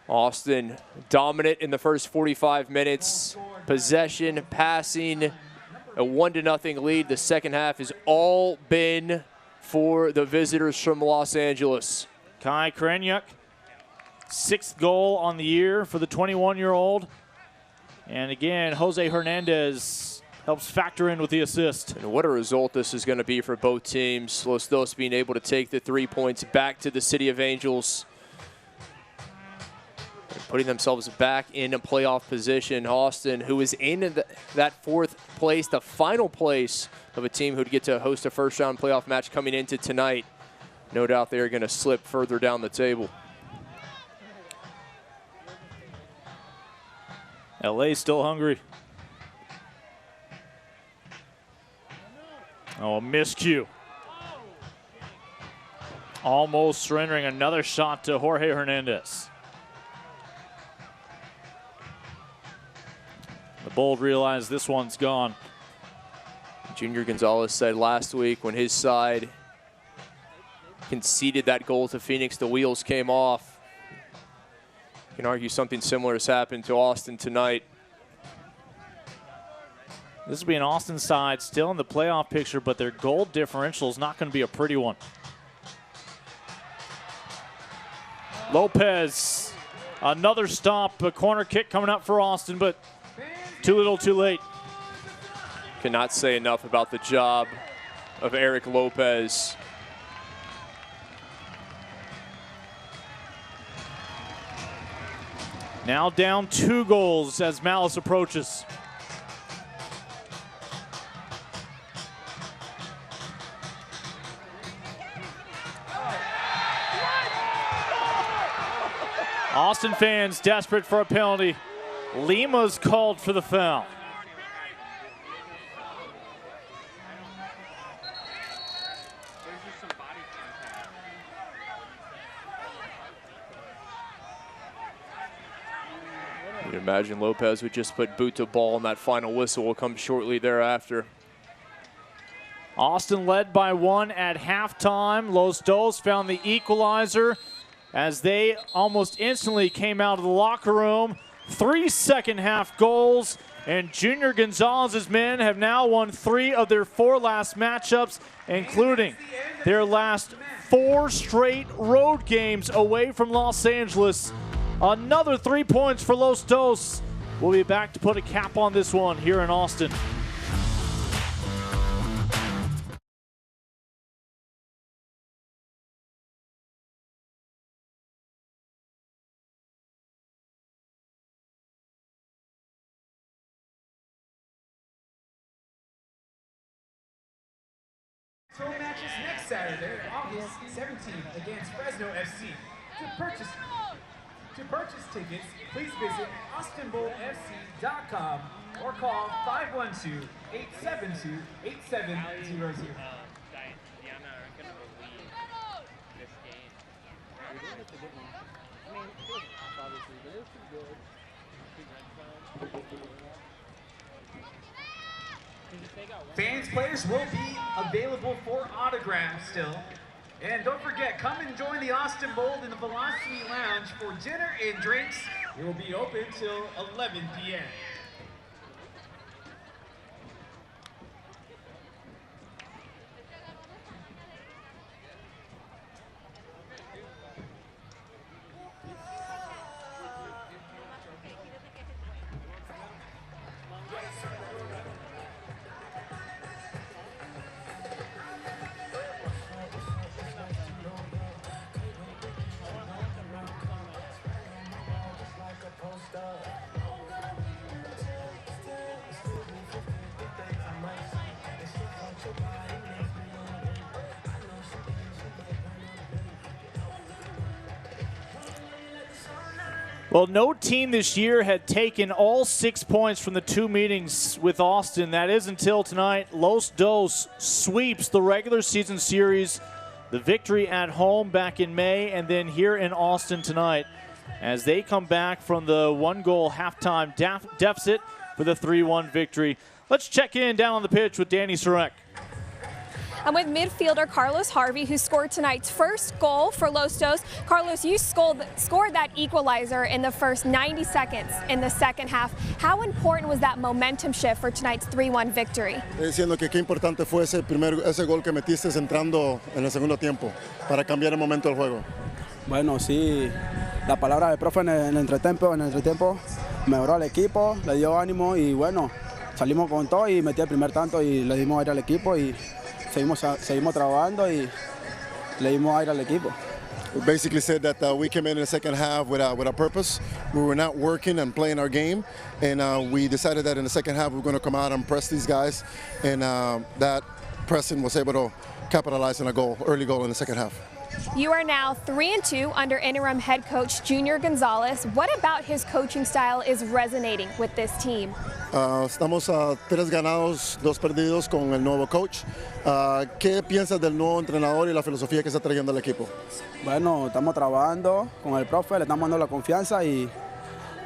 [SPEAKER 4] Austin dominant in the first 45 minutes. Possession, passing, a 1-0 lead. The second half has all been for the visitors from Los Angeles.
[SPEAKER 3] Kai Kranyuk, 6th goal on the year for the 21-year-old. And again, Jose Hernandez helps factor in with the assist.
[SPEAKER 4] And what a result this is going to be for both teams. Los Dos being able to take the 3 points back to the City of Angels, putting themselves back in a playoff position. Austin, who is in that 4th place, the final place of a team who'd get to host a first-round playoff match coming into tonight. No doubt they're going to slip further down the table.
[SPEAKER 3] LA still hungry. Oh, a miscue. Almost surrendering another shot to Jorge Hernandez. The Bold realized this one's gone.
[SPEAKER 4] Junior Gonzalez said last week when his side conceded that goal to Phoenix, the wheels came off. You can argue something similar has happened to Austin tonight.
[SPEAKER 3] This will be an Austin side still in the playoff picture, but their goal differential is not going to be a pretty one. Lopez, another stop, a corner kick coming up for Austin, but too little, too late.
[SPEAKER 4] Cannot say enough about the job of Eric Lopez.
[SPEAKER 3] Now down 2 goals as Malice approaches. Austin fans desperate for a penalty. Lima's called for the foul.
[SPEAKER 4] Imagine Lopez would just put boot to ball, and that final whistle will come shortly thereafter.
[SPEAKER 3] Austin led by 1 at halftime. Los Dos found the equalizer as they almost instantly came out of the locker room. 3 second-half goals, and Junior Gonzalez's men have now won 3 of their 4 last matchups, including their last 4 straight road games away from Los Angeles. Another 3 points for Los Dos. We'll be back to put a cap on this one here in Austin.
[SPEAKER 1] So matches next Saturday, August 17th against Fresno FC. To purchase tickets, please visit austinboltfc.com or call 512-872-8700. Fans, players will be available for autographs still. And don't forget, come and join the Austin Bold in the Velocity Lounge for dinner and drinks. It will be open till 11 p.m.
[SPEAKER 3] Well, no team this year had taken all 6 points from the 2 meetings with Austin. That is until tonight. Los Dos sweeps the regular season series, the victory at home back in May, and then here in Austin tonight as they come back from the 1-goal halftime deficit for the 3-1 victory. Let's check in down on the pitch with Danny Surek.
[SPEAKER 5] I'm with midfielder Carlos Harvey, who scored tonight's first goal for Los Dos. Carlos, you scored that equalizer in the first 90 seconds in the second half. How important was that momentum shift for tonight's 3-1 victory?
[SPEAKER 14] Diciendo que qué importante fue ese gol que metiste entrando en el segundo tiempo para cambiar el momento del juego.
[SPEAKER 15] Bueno, sí, la palabra del profe en el entretiempo mejoró al equipo, le dio ánimo y bueno, salimos con todo y metí el primer tanto y le dimos aire al equipo y seguimos trabajando y le dimos aire al equipo.
[SPEAKER 14] We basically said that we came in the second half with a purpose. We were not working and playing our game, and we decided that in the second half we were going to come out and press these guys, and that pressing was able to capitalize on a early goal in the second half.
[SPEAKER 5] You are now 3-2 under interim head coach Junior Gonzalez. What about his coaching style is resonating with this team?
[SPEAKER 14] Estamos a 3 ganados, 2 perdidos con el nuevo coach. ¿Qué piensas del nuevo entrenador y la filosofía que está trayendo al equipo?
[SPEAKER 15] Bueno, estamos trabajando con el profe, le estamos dando la confianza y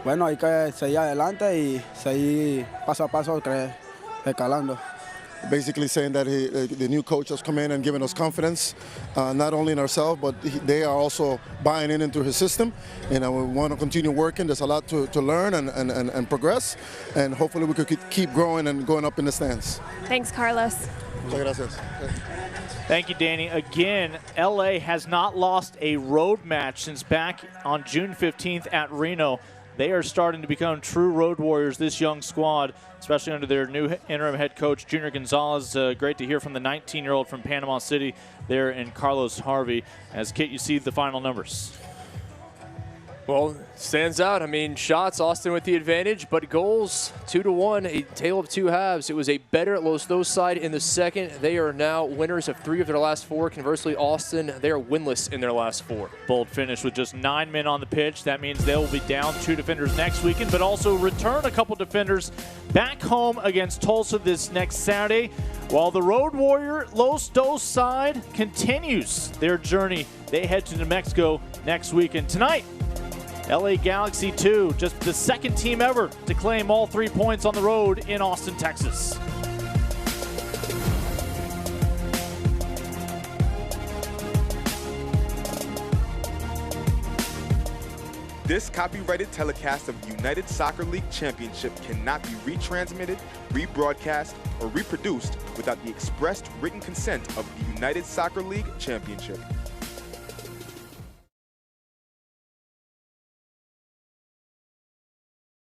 [SPEAKER 15] bueno, hay que seguir adelante y seguir paso a paso escalando.
[SPEAKER 14] Basically saying that the new coach has come in and given us confidence, not only in ourselves, but they are also buying into his system. And we want to continue working. There's a lot to learn and progress. And hopefully we could keep growing and going up in the stands.
[SPEAKER 5] Thanks, Carlos.
[SPEAKER 14] Muchas gracias.
[SPEAKER 3] Thank you, Danny. Again, LA has not lost a road match since back on June 15th at Reno. They are starting to become true road warriors, this young squad, especially under their new interim head coach, Junior Gonzalez. Great to hear from the 19-year-old from Panama City there in Carlos Harvey. As Kit, you see the final numbers.
[SPEAKER 4] Well, stands out. I mean, shots, Austin with the advantage, but goals, 2-1, a tale of 2 halves. It was a better Los Dos side in the second. They are now winners of 3 of their last 4. Conversely, Austin, they are winless in their last 4.
[SPEAKER 3] Bold finish with just 9 men on the pitch. That means they will be down 2 defenders next weekend, but also return a couple defenders back home against Tulsa this next Saturday, while the road warrior Los Dos side continues their journey. They head to New Mexico next weekend. Tonight, LA Galaxy 2, just the second team ever to claim all 3 points on the road in Austin, Texas.
[SPEAKER 16] This copyrighted telecast of the United Soccer League Championship cannot be retransmitted, rebroadcast, or reproduced without the expressed written consent of the United Soccer League Championship.